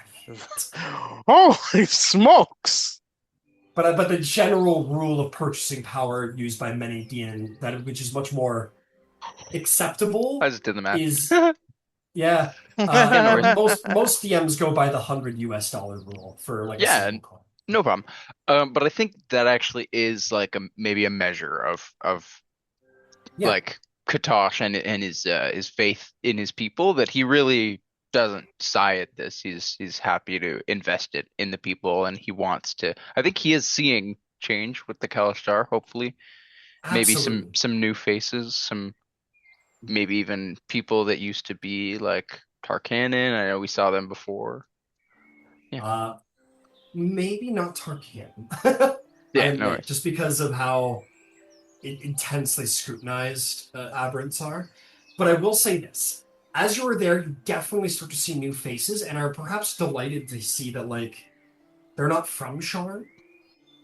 Holy smokes. But the general rule of purchasing power used by many DN that which is much more I acceptable just did the math. is yeah. Yeah, no worries. Most DMs go by the $100 rule for like a Yeah, single coin. no problem. But I think that actually is like maybe a measure of Yeah, like Katosh and his faith in his people, that he really doesn't sigh at this. He's happy to invest it in the people, and he wants to. I think he is seeing change with the Kalashtar, hopefully. Maybe absolutely. some new faces, some maybe even people that used to be like Tarkanan. I know we saw them before. Yeah. Uh, maybe not Tarkan. I Yeah, no admit, worries. just because of how intensely scrutinized aberrants are. But I will say this. As you are there, you definitely start to see new faces and are perhaps delighted to see that, like, they're not from Sharn.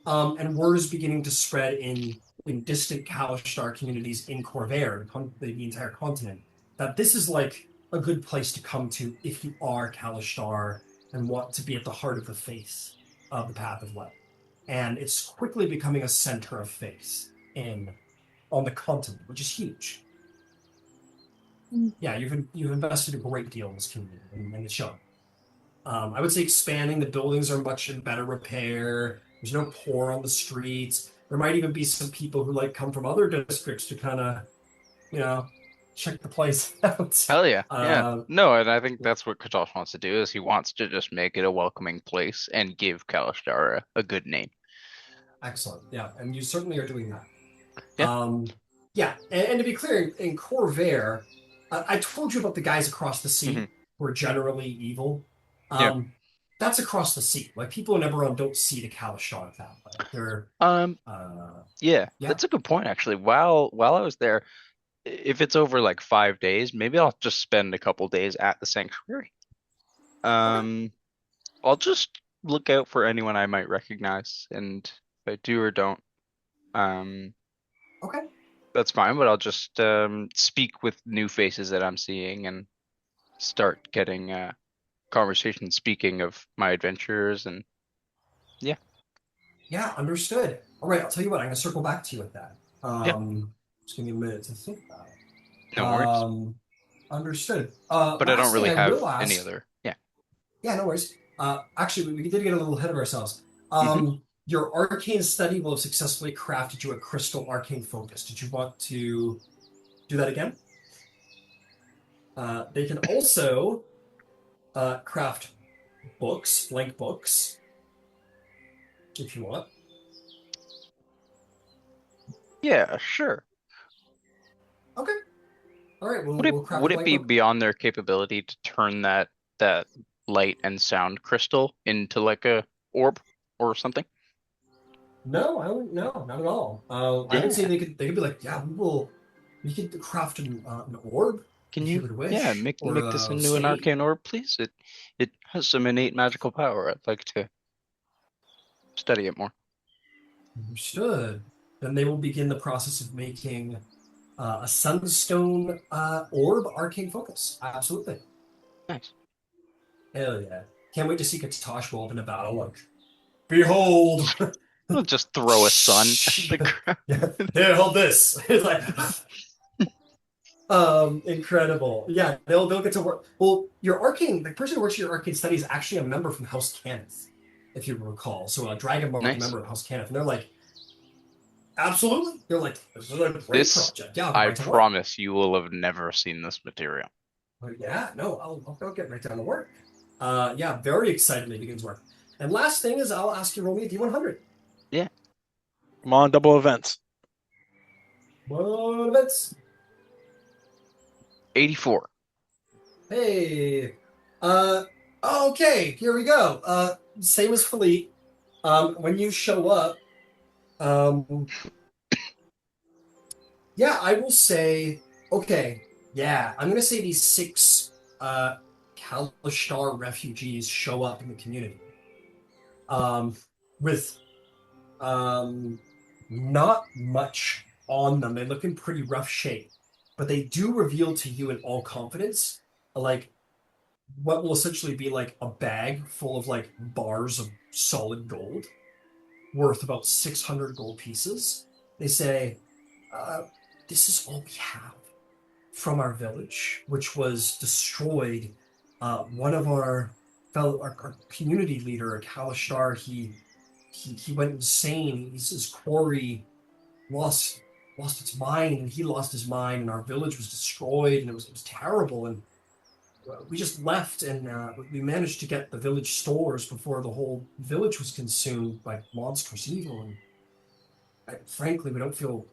And word is beginning to spread in distant Kalashtar communities in Corvair, the entire continent, that this is like a good place to come to if you are Kalashtar and want to be at the heart of the faith of the Path of Light. And it's quickly becoming a center of faith in on the continent, which is huge. Yeah, you've invested a great deal in this community, and it's showing. I would say expanding the buildings are much in better repair. There's no poor on the streets. There might even be some people who like come from other districts to kind of, you know, check the place out. Hell yeah. Yeah. Uh, No, and I think that's what Katosh wants to do, is he wants to just make it a welcoming place and give Kalashtar a good name. Excellent. Yeah, and you certainly are doing that. Yeah. Yeah, and to be clear, in Corvair, I told you about the guys across the Hmm. sea who are generally evil. Yeah. That's across the sea. Like people in Eberron don't see the Kalashtar that way. They're Um, yeah, yeah. that's a good point actually. While I was there, if it's over like 5 days, maybe I'll just spend a couple days at the sanctuary. Okay. Um, I'll just look out for anyone I might recognize, and if I do or don't, um, Okay. that's fine, but I'll just speak with new faces that I'm seeing and start getting conversation speaking of my adventures, and yeah. Yeah, understood. All right, I'll tell you what, I'm gonna circle back to you with that. Yeah, Just give me a minute to think about it. no worries. Understood. But I don't Last thing really I have will any ask, other. Yeah. yeah, no worries. Actually, we did get a little ahead of ourselves. Hmm. Your arcane study will have successfully crafted you a crystal arcane focus. Did you want to do that again? They can also craft books, blank books, if you want. Yeah, sure. Okay. All right, Would it we'll craft a would it blank be book. beyond their capability to turn that light and sound crystal into like a orb or something? No, I don't. No, not at all. I would say Yeah. they could be like, yeah, we could craft an orb Can if you you, would yeah, wish, or make this a into an spade. arcane orb, please? It has some innate magical power. I'd like to study it more. Understood. Then they will begin the process of making a sunstone orb arcane focus. Absolutely. Nice. Hell yeah. Can't wait to see Katash roll up in a battle. Like, behold. We'll just throw a sun at the ground. Yeah. Here, hold this. It's like incredible. Yeah, they'll get to work. Well, your arcane, the person who works your arcane study is actually a member from House Cannith, if you recall. So a Dragonmark Nice. member of House Cannith, and they're like, absolutely. They're like, this is a great This, project. Yeah, I'll get I right to work. promise you will have never seen this material. Like, yeah, no, I'll get right down to work. Yeah, very excitedly begins work. And last thing is, I'll ask you to roll me a D100. Yeah. Come on, double events. One events. 84. Hey. Okay, here we go. Same as Philippe. When you show up, um, yeah, I will say, okay, yeah, I'm gonna say these 6 Kalashtar refugees show up in the community. With um not much on them. They look in pretty rough shape, but they do reveal to you in all confidence, like what will essentially be like a bag full of like bars of solid gold worth about 600 gold pieces. They say, uh, this is all we have from our village, which was destroyed. One of our community leader, Kalashtar, he went insane. His quarry lost its mind, and he lost his mind, and our village was destroyed, and it was terrible. And we just left, and we managed to get the village stores before the whole village was consumed by monstrous evil. And frankly, we don't feel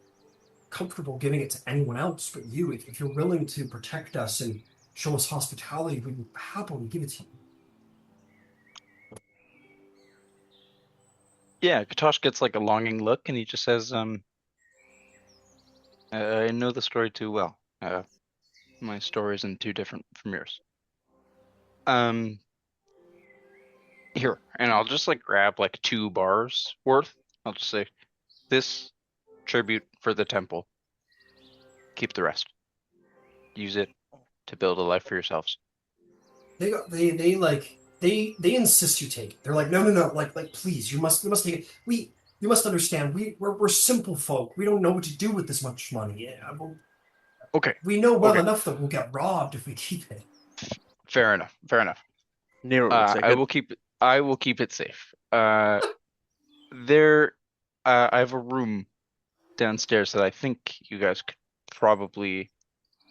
comfortable giving it to anyone else but you. If you're willing to protect us and show us hospitality, we would happily give it to you. Yeah, Katosh gets like a longing look and he just says, I know the story too well. My story isn't too different from yours. Um, Here, and I'll just like grab like 2 bars worth. I'll just say, this tribute for the temple. Keep the rest. Use it to build a life for yourselves. They insist you take it. They're like, no, like please, you must take it. You must understand. We're simple folk. We don't know what to do with this much money. Yeah, Okay, we know well okay. enough that we'll get robbed if we keep it. Fair enough. Fair enough. Nero will take I it. will keep it. I will keep it safe. I have a room downstairs that I think you guys could probably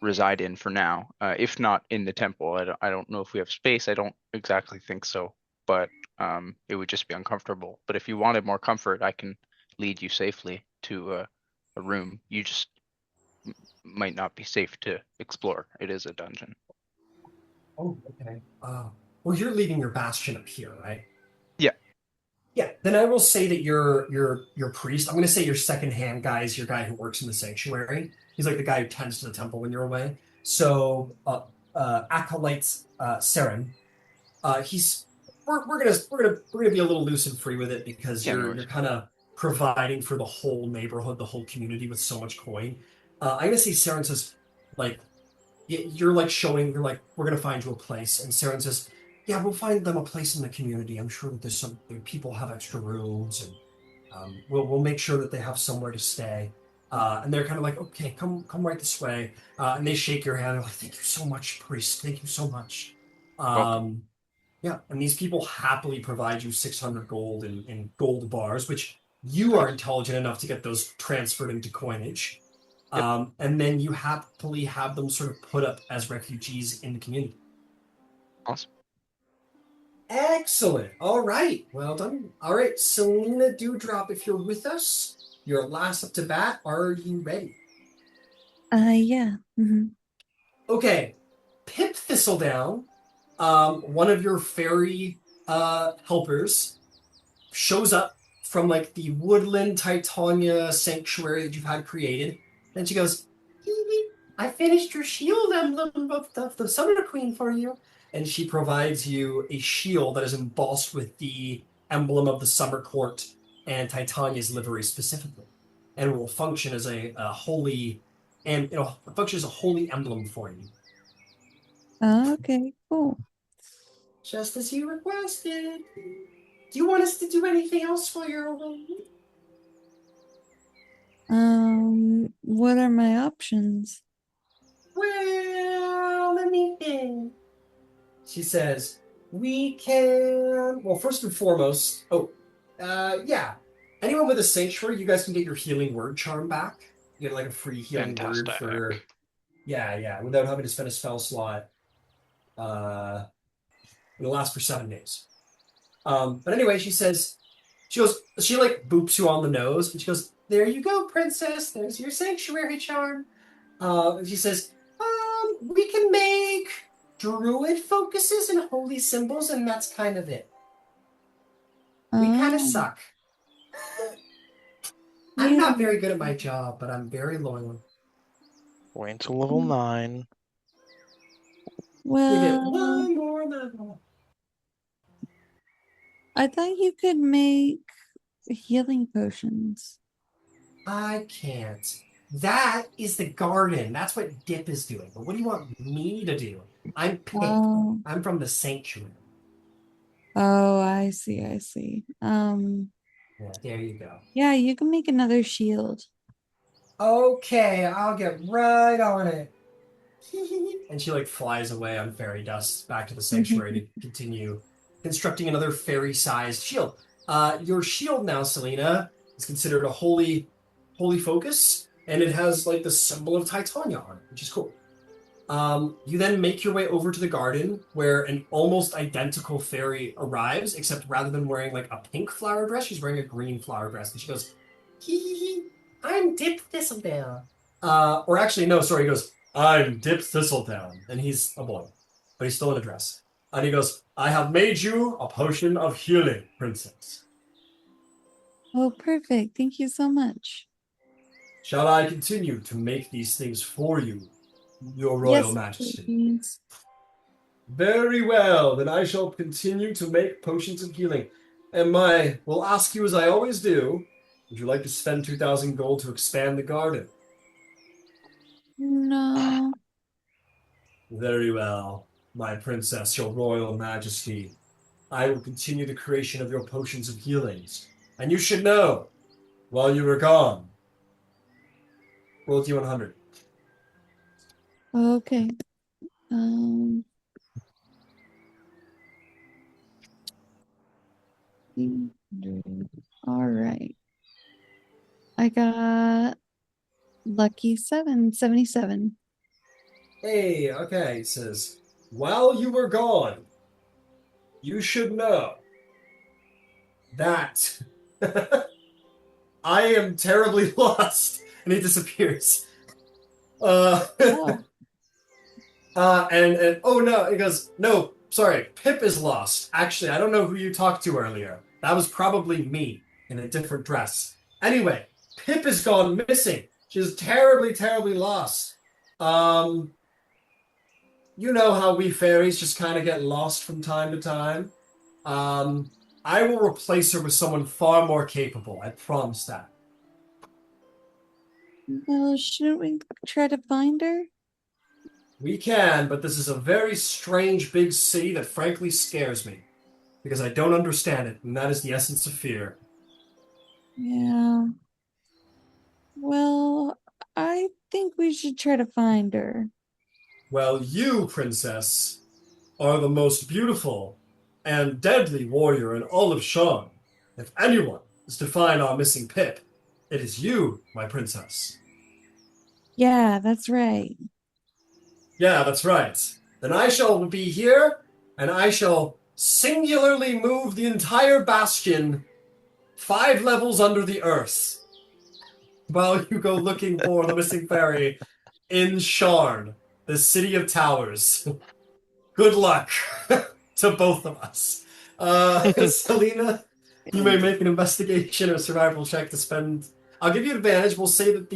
reside in for now. If not in the temple, I don't know if we have space. I don't exactly think so, but it would just be uncomfortable. But if you wanted more comfort, I can lead you safely to a room. You just might not be safe to explore. It is a dungeon. Oh, okay. Well, you're leaving your bastion up here, right? Yeah. Yeah. Then I will say that your priest. I'm going to say your second-hand guy is your guy who works in the sanctuary. He's like the guy who tends to the temple when you're away. So, acolyte Saren. He's we're gonna be a little loose and free with it because Yeah, no you're worries. kind of providing for the whole neighborhood, the whole community with so much coin. I'm gonna say Saren says, like, you're like showing, you're like, we're gonna find you a place, and Saren says, yeah, we'll find them a place in the community. I'm sure that there's some people have extra rooms, and we'll make sure that they have somewhere to stay. And they're kind of like, okay, come right this way. And they shake your hand. They're like, thank you so much, priest. Thank you so much. Welcome. Yeah, and these people happily provide you 600 gold in gold bars, which you are Nice. intelligent enough to get those transferred into coinage. Yep. And then you happily have them sort of put up as refugees in the community. Awesome. Excellent. All right. Well done. All right, Selena Dewdrop, if you're with us, you're last up to bat. Are you ready? Yeah. Mm-hmm. Okay. Pip Thistledown, one of your fairy helpers, shows up from like the woodland Titania sanctuary that you've had created. And she goes, I finished your shield emblem of the Summer Queen for you. And she provides you a shield that is embossed with the emblem of the Summer Court and Titania's livery specifically. And will function as a holy, and it'll function as a holy emblem for you. Okay, cool. Just as you requested. Do you want us to do anything else while you're away? What are my options? Well, let me think. She says, we can. Well, first and foremost, yeah. Anyone with a sanctuary, you guys can get your healing word charm back. You get like a free healing word Fantastic. for. Yeah, without having to spend a spell slot. It'll last for 7 days. But anyway, she like boops you on the nose, and she goes, there you go, princess. There's your sanctuary charm. And she says, we can make druid focuses and holy symbols, and that's kind of it. We kind of suck. I'm not very good at my job, but I'm very loyal. Wait until level 9. You get Well, one more level. I thought you could make healing potions. I can't. That is the garden. That's what Dip is doing. But what do you want me to do? I'm Pip. Oh, I'm from the sanctuary. I see, I see. Yeah, there you go. Yeah, you can make another shield. Okay, I'll get right on it. And she like flies away on fairy dust back to the sanctuary to continue constructing another fairy-sized shield. Your shield now, Selena, is considered a holy focus, and it has like the symbol of Titania on it, which is cool. You then make your way over to the garden where an almost identical fairy arrives, except rather than wearing like a pink flower dress, she's wearing a green flower dress. And she goes, hee hee hee, I'm Dip Thistledown. Or actually, no, sorry, he goes, I'm Dip Thistledown. And he's a boy, but he's still in a dress. And he goes, I have made you a potion of healing, princess. Oh, perfect. Thank you so much. Shall I continue to make these things for you, your royal Yes, majesty? please. Very well, then I shall continue to make potions of healing. And will ask you as I always do, would you like to spend 2,000 gold to expand the garden? No. Very well, my princess, your royal majesty. I will continue the creation of your potions of healings. And you should know, while you were gone, roll D100. Okay. Um, all right. I got lucky 77. Hey, okay, it says, while you were gone, you should know that I am terribly lost. And he disappears. Oh, And oh no, he goes, no, sorry, Pip is lost. Actually, I don't know who you talked to earlier. That was probably me in a different dress. Anyway, Pip is gone missing. She's terribly, terribly lost. You know how we fairies just kind of get lost from time to time. I will replace her with someone far more capable. I promise that. well, shouldn't we try to find her? We can, but this is a very strange big city that frankly scares me. Because I don't understand it, and that is the essence of fear. Yeah. Well, I think we should try to find her. Well, you, princess, are the most beautiful and deadly warrior in all of Sharn. If anyone is to find our missing Pip, it is you, my princess. Yeah, that's right. Yeah, that's right. Then I shall be here, and I shall singularly move the entire bastion 5 levels under the earth while you go looking for the missing fairy in Sharn, the city of towers. Good luck to both of us. Selena, you may make an investigation or survival check to spend. I'll give you advantage. We'll say that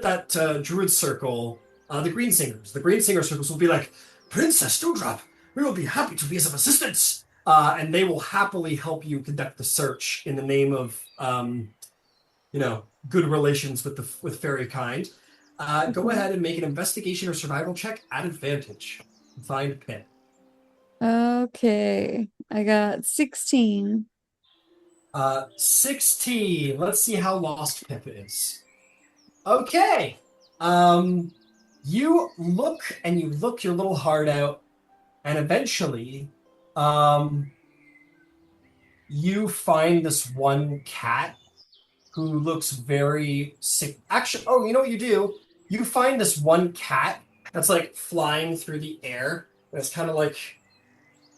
that druid circle, the green singer circles will be like, Princess Dewdrop, we will be happy to be of assistance. And they will happily help you conduct the search in the name of, good relations with fairy kind. Go ahead and make an investigation or survival check at advantage. Find Pip. Okay. I got 16. 16. Let's see how lost Pip is. Okay. You look and you look your little heart out, and eventually, you find this one cat who looks very sick. Actually, oh, you know what you do? You find this one cat that's like flying through the air. And it's kind of like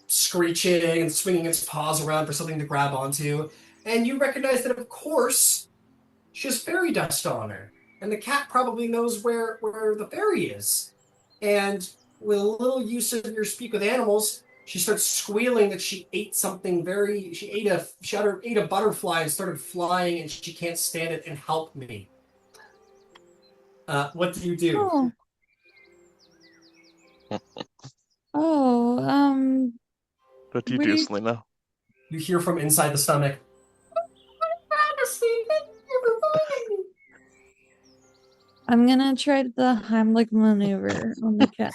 screeching and swinging its paws around for something to grab onto. And you recognize that, of course, she has fairy dust on her. And the cat probably knows where the fairy is. And with a little use of your speak with animals, she starts squealing that she ate something ate a butterfly and started flying and she can't stand it and help me. What do you do? Oh. Oh, What do you what do, do you Selena? You hear from inside the stomach. I'm gonna try the Heimlich maneuver on the cat.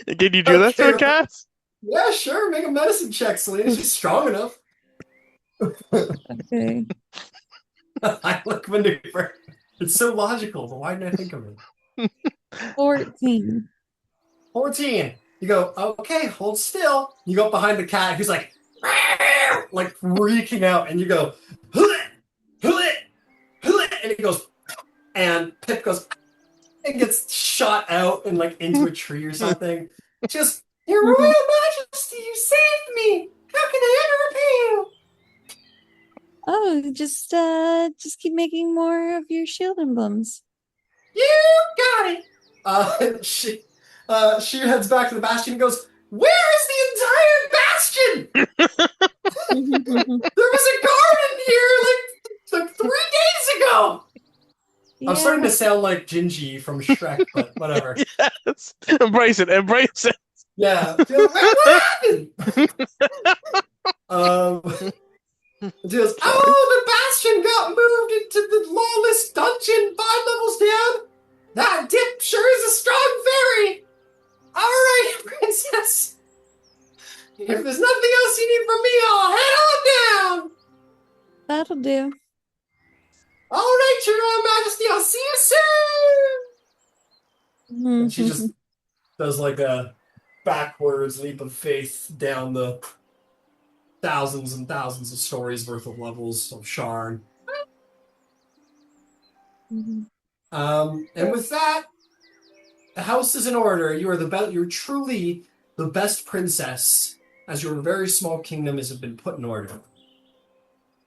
Can you do that to Okay, a cat? yeah, sure. Make a medicine check, Selena. She's strong enough. Okay. Heimlich maneuver. It's so logical, but why didn't I think of it? 14. 14. You go, okay, hold still. You go up behind the cat, who's like freaking out, and you go, "Hoo-it, hoo-it, hoo-it," and it goes, and Pip goes and gets shot out and like into a tree or something. Just, Your Royal Majesty, you saved me. How can I ever repay you? Oh, just keep making more of your shield emblems. You got it. She heads back to the bastion and goes, "Where is the entire bastion? There was a garden here like 3 days ago." I'm starting Yeah. to sound like Gingy from Shrek, but whatever. Yes. Embrace it. Embrace it. Yeah. What happened? She goes, "Oh, the bastion got moved into the lawless dungeon 5 levels down. That dip sure is a strong fairy. All right, princess. If there's nothing else you need from me, I'll head on down. That'll do. All right, Your Royal Majesty, I'll see you soon." And she just does like a backwards leap of faith down the thousands and thousands of stories worth of levels of Sharn. And with that, the house is in order. You are you're truly the best princess, as your very small kingdom has been put in order.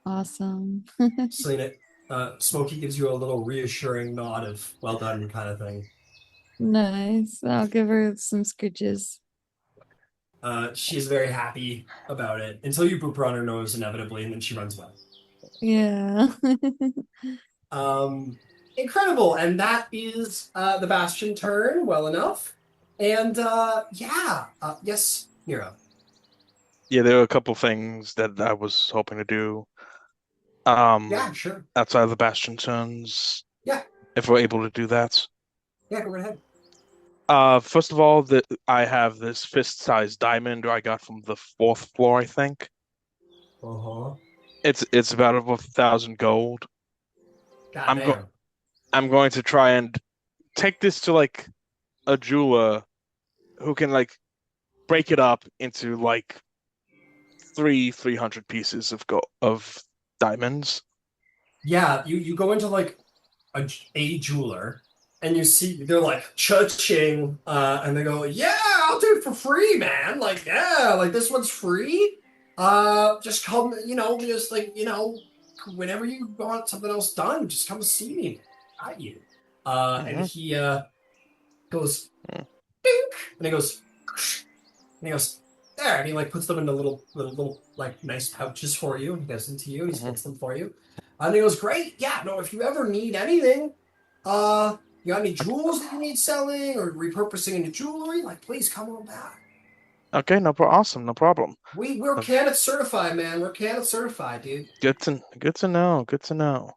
Awesome. Selena, Smokey gives you a little reassuring nod of well done kind of thing. Nice. I'll give her some scritches. She's very happy about it until you poop her on her nose inevitably, and then she runs away. Yeah. Incredible, and that is the Bastion turn well enough. And yes, Nero. Yeah, there are a couple things that I was hoping to do. Yeah, sure. Outside of the Bastion turns. Yeah. If we're able to do that. Yeah, go right ahead. First of all, I have this fist-sized diamond I got from the 4th floor, I think. Uh-huh. It's about 1,000 gold. Goddamn. I'm going to try and take this to like a jeweler who can like break it up into like 300 pieces of diamonds. Yeah, you go into like a jeweler and you see they're like cha-ching, and they go, "Yeah, I'll do it for free, man. Like, yeah, like this one's free. Just come, just like, whenever you want something else done, just come see me. Got you." And he goes, "Dink," and he goes, and he goes, "There," and he like puts them into little like nice pouches for you, and he gives them to you, and he splits them for you. And he goes, "Great, yeah, no, if you ever need anything, you got any jewels that you need selling or repurposing into jewelry, like please come on back." Okay, awesome, no problem. We're Canet certified, man. We're Canet certified, dude. Good to know. Good to know.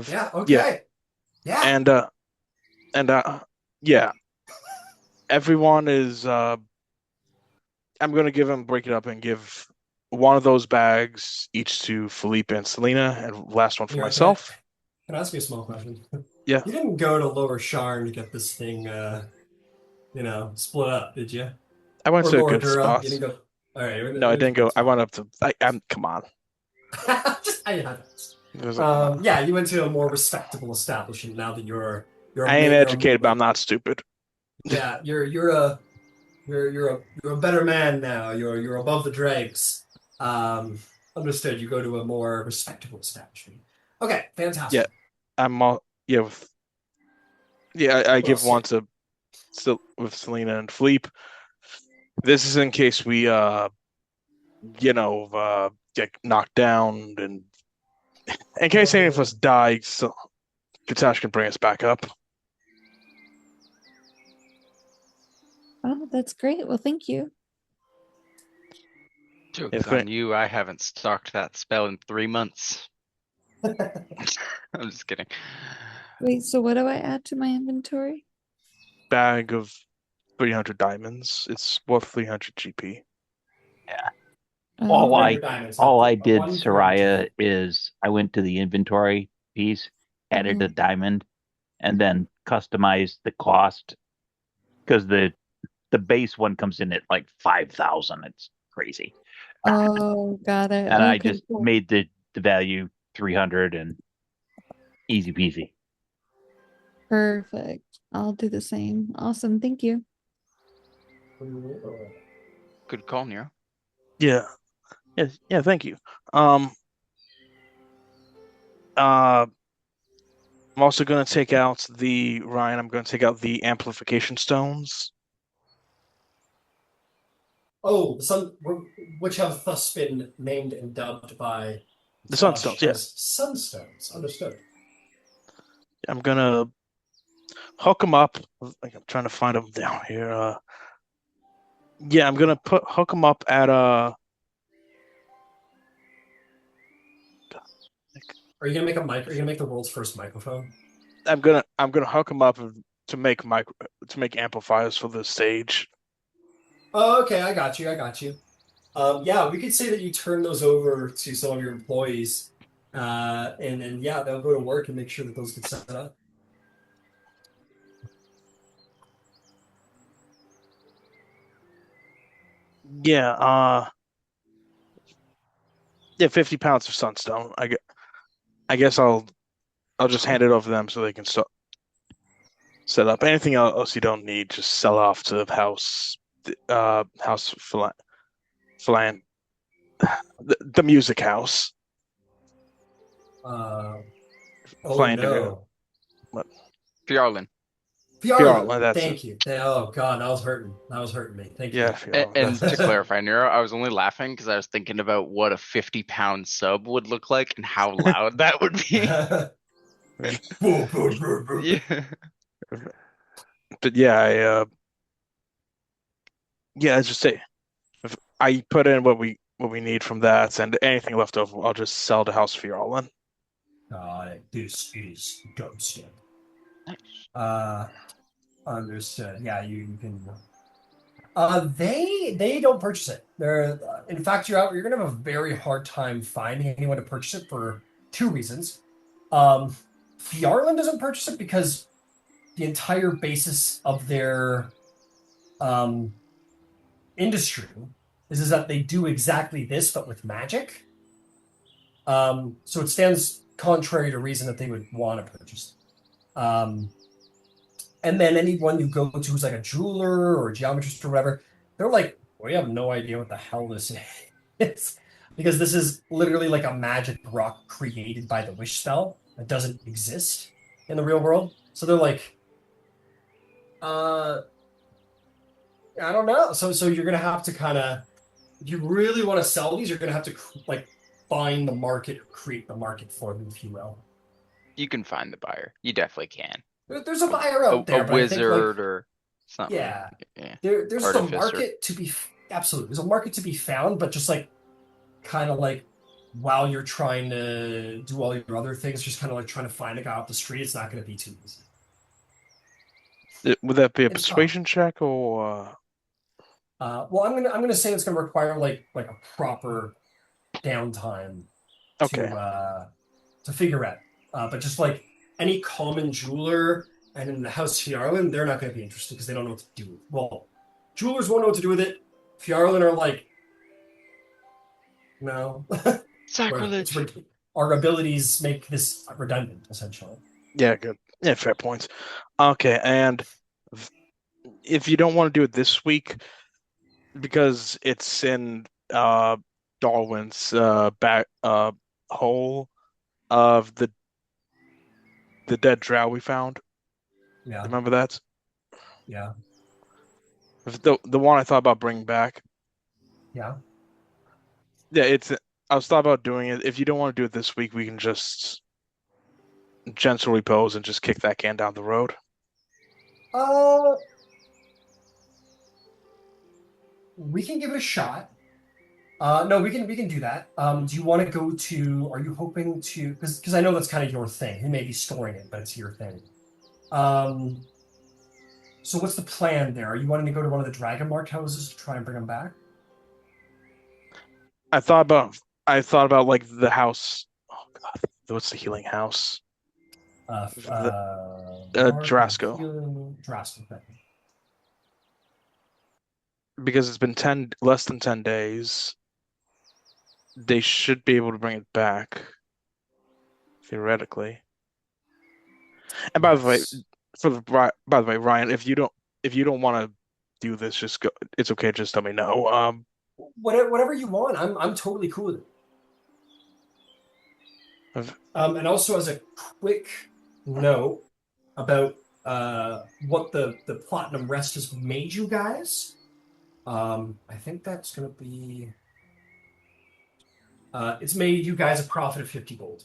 Yeah, okay. Yeah. Yeah. Everyone is I'm gonna break it up and give one of those bags each to Felipe and Selena, and last one for myself. Can I ask you a small question? Yeah. You didn't go to Lower Sharn to get this thing, split up, did you? I went Or to a Lower good Dura? spot. You didn't go. All right. No, I didn't go. I went up to. Come on. Yeah, you went to a more respectable establishment now that you're. I ain't educated, but I'm not stupid. Yeah, you're a better man now. You're above the dregs. Understood. You go to a more respectable establishment. Okay, fantastic. Yeah, I'm all. Yeah, I give one to with Selena and Philippe. This is in case we get knocked down, and in case any of us die, so Katash can bring us back up. Oh, that's great. Well, thank you. Joke's If on you, I haven't stocked that spell in 3 months. I'm just kidding. Wait, so what do I add to my inventory? bag of 300 diamonds, it's worth 300 GP. Yeah. Oh, All I 300 diamonds, all not I did, 300 Soraya, is I went to the inventory piece, added a diamond, and then customized the cost because the base one comes in at like 5,000. It's crazy. oh, got it. And I Okay, just cool. made the value 300 and easy peasy. Perfect. I'll do the same. Awesome. Thank you. Good call, Nero. Yeah. Yes. Yeah. Thank you. Um. I'm also going to take out the Ryan. I'm going to take out the amplification stones. Oh, which have thus been named and dubbed by The Tosh sunstones. Yeah. as sunstones. Understood. I'm gonna hook them up. Like I'm trying to find them down here. Yeah. I'm gonna hook them up at Are you gonna make a mic? Are you gonna make the world's first microphone? I'm gonna hook them up to make amplifiers for the stage. Oh, okay, I got you. I got you. Yeah, we could say that you turn those over to some of your employees, and yeah, they'll go to work and make sure that those get set up. Yeah. Yeah. 50 pounds of sunstone. I guess I'll just hand it over to them so they can set up. Anything else you don't need, just sell off to the house Flan, the music house. Oh Flandria. no, Fjarlin. Fjarlin. That's it. Thank you. Oh God, that was hurting. That was hurting me. Thank Yeah, you. Fjarlin. And to clarify, Nero, I was only laughing because I was thinking about what a 50-pound sub would look like and how loud that would be. Yeah. But yeah, I just say if I put in what we need from that, and anything left over, I'll just sell to House Fjarlin. Got it. This is ghosting. Nice. Understood. Yeah, you can. They don't purchase it. They're in fact you're gonna have a very hard time finding anyone to purchase it for two reasons. Fjarlin doesn't purchase it because the entire basis of their um industry is that they do exactly this but with magic. So it stands contrary to reason that they would want to purchase it. And then anyone you go to who's like a jeweler or a geometrist or whatever, they're like, we have no idea what the hell this is. Because this is literally like a magic rock created by the wish spell that doesn't exist in the real world. So they're like, I don't know. So you're gonna have to kind of, if you really want to sell these, you're gonna have to like find the market or create the market for them, if you will. You can find the buyer. You definitely can. There's a buyer out A there, but I think like wizard or something. yeah, Yeah. there's a Artificer. market to be absolutely. There's a market to be found, but just like kind of like while you're trying to do all your other things, just kind of like trying to find a guy off the street, it's not going to be too easy. Would that be a It's persuasion check or? Well, I'm gonna say it's gonna require like a proper downtime Okay. to figure out. But just like any common jeweler and in the House Fjarlin, they're not gonna be interested because they don't know what to do with it. Well, jewelers won't know what to do with it. Fjarlin are like, no. Sacrilege. Our abilities make this redundant, essentially. Yeah, good. Yeah, fair points. Okay, and if you don't want to do it this week, because it's in Darwin's back hole of the dead drow we found. Yeah, Remember that? yeah. The one I thought about bringing back. Yeah. Yeah, I was thought about doing it. If you don't want to do it this week, we can just gentle repose and just kick that can down the road. We can give it a shot. No, we can do that. Do you want to go to? Are you hoping to? Because I know that's kind of your thing. You may be storing it, but it's your thing. Um, so what's the plan there? Are you wanting to go to one of the Dragon Mark houses to try and bring them back? I thought about like the house. Oh God, what's the healing house? The Mark of Drasco. Healing, Drasko. Because it's been less than 10 days. They should be able to bring it back, theoretically. And by the way, Yes. by the way, Ryan, if you don't want to do this, just go. It's okay. Just tell me no. Whatever you want. I'm totally cool with it. I've- And also as a quick note about what the Platinum Rest has made you guys. I think that's gonna be. It's made you guys a profit of 50 gold.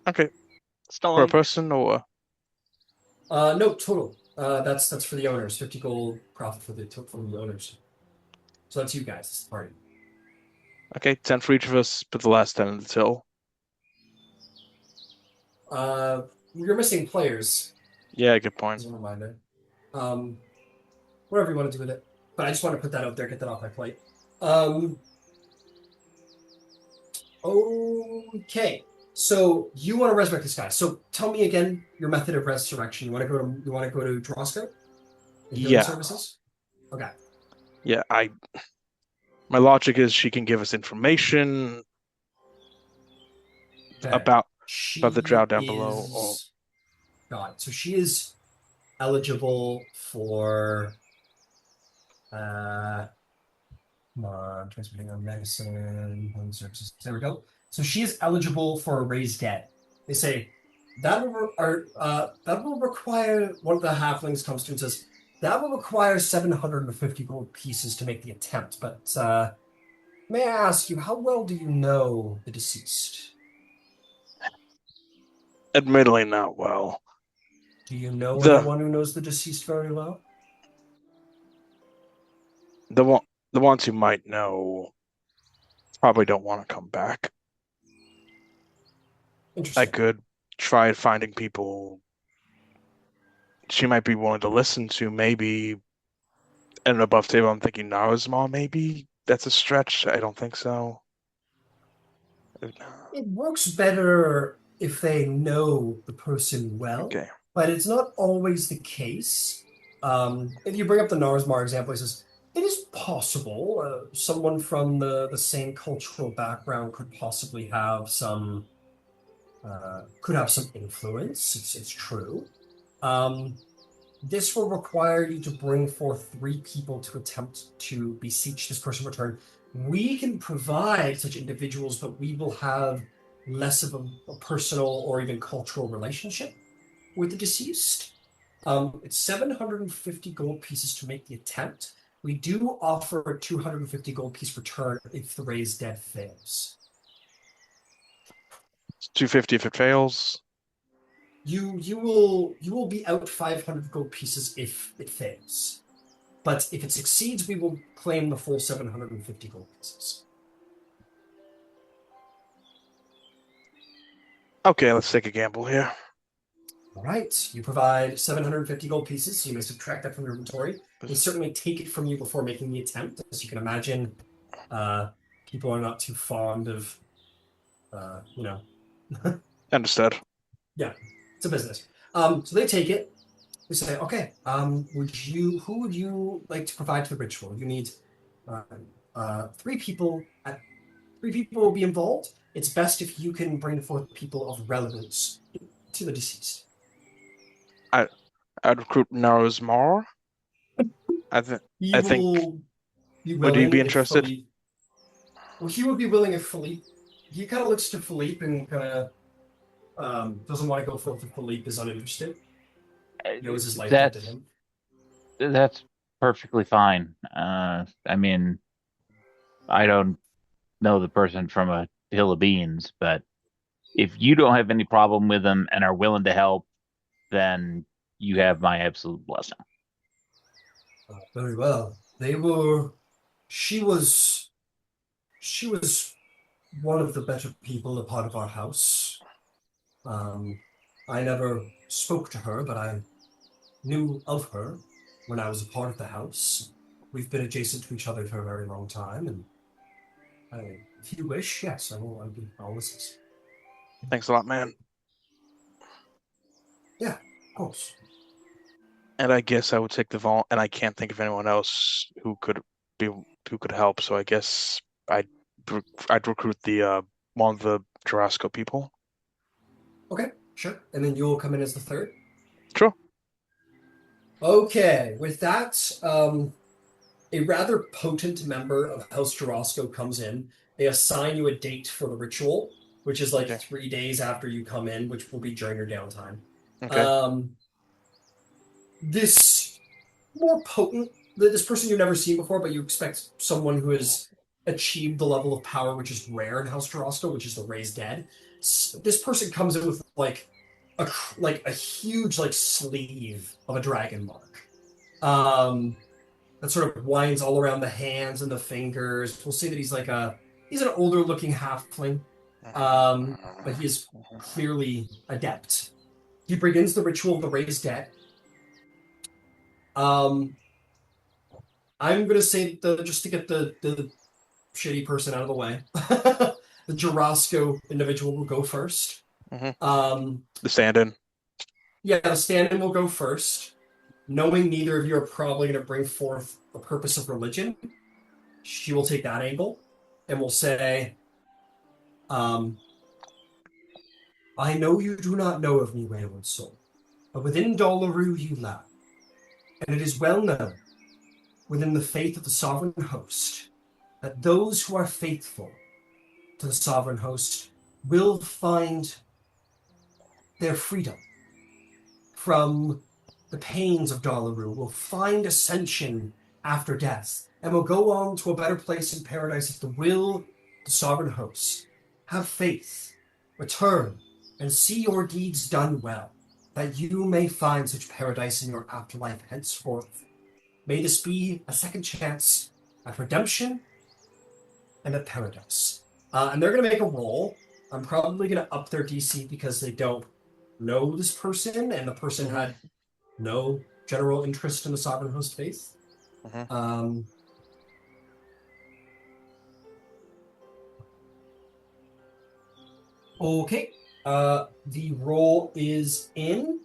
okay, Still for a on. person or No, total. That's for the owners. 50 gold profit from the owners. So that's you guys. It's the party. okay, 10 for each of us. Put the last 10 in the till. You're missing players, Yeah, good point. as a reminder. Um, whatever you want to do with it. But I just want to put that out there, get that off my plate. Okay. So you want to resurrect this guy. So tell me again your method of resurrection. You want to go to Drosko? The healing Yeah, services? Okay. yeah. My logic is she can give us information Okay. about the She drow down below. Or is God. So she is eligible for come on, transmitting on medicine, home services. There we go. So she is eligible for a raised debt. They say that will require one of the halflings comes to and says that will require 750 gold pieces to make the attempt. But may I ask you, how well do you know the deceased? admittedly, not well. Do you know The anyone who knows the deceased very well? the one the ones who might know probably don't want to come back. I Interesting. could try finding people she might be willing to listen to. Maybe at an above table, I'm thinking Nara's mom. Maybe that's a stretch. I don't think so. It works better if they know the person well, Okay. but it's not always the case. If you bring up the Narsmar example, he says, it is possible someone from the same cultural background could have some influence. It's true. Um, this will require you to bring forth 3 people to attempt to beseech this person in return. We can provide such individuals, but we will have less of a personal or even cultural relationship with the deceased. It's 750 gold pieces to make the attempt. We do offer a 250 gold piece return if the raised dead fails. It's 250 if it fails. You will be out 500 gold pieces if it fails. But if it succeeds, we will claim the full 750 gold pieces. Okay, let's take a gamble here. All right, you provide 750 gold pieces, so you may subtract that from your inventory. We certainly take it from you before making the attempt. As you can imagine, people are not too fond of, you know, Understood. yeah, it's a business. So they take it. They say, okay, who would you like to provide to the ritual? You need 3 people. 3 people will be involved. It's best if you can bring forth people of relevance to the deceased. I'd recruit Naruzmar. I think. He I think. will be Would you willing be if interested? Philippe. Well, he would be willing if Philippe. He kind of looks to Philippe and kind of doesn't want to go forth if Philippe is uninterested. He owes his life debt to That's him. that's perfectly fine. I mean, I don't know the person from a hill of beans, but if you don't have any problem with them and are willing to help, then you have my absolute blessing. Very well. They were. She was. She was one of the better people a part of our house. Um, I never spoke to her, but I knew of her when I was a part of the house. We've been adjacent to each other for a very long time, and if you wish, yes, I will. I'll listen. Thanks a lot, man. Yeah, of course. And I guess I would take the vol, and I can't think of anyone else who could help. So I guess I'd I'd recruit the one of the Jarasco people. Okay, sure. And then you'll come in as the third. Sure. Okay, with that, a rather potent member of House Jarosco comes in. They assign you a date for the ritual, which is like Okay. 3 days after you come in, which will be during your downtime. Okay. This more potent, this person you've never seen before, but you expect someone who has achieved the level of power which is rare in House Jarosco, which is the Raised Dead. This person comes in with like a huge like sleeve of a dragon mark. That sort of winds all around the hands and the fingers. We'll say that he's an older looking halfling, but he is clearly adept. He begins the ritual of the Raised Dead. I'm gonna say just to get the shitty person out of the way, the Jarosco individual will go first. The stand-in. Yeah, the stand-in will go first. Knowing neither of you are probably going to bring forth the purpose of religion, she will take that angle and will say, I know you do not know of me, Wayward Soul, but within Tal'Dorei you lie, and it is well known within the faith of the Sovereign Host that those who are faithful to the Sovereign Host will find their freedom from the pains of Tal'Dorei, will find ascension after death, and will go on to a better place in paradise if the will, the Sovereign Host. Have faith, return, and see your deeds done well, that you may find such paradise in your afterlife henceforth. May this be a second chance at redemption and at paradise. And they're going to make a roll. I'm probably going to up their DC because they don't know this person, and the person had no general interest in the Sovereign Host faith. Okay. The roll is in.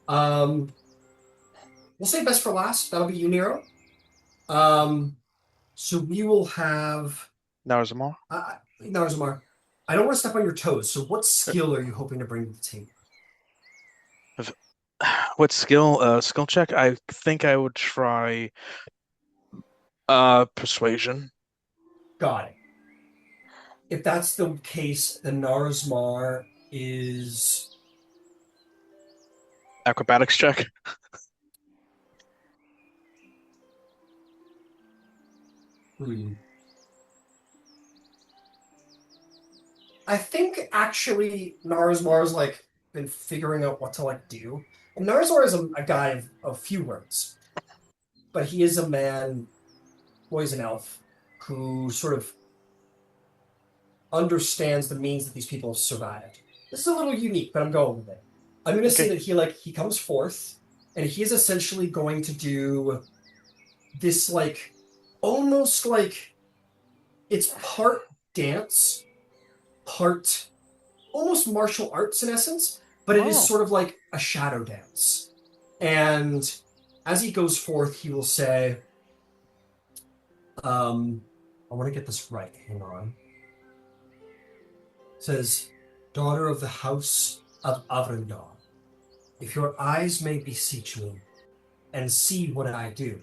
We'll say best for last. That'll be you, Nero. So we will have Narzamar. Narzamar. I don't want to step on your toes. So what skill are you hoping to bring to the table? What skill? Skill check. I think I would try persuasion. Got it. If that's the case, then Narzmar is Acrobatics check. I think actually Narzmar's like been figuring out what to like do. And Narzmar is a guy of few words, but he is a man, well, he's an elf who sort of understands the means that these people have survived. This is a little unique, but I'm going with it. I'm going to say that he comes forth, and he is essentially going to do this like almost like it's part dance, part almost martial arts in essence, but it is sort of like a shadow dance. And as he goes forth, he will say, I want to get this right. Hang on. It says, daughter of the house of Avrendar, if your eyes may beseech me and see what I do,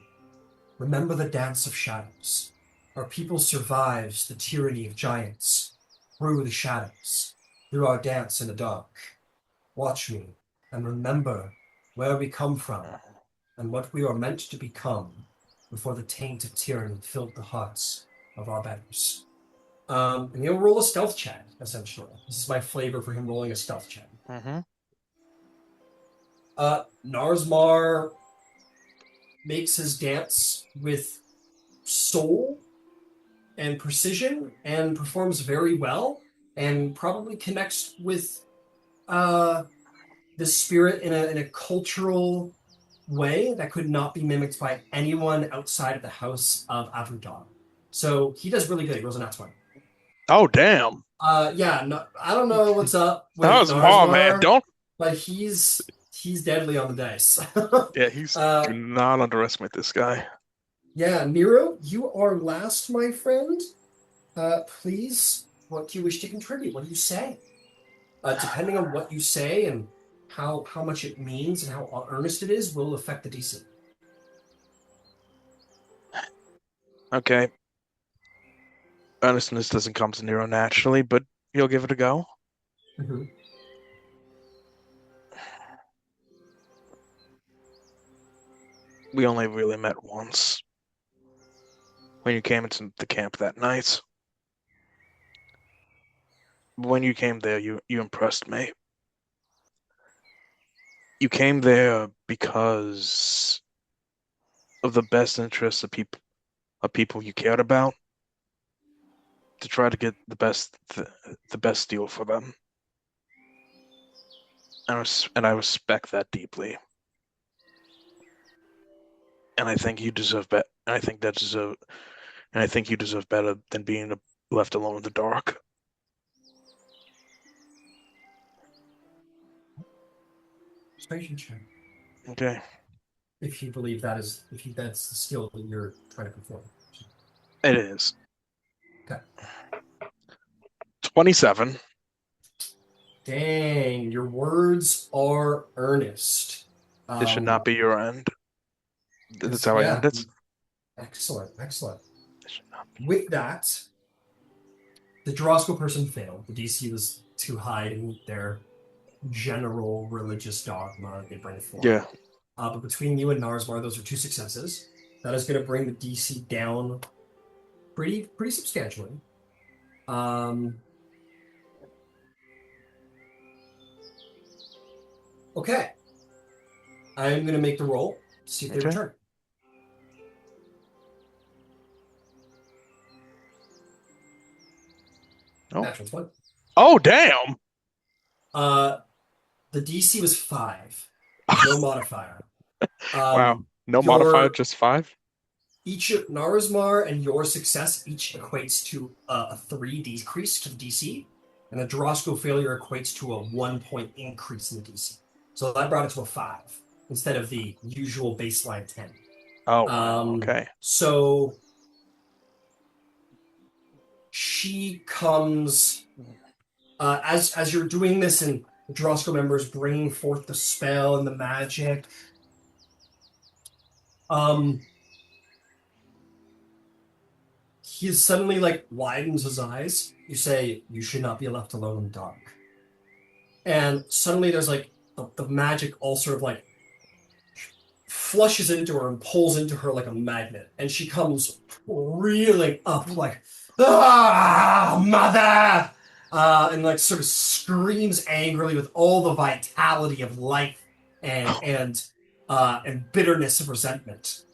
remember the dance of shadows. Our people survives the tyranny of giants through the shadows, through our dance in the dark. Watch me and remember where we come from and what we are meant to become before the taint of tyranny filled the hearts of our betters. And he'll roll a stealth check, essentially. This is my flavor for him rolling a stealth check. Mm-hmm. Narsmar makes his dance with soul and precision and performs very well and probably connects with the spirit in a cultural way that could not be mimicked by anyone outside of the house of Avudar. So he does really good. He rolls a nat 20. Oh, damn. Yeah, no, I don't know what's up with That was small, man. Narsmar, Don't. but he's deadly on the dice. Yeah, he's. Uh, Do not underestimate this guy. yeah, Nero, you are last, my friend. Please, what do you wish to contribute? What do you say? Depending on what you say and how much it means and how earnest it is, will affect the DC. Okay. Earnestness doesn't come to Nero naturally, but he'll give it a go. Mm-hmm. We only really met once. When you came into the camp that night. When you came there, you impressed me. You came there because of the best interests of people you cared about, to try to get the best deal for them. And I respect that deeply. And I think you deserve better. I think you deserve better than being left alone in the dark. Persuasion check. Okay. If you believe that's the skill that you're trying to perform. It is. Okay. 27. Dang, your words are earnest. This should not be your end. That's how I end it. Excellent. This should not be. With that, the Drosko person failed. The DC was too high to meet their general religious dogma they bring forth. Yeah. But between you and Narsmar, those are 2 successes. That is going to bring the DC down pretty substantially. Okay. I'm going to make the roll to see if they return. Oh. Natural 20. Oh, damn! The DC was 5. No modifier. Wow. No modifier, just 5? Each of Narsmar and your success each equates to a 3 decrease to the DC, and a Drosko failure equates to a 1 point increase in the DC. So that brought it to a 5 instead of the usual baseline 10. Oh, wow. Okay. So she comes as you're doing this, and the Drosko members bringing forth the spell and the magic. He suddenly widens his eyes. You say, "You should not be left alone in the dark." And suddenly there's the magic all sort of flushes into her and pulls into her like a magnet. And she comes reeling up mother! And sort of screams angrily with all the vitality of life and bitterness of resentment.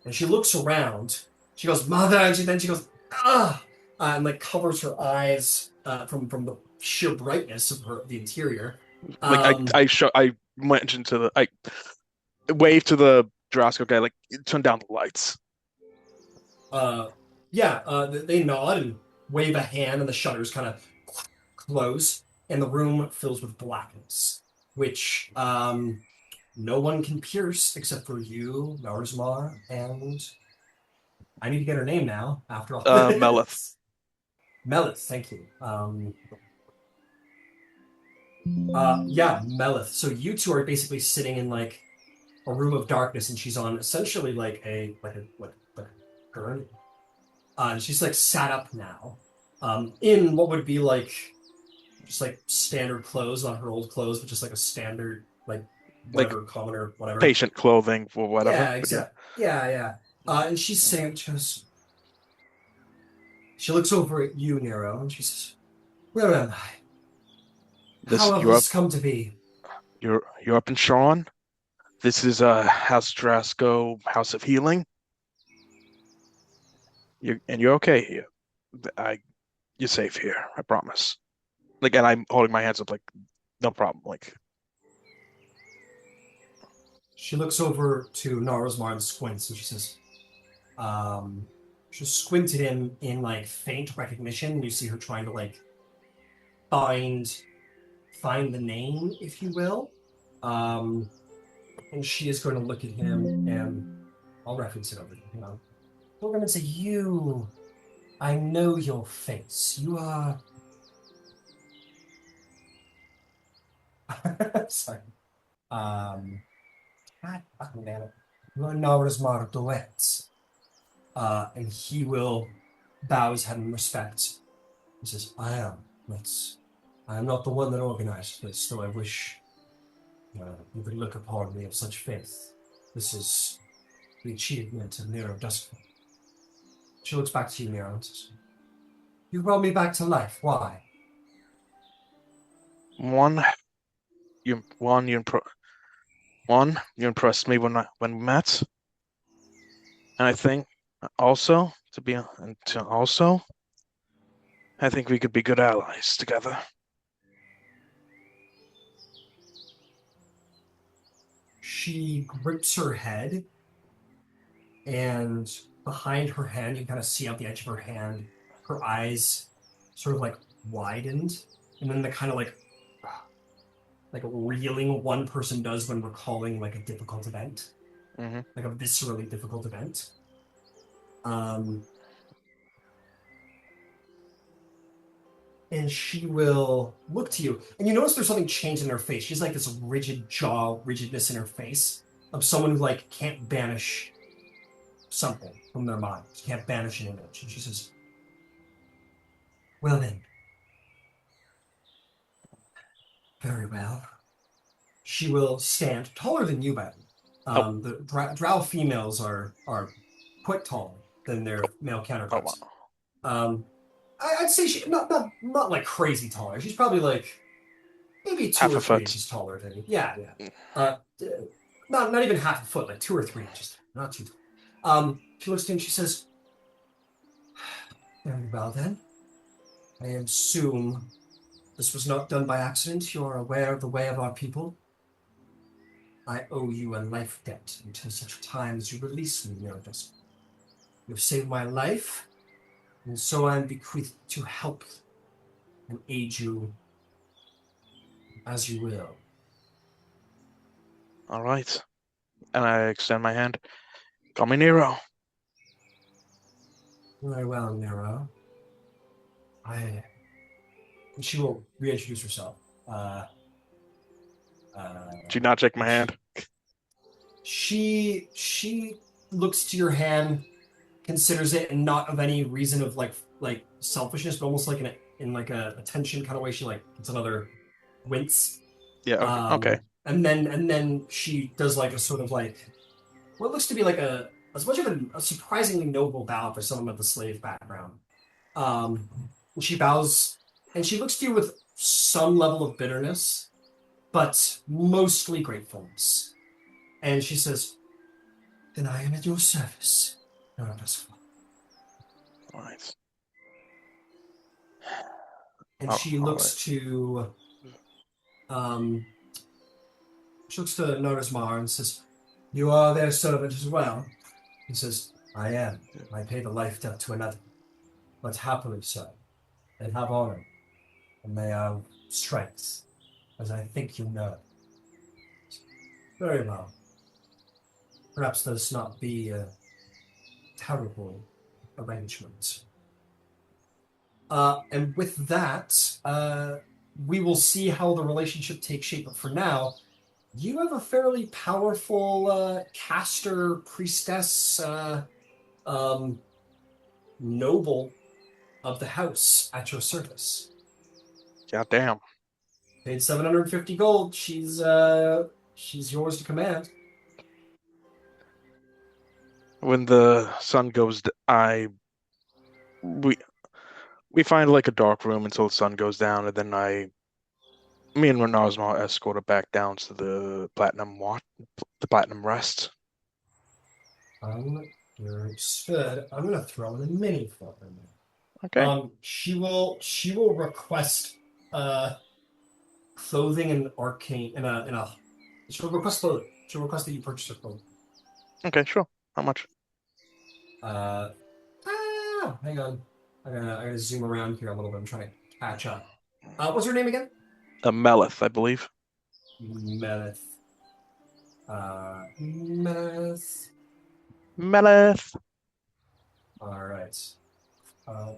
And she looks around. She goes, "Mother," and then she goes, "Ah!" And covers her eyes from the sheer brightness of the interior. I mentioned I waved to the Drosko guy, turn down the lights. They nod and wave a hand, and the shutters kind of close, and the room fills with blackness, which no one can pierce except for you, Narsmar, and I need to get her name now, after all. Melith. Melith, thank you. Melith. So you two are basically sitting in a room of darkness, and she's on essentially a gurney. And she's sat up now, in what would be just standard clothes, not her old clothes, but just a standard whatever, commoner, whatever. Patient clothing or whatever. Yeah, exactly. Yeah. And she's saying, she looks over at you, Nero, and she says, "Where am I? This How have you're up this come to be?" you're up in Sharn. This is House Drasco, House of Healing. You're okay here. I you're safe here. I promise. Like, and I'm holding my hands up, like, no problem. Like, She looks over to Narosmar and squints, and she says, she squinted him in like faint recognition. You see her trying to like find the name, if you will. And she is going to look at him, and I'll reference it over to him. We're going to say, "You, I know your face. You are." Sorry. God fucking damn it. You are Narasmar Duet. And he will bow his head in respect. He says, "I am. I am not the one that organized this, though I wish you could look upon me of such faith. This is the achievement of Nero Duskfall." She looks back to you, Nero, and says, "You brought me back to life. Why?" one, you one you impro- one you impressed me when we met, and I think also I think we could be good allies together. She grips her head, and behind her hand, you kind of see out the edge of her hand, her eyes sort of like widened, and then the kind of like a reeling one person does when recalling like a difficult event, like a viscerally difficult event. And she will look to you, and you notice there's something changed in her face. She's like this rigid jaw, rigidness in her face of someone who like can't banish something from their mind, can't banish an image. And she says, "Well then, very well." She will stand taller than you, by Oh, the drow females are quite taller than their male oh counterparts. wow. I'd say she not like crazy taller. She's probably like maybe two Half or a three foot. inches taller than you. Yeah, yeah. Not even half a foot, like 2 or 3 inches. Not too tall. She looks to you and she says, "Very well then. I assume this was not done by accident. You're aware of the way of our people. I owe you a life debt until such time as you release me, Eurydice. You've saved my life, and so I am bequeathed to help and aid you as you will." All right. And I extend my hand. Call me Nero. "Very well, Nero. She will reintroduce herself. Do you not shake my hand? She looks to your hand, considers it, and not of any reason of like selfishness, but almost like in like a attention kind of way. She like gets another wince. Yeah. Okay. And then she does like a sort of like what looks to be like as much of a surprisingly noble bow for someone with a slave background. And she bows and she looks to you with some level of bitterness, but mostly gratefulness. And she says, "Then I am at your service." No, no, that's fine. All right. And Oh, she all looks right. to um she looks to Norismar and says, "You are their servant as well?" He says, "I am. I pay the life debt to another, but happily so. And have honor, and may have strength, as I think you know." "Very well. Perhaps this not be a terrible arrangement." And with that, we will see how the relationship takes shape. But for now, you have a fairly powerful caster, priestess, noble of the house at your service. God damn. Paid 750 gold. She's yours to command. When the sun goes, we find like a dark room until the sun goes down, and then me and Renazma escort her back down to the platinum rest. Understood. I'm gonna throw in a mini for her. Okay. She will request clothing and arcane in a she'll request clothing. She'll request that you purchase her clothing. Okay, sure. How much? Hang on. I gotta zoom around here a little bit. I'm trying to catch up. What's her name again? A Melith, I believe. Melith. Melith. Melith. All right.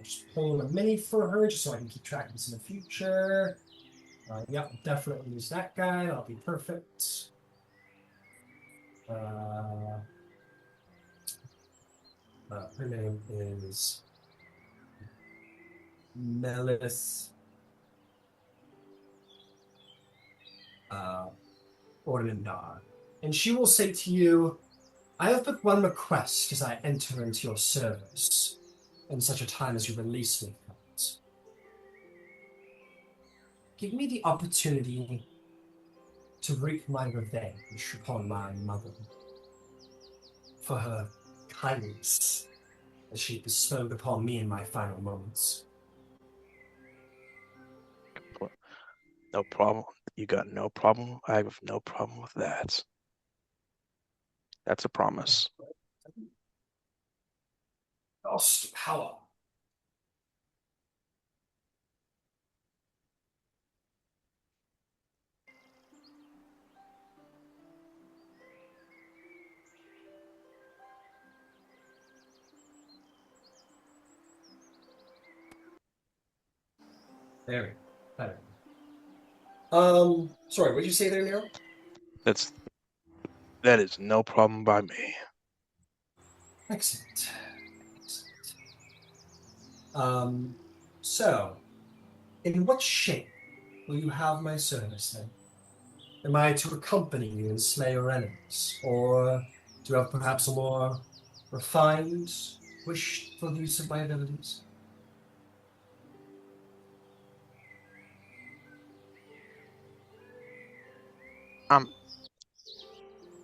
Just pulling a mini for her just so I can keep track of this in the future. Yep, definitely use that guy. That'll be perfect. Her name is Melis Ornandar. And she will say to you, I have but one request as I enter into your service, in such a time as you release me from it. Give me the opportunity to wreak my revenge upon my mother for her kindness that she bestowed upon me in my final moments. No problem. You got no problem. I have no problem with that. That's a promise. Lost power. There we go. Better. Sorry, what did you say there, Nero? That is no problem by me. Excellent. So, in what shape will you have my service then? Am I to accompany you and slay your enemies? Or do you have perhaps a more refined wish for the use of my abilities?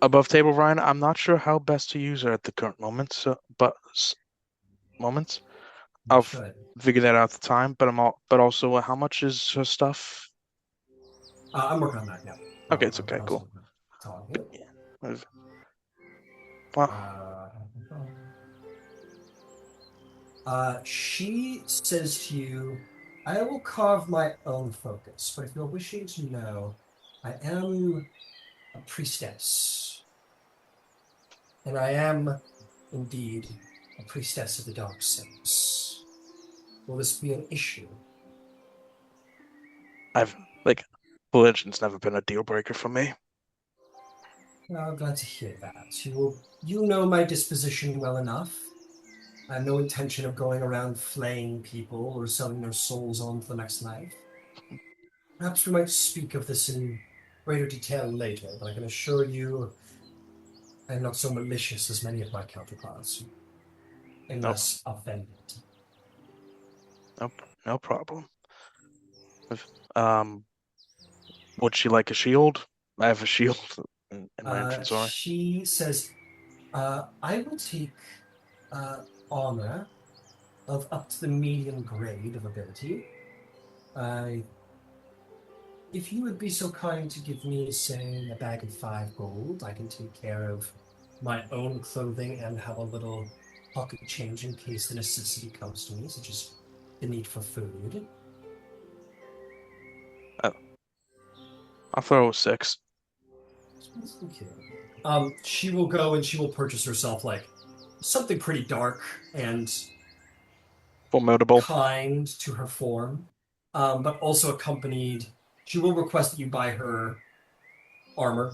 Above table, Ryan. I'm not sure how best to use her at the current moment. Moments. I'll figure that out at the time. But also, how much is her stuff? I'm working on that now. Okay, it's okay. Cool. Yeah. She says to you, I will carve my own focus, but if you're wishing to know, I am a priestess. And I am, indeed, a priestess of the dark saints. Will this be an issue? Religion's never been a deal breaker for me. Well, I'm glad to hear that. You know my disposition well enough. I have no intention of going around flaying people or selling their souls on to the next life. Perhaps we might speak of this in greater detail later, but I can assure you I am not so malicious as many of my counterparts, unless offended. Nope, no problem. Would she like a shield? I have a shield in my inventory. She says, I will take honor of up to the medium grade of ability. If you would be so kind to give me, say, a bag of 5 gold, I can take care of my own clothing and have a little pocket change in case the necessity comes to me, such as the need for food. I'll throw 6. Okay. She will go and she will purchase herself like something pretty dark and formidable, kind to her form, but also accompanied. She will request that you buy her armor,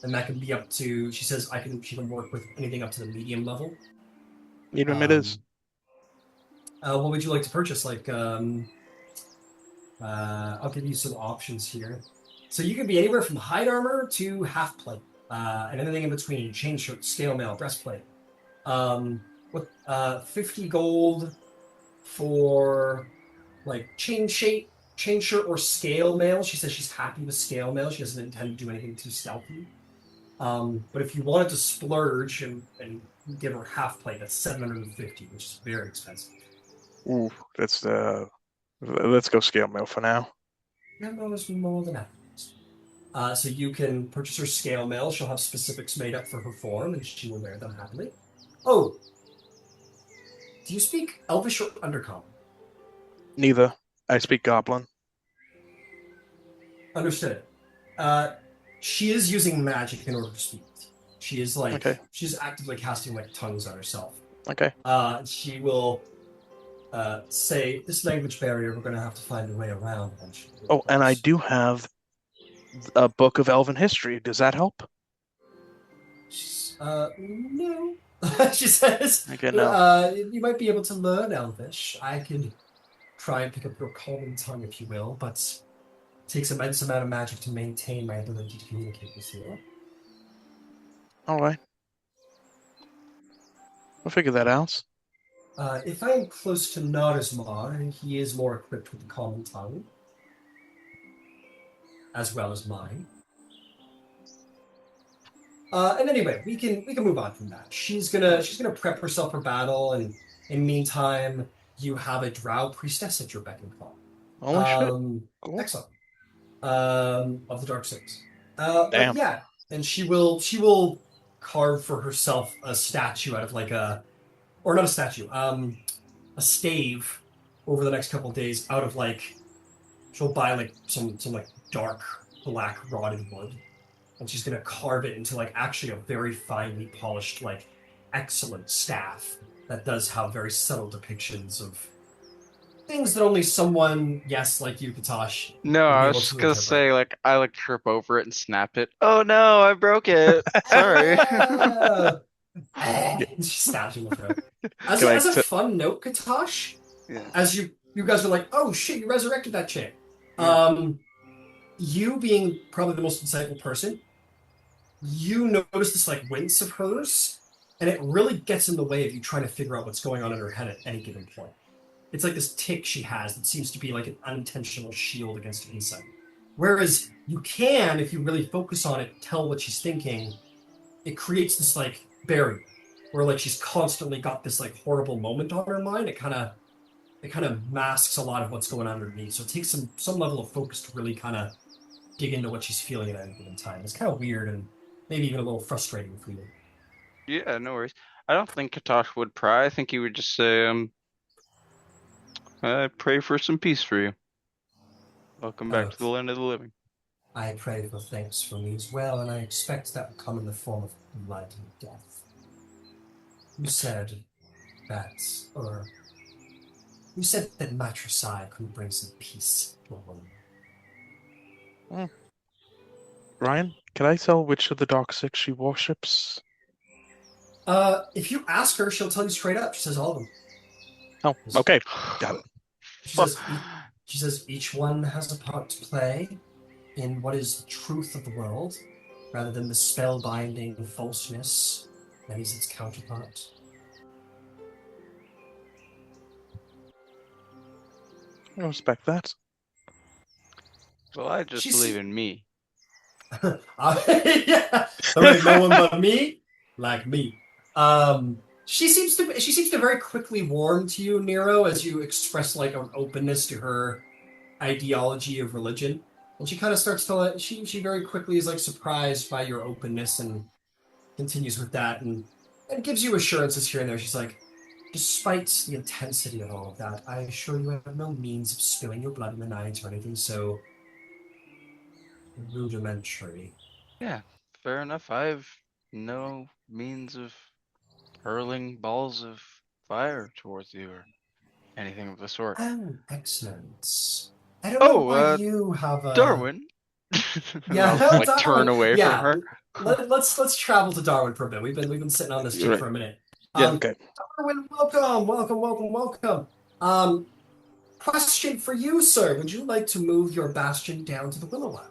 and that can be up to. She says she can work with anything up to the medium level. Medium it is. What would you like to purchase? I'll give you some options here. So you can be anywhere from hide armor to half plate, and anything in between: chain shirt, scale mail, breastplate. What 50 gold for like chain shirt or scale mail. She says she's happy with scale mail. She doesn't intend to do anything too stealthy. But if you wanted to splurge and give her half plate, that's 750, which is very expensive. Ooh, let's go scale mail for now. No, is more than that. So you can purchase her scale mail. She'll have specifics made up for her form, and she will wear them happily. Oh, do you speak Elvish or Undercommon? Neither. I speak Goblin. Understood. She is using magic in order to speak. She is like she's actively casting like tongues on herself. Okay. She will say this language barrier. We're going to have to find a way around eventually. Oh, and I do have a book of Elven history. Does that help? No. She says. Okay, no. You might be able to learn Elvish. I could try and pick up your common tongue, if you will, but it takes an immense amount of magic to maintain my ability to communicate with you. All right. We'll figure that out. If I am close to Narismar, he is more equipped with the common tongue, as well as mine. And anyway, we can move on from that. She's gonna prep herself for battle, and in the meantime, you have a drow priestess at your beck and call. Holy shit! Cool. Excellent. Of the Dark Six. Damn. Yeah, and she will carve for herself a statue out of like or not a statue, a stave over the next couple of days out of like, she'll buy like some like dark black rotted wood, and she's gonna carve it into like actually a very finely polished, like excellent staff that does have very subtle depictions of things that only someone, yes, like you, Katosh. No, I was just gonna say, like, I like trip over it and snap it. Oh no, I broke it. Sorry. She stabs you in the throat. As a fun note, Katosh, as you guys are like, oh shit, you resurrected that chick. Yeah. You being probably the most insightful person, you notice this like wince of hers, and it really gets in the way of you trying to figure out what's going on in her head at any given point. It's like this tick she has that seems to be like an unintentional shield against insight. Whereas you can, if you really focus on it, tell what she's thinking. It creates this like barrier where like she's constantly got this like horrible moment on her mind. It kind of masks a lot of what's going on underneath. So it takes some level of focus to really kind of dig into what she's feeling at any given time. It's kind of weird and maybe even a little frustrating for you. Yeah, no worries. I don't think Katosh would pry. I think he would just say, I pray for some peace for you. Welcome back to the land of the living. I pray for thanks for me as well, and I expect that will come in the form of blood and death. You said that matricide could bring some peace to a woman. Ryan, can I tell which of the Dark Six she worships? If you ask her, she'll tell you straight up. She says all of them. Oh, okay. Got it. She says each one has a part to play in what is the truth of the world, rather than the spellbinding falseness that is its counterpart. I respect that. Well, I just believe in me. Yeah, there ain't no one but me, like me. She seems to very quickly warm to you, Nero, as you express like an openness to her ideology of religion. And she kind of starts to she very quickly is like surprised by your openness and continues with that and gives you assurances here and there. She's like, despite the intensity of all of that, I assure you I have no means of spilling your blood in the night or anything so rudimentary. Yeah, fair enough. I have no means of hurling balls of fire towards you or anything of the sort. Oh, excellent. I don't know why you have a... Darwin. Yeah, I'll, Darwin. Turn away from her. Let's travel to Darwin for a bit. We've been sitting on this chick for a minute. Okay. Darwin, welcome. Question for you, sir. Would you like to move your bastion down to the Wyllow Wood?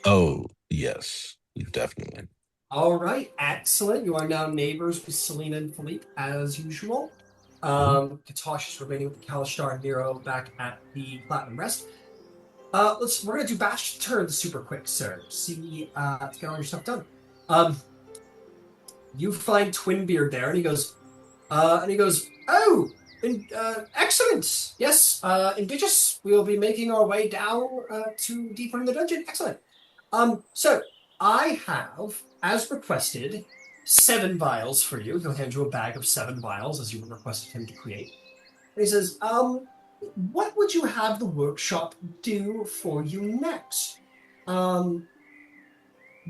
Oh, yes, definitely. All right, excellent. You are now neighbors with Selena and Philippe as usual. Katosh is remaining with the Kalishtar and Nero back at the Platinum Rest. We're gonna do batch turns super quick, sir. See, to get all your stuff done. Um, you find Twinbeard there, and he goes, oh, excellent. Yes, Indigenous, we'll be making our way down to deeper in the dungeon. Excellent. So I have, as requested, 7 vials for you. He'll hand you a bag of 7 vials as you requested him to create. And he says, what would you have the workshop do for you next?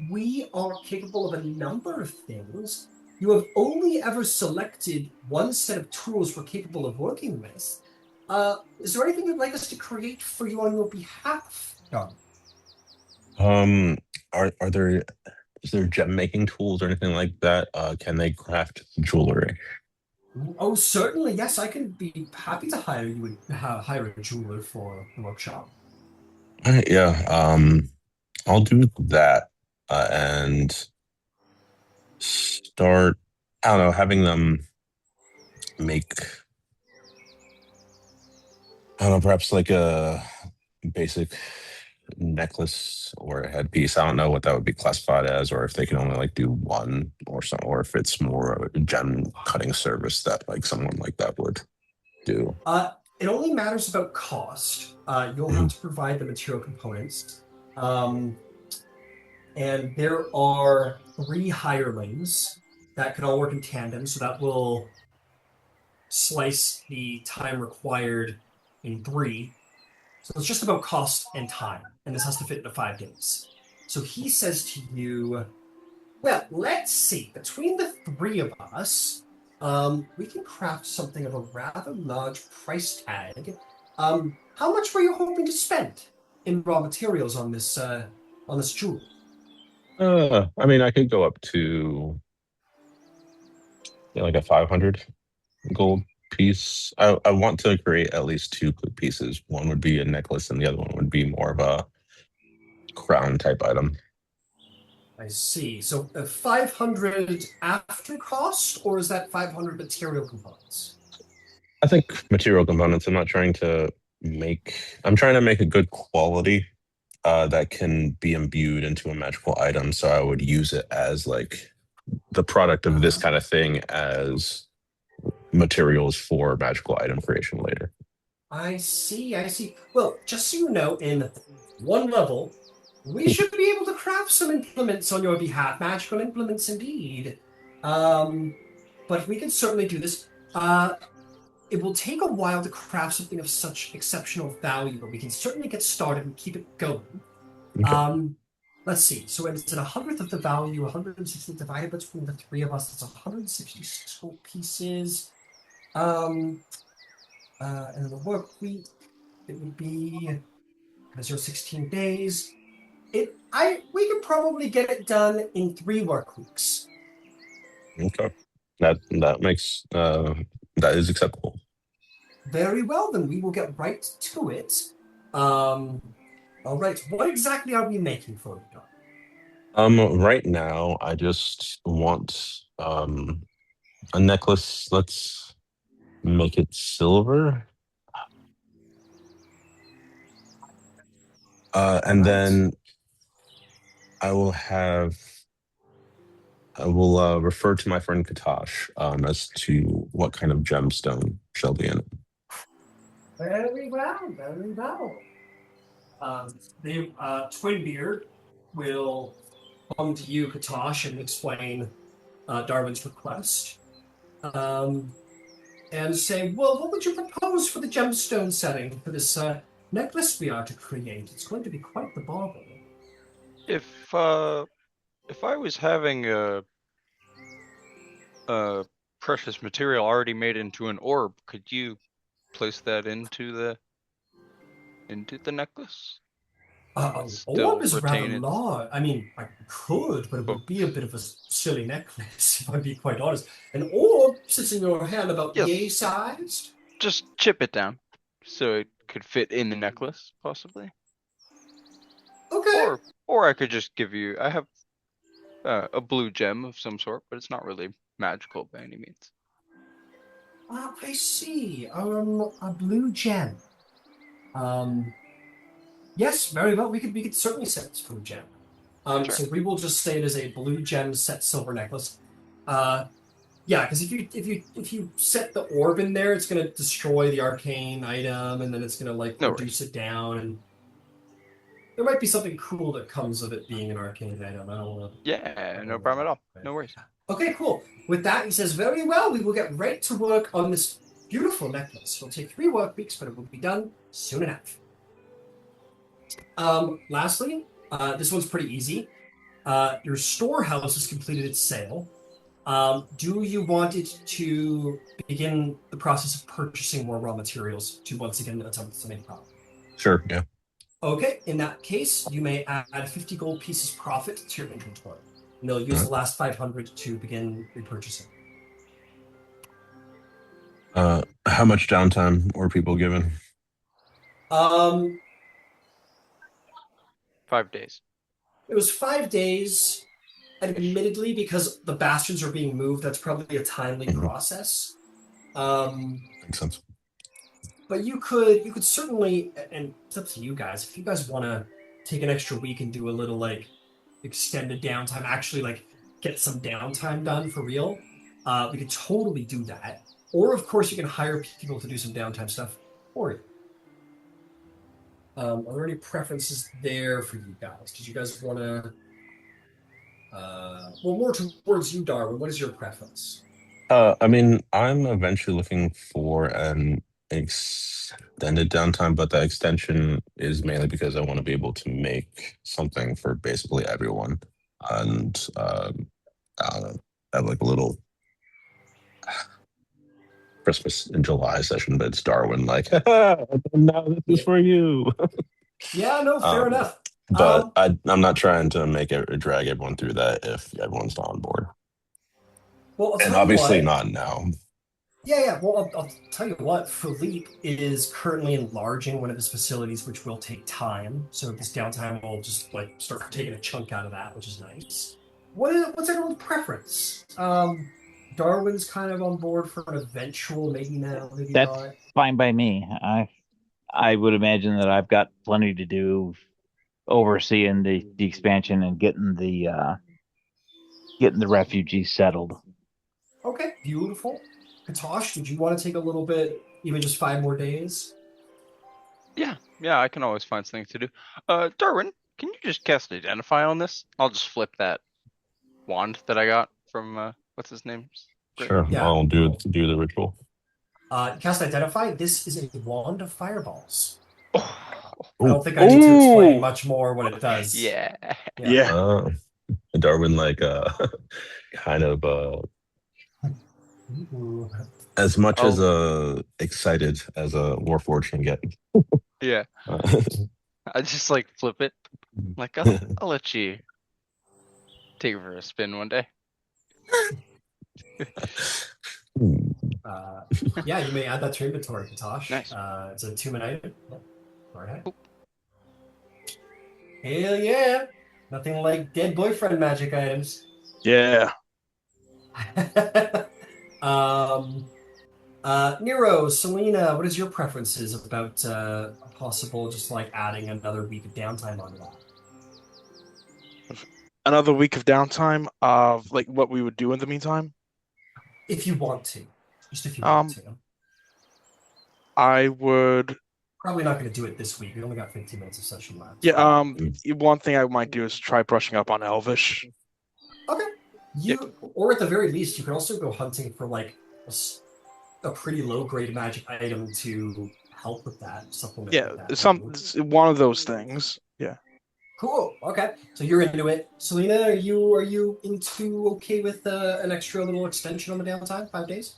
We are capable of a number of things. You have only ever selected one set of tools we're capable of working with. Is there anything you'd like us to create for you on your behalf, Darwin? Are there is there gem making tools or anything like that? Can they craft jewelry? Oh, certainly. Yes, I can be happy to hire you and hire a jeweler for the workshop. Yeah, I'll do that and start. I don't know, having them make. I don't know, perhaps like a basic necklace or a headpiece. I don't know what that would be classified as, or if they can only like do one or so, or if it's more of a gem cutting service that like someone like that would do. It only matters about cost. You'll have Mhm. to provide the material components. And there are 3 hirelings that can all work in tandem, so that will slice the time required in 3. So it's just about cost and time, and this has to fit into 5 days. So he says to you, well, let's see. Between the 3 of us, we can craft something of a rather large price tag. How much were you hoping to spend in raw materials on this jewel? I mean, I could go up to like a 500 gold piece. I want to create at least 2 pieces. One would be a necklace, and the other one would be more of a crown type item. I see. So 500 after cost, or is that 500 material components? I think material components. I'm not trying to make. I'm trying to make a good quality that can be imbued into a magical item. So I would use it as like the product of this Uh-huh. kind of thing as materials for magical item creation later. I see, I see. Well, just so you know, in 1 level, we should be able to craft some implements on your behalf. Magical implements indeed. Um, but we can certainly do this. It will take a while to craft something of such exceptional value, but we can certainly get started and keep it going. Okay. Let's see. So it's at 100th of the value, 160 divided between the 3 of us. That's 166 gold pieces. And the work week, it would be because you're 16 days. We could probably get it done in 3 work weeks. Okay. That makes that is acceptable. Very well, then we will get right to it. All right. What exactly are we making for you, Doc? Right now I just want a necklace. Let's make it silver. And Right. then I will have I will refer to my friend Katash as to what kind of gemstone shall be in it. Very well. Very well. Twinbeard will come to you, Katosh, and explain Darwin's request. Um, and say, well, what would you propose for the gemstone setting for this necklace we are to create? It's going to be quite the bauble. If I was having a precious material already made into an orb, could you place that into the necklace and An orb still is rather retain its large. I mean, I could, but it would be a books? bit of a silly necklace, if I'd be quite honest. An orb sits in your hand about yay Yes, sized. just chip it down so it could fit in the necklace, possibly. Okay. Or I could just give you. I have A blue gem of some sort, but it's not really magical by any means. I see. A blue gem. Yes, very well. We could certainly set this blue gem. Sure. So we will just say it is a blue gem set silver necklace. Yeah, because if you set the orb in there, it's gonna destroy the arcane item, and then it's gonna like No reduce it down, and there might be something cool that comes of it being an arcane item. I don't want to. Yeah, no problem at all. No worries. Okay, cool. With that, he says, very well, we will get right to work on this beautiful necklace. It'll take 3 work weeks, but it will be done soon enough. Lastly, this one's pretty easy. Your storehouse has completed its sale. Do you want it to begin the process of purchasing more raw materials to once again attempt to make profit? Sure. Yeah. Okay, in that case, you may add 50 gold pieces profit to your inventory. And they'll use the last 500 to begin repurchasing. How much downtime were people given? 5 days. It was 5 days. Admittedly, because the bastards are being moved, that's probably a timely process. Makes sense. But you could certainly, and it's up to you guys. If you guys want to take an extra week and do a little like extended downtime, actually like get some downtime done for real, we could totally do that. Or of course, you can hire people to do some downtime stuff for you. Are there any preferences there for you guys? Did you guys want to? Well, more towards you, Darwin. What is your preference? I mean, I'm eventually looking for an extended downtime, but the extension is mainly because I want to be able to make something for basically everyone, and have like a little Christmas in July session. But it's Darwin, like, now this is for you. Yeah, no, fair enough. But I'm not trying to make it drag everyone through that if everyone's not on board. Well, And obviously not now. Yeah. Well, I'll tell you what. Philippe is currently enlarging one of his facilities, which will take time. So this downtime will just like start taking a chunk out of that, which is nice. What's everyone's preference? Darwin's kind of on board for an eventual, maybe now, maybe That's not. fine by me. I would imagine that I've got plenty to do overseeing the expansion and getting the refugees settled. Okay, beautiful. Katosh, would you want to take a little bit, even just 5 more days? Yeah, I can always find something to do. Darwin, can you just cast Identify on this? I'll just flip that wand that I got from what's his name? Sure, Yeah. I'll do the ritual. Cast Identify. This is a wand of fireballs. Oh. I don't think I need to explain much more what it does. Yeah. Darwin, like, kind of as much as excited as a Warforged can get. Yeah. I just like flip it. Like, I'll let you take it for a spin one day. Yeah, you may add that to your inventory, Katosh. Nice. It's a 2-minute item. All right. Hell yeah! Nothing like dead boyfriend magic items. Yeah. Nero, Selena, what is your preferences about possible just like adding another week of downtime onto that? Another week of downtime of like what we would do in the meantime? If you want to. Just if you want to. I would probably not going to do it this week. We only got 15 minutes of session left. Yeah, one thing I might do is try brushing up on Elvish. Okay. Or at the very least, you can also go hunting for like a pretty low grade magic item to help with that supplement. Yeah, with that. one of those things. Yeah. Cool. Okay, so you're into it. Selena, are you into okay with an extra little extension on the downtime? 5 days.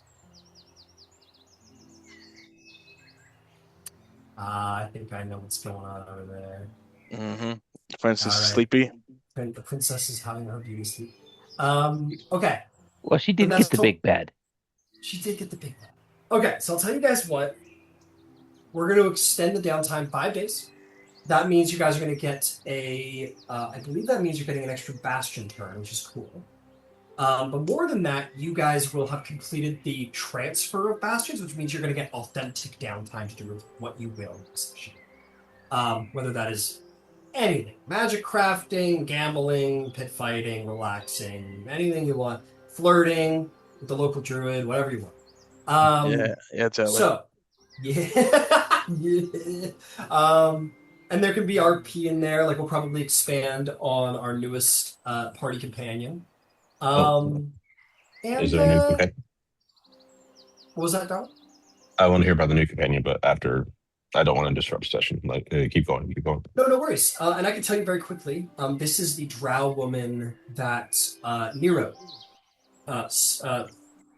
I think I know what's going on over there. Mm-hmm. Princess is sleepy. The princess is having her beauty sleep. Okay. Well, she did get the big bed. She did get the big bed. Okay, so I'll tell you guys what. We're going to extend the downtime 5 days. that means you guys are going to get I believe that means you're getting an extra bastion turn, which is cool. But more than that, you guys will have completed the transfer of bastions, which means you're going to get authentic downtime to do what you will in this session. Whether that is anything, magic crafting, gambling, pit fighting, relaxing, anything you want, flirting with the local druid, whatever you want. Yeah, totally. So, yeah, yeah. And there can be RP in there. Like we'll probably expand on our newest party companion. Is And there a new companion? what was that, Don? I want to hear about the new companion, but after, I don't want to disrupt session. Like, keep going, keep going. No worries. And I can tell you very quickly. This is the drow woman that Nero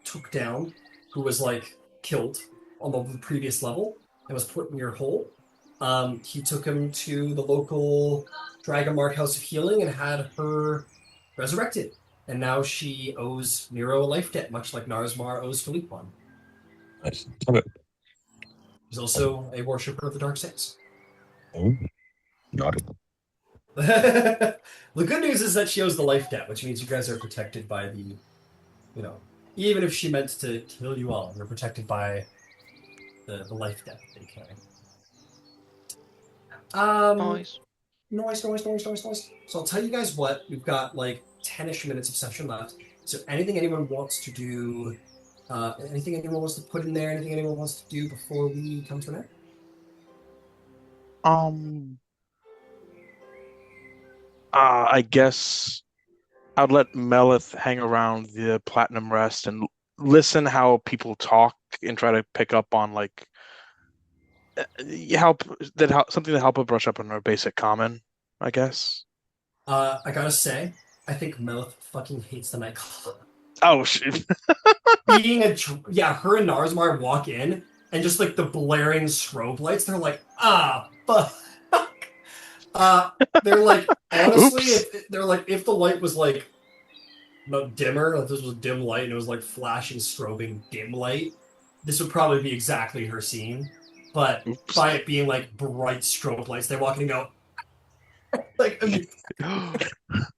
took down, who was like killed on the previous level and was put in your hole. He took him to the local Dragonmark House of Healing and had her resurrected. And now she owes Nero a life debt, much like Narsmar owes Philippe one. Nice. Okay. He's also a worshipper of the Dark Six. Oh, naughty. The good news is that she owes the life debt, which means you guys are protected by the, even if she meant to kill you all, you're protected by the life debt that they carry. Nice. Noise. So I'll tell you guys what, we've got like 10-ish minutes of session left. So anything anyone wants to do, anything anyone wants to put in there, anything anyone wants to do before we come to an end? I guess I'd let Melith hang around the Platinum Rest and listen how people talk and try to pick up on like something to help her brush up on her basic common, I guess. I gotta say, I think Melith fucking hates the nightclub. Oh shit! Being her and Narsmar walk in and just like the blaring strobe lights, they're like, fuck. They're like, honestly, if the light was like dimmer, if this was dim light and it was like flashing, strobing dim light, this would probably be exactly her scene. But by it being like bright strobe lights, they walk in and go, like, oops,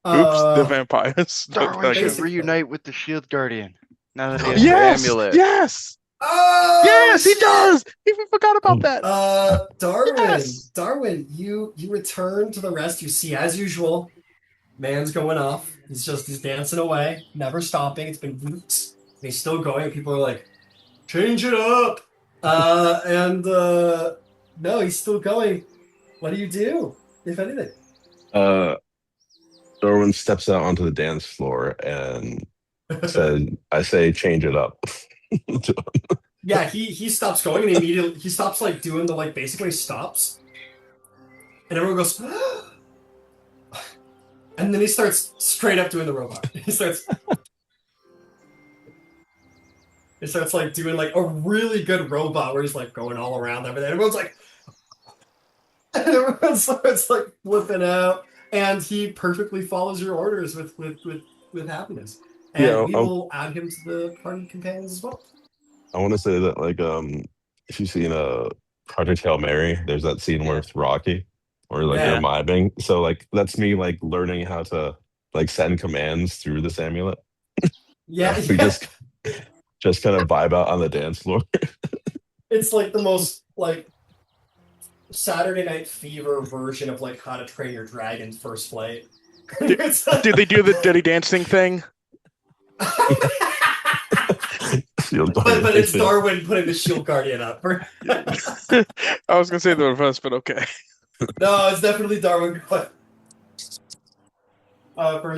the vampires. Darwin should reunite with the Shield Guardian. Now that he has yes, the amulet. yes, yes, he does. Even forgot about that. Darwin, you return to the rest. You see, as usual, man's going off. He's dancing away, never stopping. It's been weeks. And he's still going. People are like, change it up. No, he's still going. What do you do, if anything? Darwin steps out onto the dance floor and I say, change it up. Yeah, he stops going and he stops like doing the like basically stops. And everyone goes, and then he starts straight up doing the robot. He starts like doing like a really good robot where he's like going all around everything. Everyone's like, and everyone starts like flipping out, and he perfectly follows your orders with happiness. And we will add him to the party companions as well. I want to say that like if you've seen Project Hail Mary, there's that scene where it's Rocky or like they're miming. So like that's me like learning how to like send commands through this amulet. Yeah, we just kind of vibe out on the dance floor. It's like the most like Saturday Night Fever version of like How to Train Your Dragon First Flight. Do they do the dirty dancing thing? but it's Darwin putting the Shield Guardian up. I was gonna say the reverse, but okay. No, it's definitely Darwin. For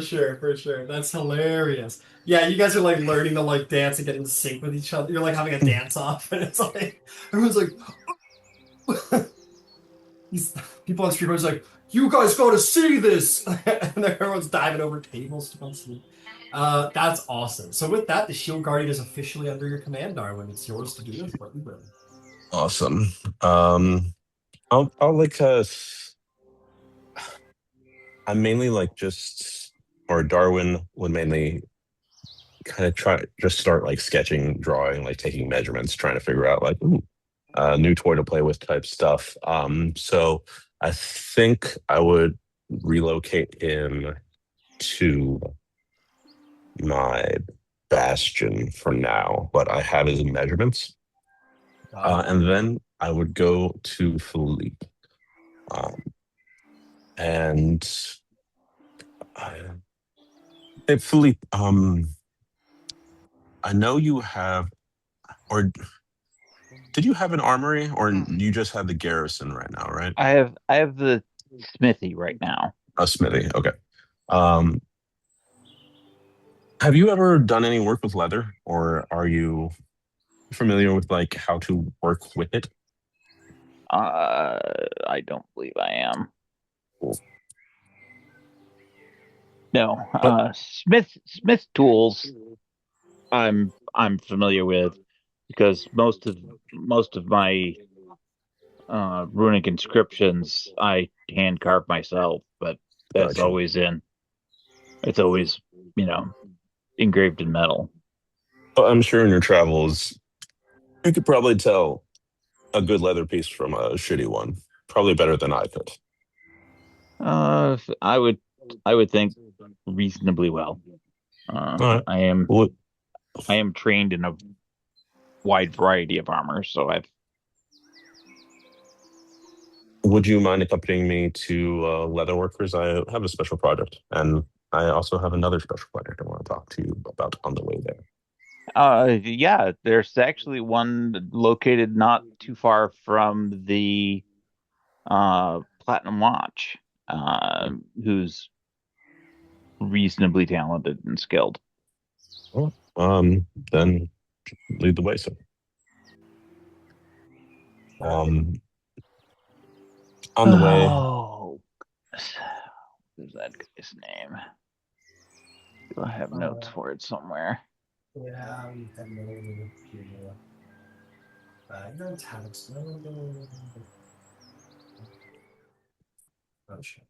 sure. That's hilarious. Yeah, you guys are like learning to like dance and get in sync with each other. You're like having a dance off, and it's like everyone's like, people on stream are like, "You guys got to see this," and everyone's diving over tables to come see. That's awesome. So with that, the Shield Guardian is officially under your command, Darwin. It's yours to do with what you will. Awesome. I'll like I'm mainly like or Darwin would mainly kind of start like sketching, drawing, like taking measurements, trying to figure out like new toy to play with type stuff. So I think I would relocate him to my bastion for now, but I have his measurements. And then I would go to Philippe. And hey, Philippe, I know you have, or did you have an armory, or you just have the garrison right now, right? I have the smithy right now. A smithy, okay. Um, have you ever done any work with leather, or are you familiar with like how to work with it? I don't believe I am. No, But Smith tools I'm familiar with because most of my runic inscriptions I hand carve myself, but that's gotcha. always it's always, you know, engraved in metal. But I'm sure in your travels, you could probably tell a good leather piece from a shitty one. Probably better than I could. I would think reasonably well. All right. Well, I am trained in a wide variety of armor, so I've would you mind accompanying me to Leatherworkers? I have a special project, and I also have another special project I want to talk to you about on the way there. yeah, there's actually one located not too far from the Platinum Watch, who's reasonably talented and skilled. Well, then lead the way, sir. On the way. Oh, goodness. What is that guy's name? Do I have notes for it somewhere? Yeah, I don't have it. Oh, shit.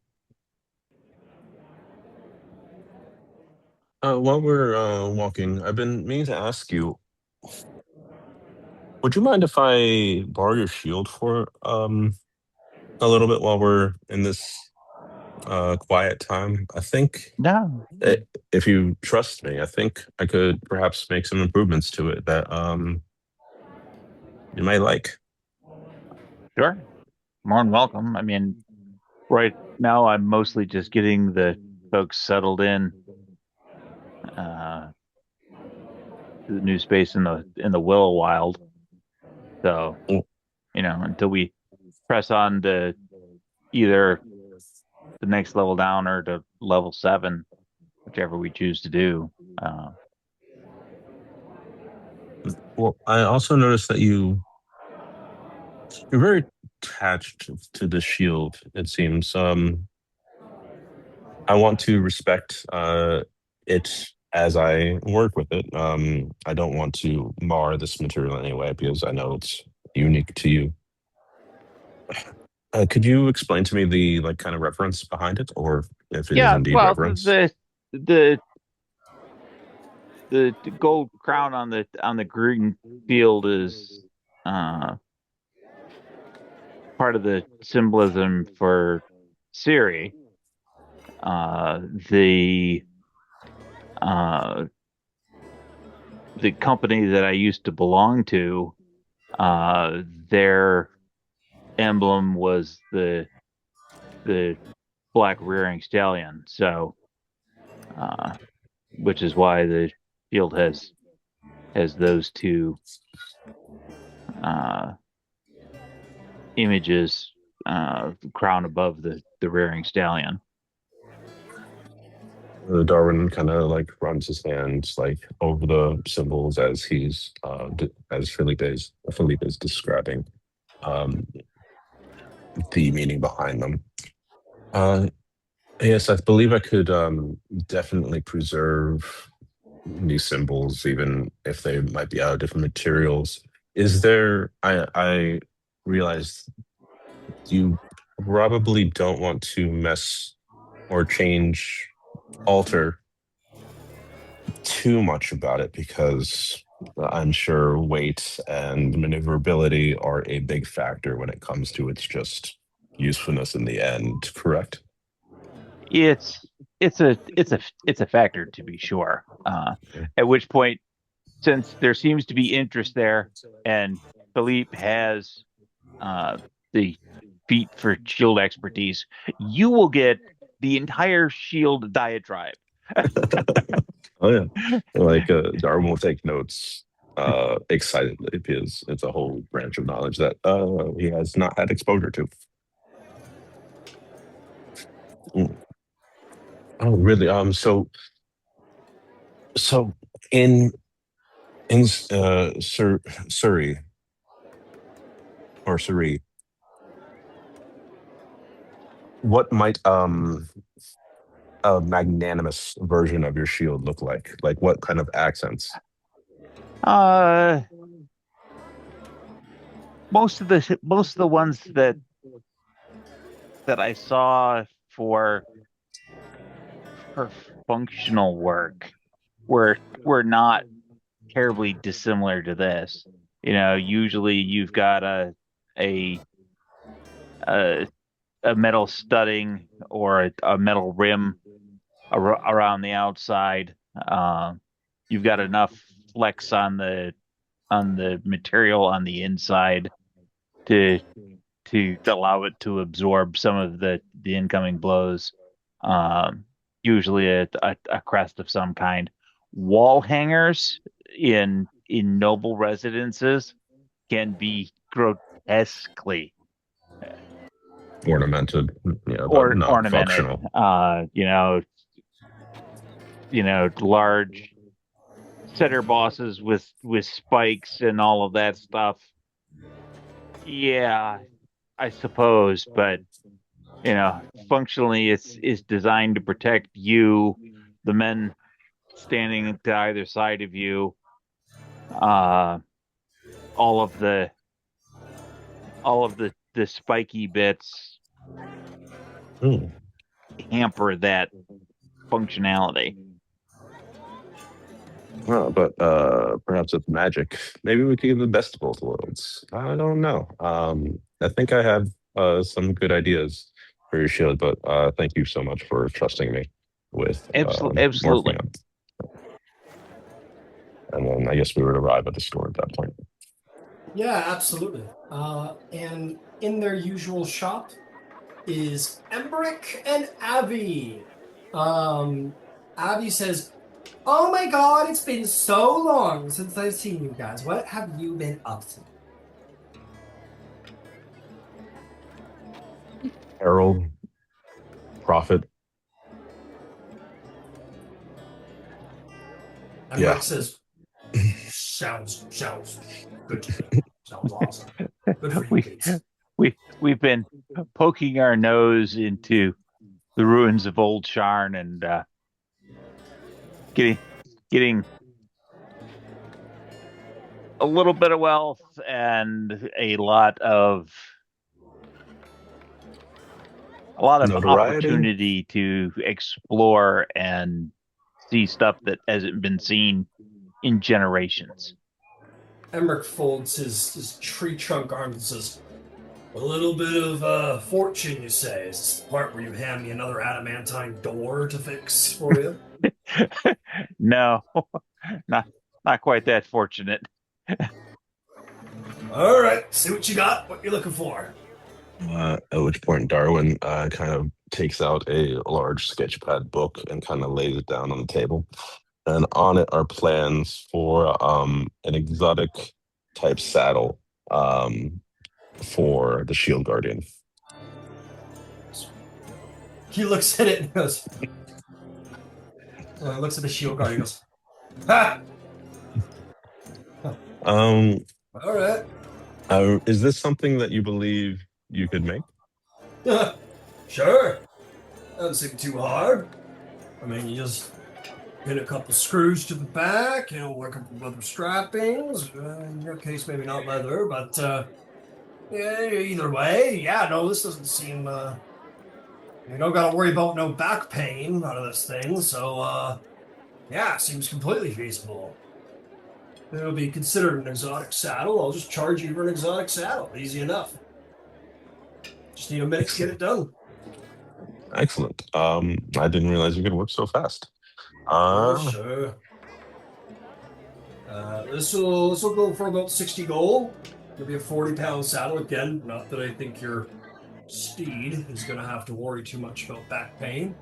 While we're walking, I've been meaning to ask you, would you mind if I borrow your shield for a little bit while we're in this quiet time? I think No, if you trust me, I think I could perhaps make some improvements to it that you might like. sure. More than welcome. I mean, right now I'm mostly just getting the folks settled in to the new space in the Willow Wild. So, Mm. until we press on to either the next level down or to level 7, whichever we choose to do. Well, I also noticed that you're very attached to the shield, it seems. I want to respect it as I work with it. I don't want to mar this material in any way because I know it's unique to you. Could you explain to me the like kind of reference behind it, or if it is Yeah, indeed well, reverence? the the gold crown on the green field is part of the symbolism for Siri. Uh, the uh, the company that I used to belong to, their emblem was the black rearing stallion. So, which is why the field has those two uh, images crown above the rearing stallion. Darwin kind of like runs his hands like over the symbols as he's as Philippe is describing um, the meaning behind them. Yes, I believe I could definitely preserve these symbols, even if they might be out of different materials. Is there? I realize you probably don't want to mess or change, alter too much about it because I'm sure weight and maneuverability are a big factor when it comes to its just usefulness in the end, correct? It's it's a factor to be sure. At which point, since there seems to be interest there, and Philippe has the feat for shield expertise, you will get the entire shield diatribe. Oh yeah, like Darwin will take notes excitedly because it's a whole branch of knowledge that he has not had exposure to. Mm. Oh, really? So in Surrey or Surrey, what might a magnanimous version of your shield look like? Like what kind of accents? Uh, most of the ones that I saw for for functional work were not terribly dissimilar to this. Usually you've got a a, a metal studding or a metal rim around the outside. You've got enough flex on the material on the inside to allow it to absorb some of the incoming blows. Um, Usually a crest of some kind. Wall hangers in noble residences can be grotesquely Ornamented, yeah, but or not ornamented. functional. Large center bosses with spikes and all of that stuff. Yeah, I suppose, but functionally it's designed to protect you, the men standing to either side of you. Uh, all of the spiky bits Hmm. hamper that functionality. Well, but perhaps with magic, maybe we could get the best of both worlds. I don't know. I think I have some good ideas for your shield, but thank you so much for trusting me with working Absolutely. on. And then I guess we would arrive at the score at that point. Yeah, absolutely. And in their usual shop is Embrick and Abby. Abby says, "Oh my God, it's been so long since I've seen you guys. What have you been up to?" Harold, Prophet. Embrick Yeah. says, "Sounds good to me. Sounds awesome. Good for you, we kids." we've been poking our nose into the ruins of old Sharn and getting a little bit of wealth and a lot of Notoriety. opportunity to explore and see stuff that hasn't been seen in generations. Emmerich folds his tree trunk arms and says, "A little bit of fortune, you say? Is this the part where you hand me another adamantine door to fix for you?" No, not not quite that fortunate. All right, see what you got, what you're looking for. At which point Darwin kind of takes out a large sketchpad book and kind of lays it down on the table. And on it are plans for an exotic type saddle for the Shield Guardian. He looks at it and goes, looks at the shield guard and goes, "Ha! Um, All right." is this something that you believe you could make? Sure. Doesn't seem too hard. I mean, you just get a couple screws to the back, work up the leather strappings. In your case, maybe not leather, but yeah, either way, yeah, no, this doesn't seem. You don't got to worry about no back pain out of this thing, so yeah, seems completely feasible. It'll be considered an exotic saddle. I'll just charge you for an exotic saddle. Easy enough. Just need a minute to get it done. Excellent. I didn't realize you could work so fast. Sure. This will go for about 60 gold. It'll be a 40-pound saddle again. Not that I think your steed is gonna have to worry too much about back pain.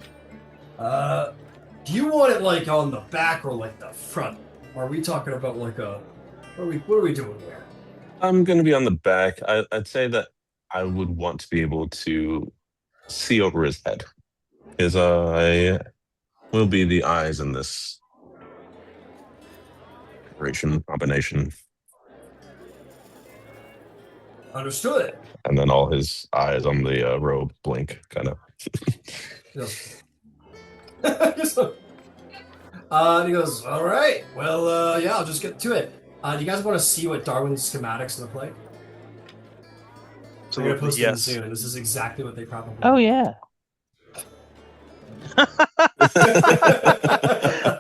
Do you want it like on the back or like the front? Are we talking about like a what are we doing here? I'm going to be on the back. I'd say that I would want to be able to see over his head. His eye will be the eyes in this combination. Understood. And then all his eyes on the robe blink, kind of. Yes. And he goes, all right, well, yeah, I'll just get to it. Do you guys want to see what Darwin's schematics look like? So I'm going to post them soon. This is exactly what they probably Oh, yeah.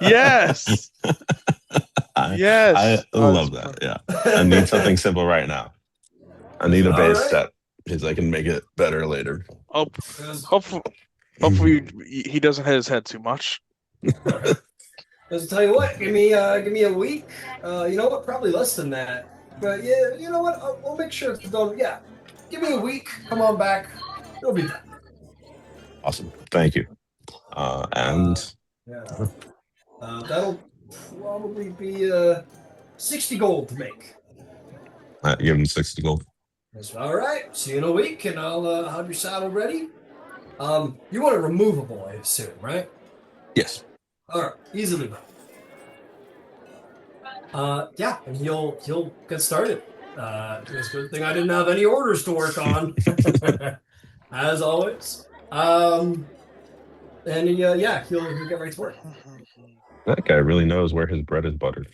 Yes. Yes. I love that. Yeah. I need something simple right now. I need a base step because I can make it better later. Hopefully he doesn't hit his head too much. Let's tell you what, give me a week. You know what? Probably less than that. But yeah, you know what? I'll make sure it's done. Yeah, give me a week. Come on back. It'll be done. Awesome. Thank you. That'll probably be 60 gold to make. Give him 60 gold. That's all right. See you in a week, and I'll have your saddle ready. You want it removable, I assume, right? Yes. All right, easily done. Yeah, and he'll get started. It's a good thing I didn't have any orders to work on, as always. And he'll get right to work. That guy really knows where his bread is buttered.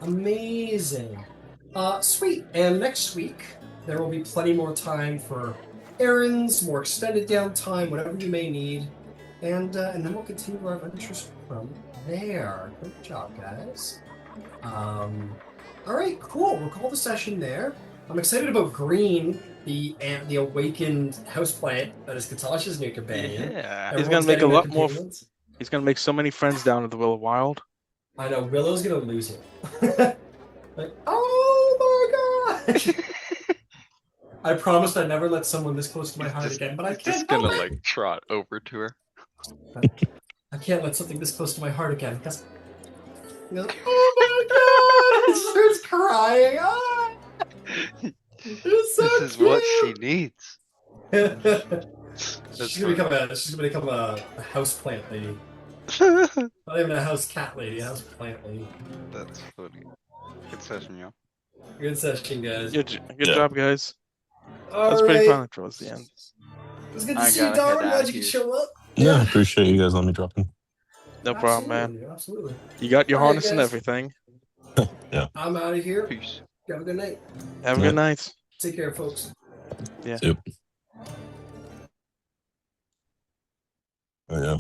Amazing. Sweet. And next week there will be plenty more time for errands, more extended downtime, whatever you may need, and then we'll continue our adventures from there. Good job, guys. All right, cool. We'll call the session there. I'm excited about Green, the awakened houseplant that is Katasha's new companion. Yeah. He's gonna make a lot more. He's gonna make so many friends down at the Willow Wild. I know Willow's gonna lose him. Like, oh my gosh! I promised I'd never let someone this close to my heart again, but I can't. Just gonna like trot over to her. I can't let something this close to my heart again. Because he goes, oh my god! He starts crying. Ah! It's so This is cute. what she needs. She's gonna become a house plant lady. Not even a house cat lady, a house plant lady. That's funny. Good session, yo. Good session, guys. Good job, guys. All That's pretty right. fun towards the end. It was good to see you, Darwin. Glad you could show up. Yeah, appreciate you guys letting me drop in. No problem, man. Absolutely. You got your All right, harness and guys. everything. Yeah. I'm out of here. Peace. Have a good night. Have a good night. Take care, folks. Yeah. Yep. Oh, yeah.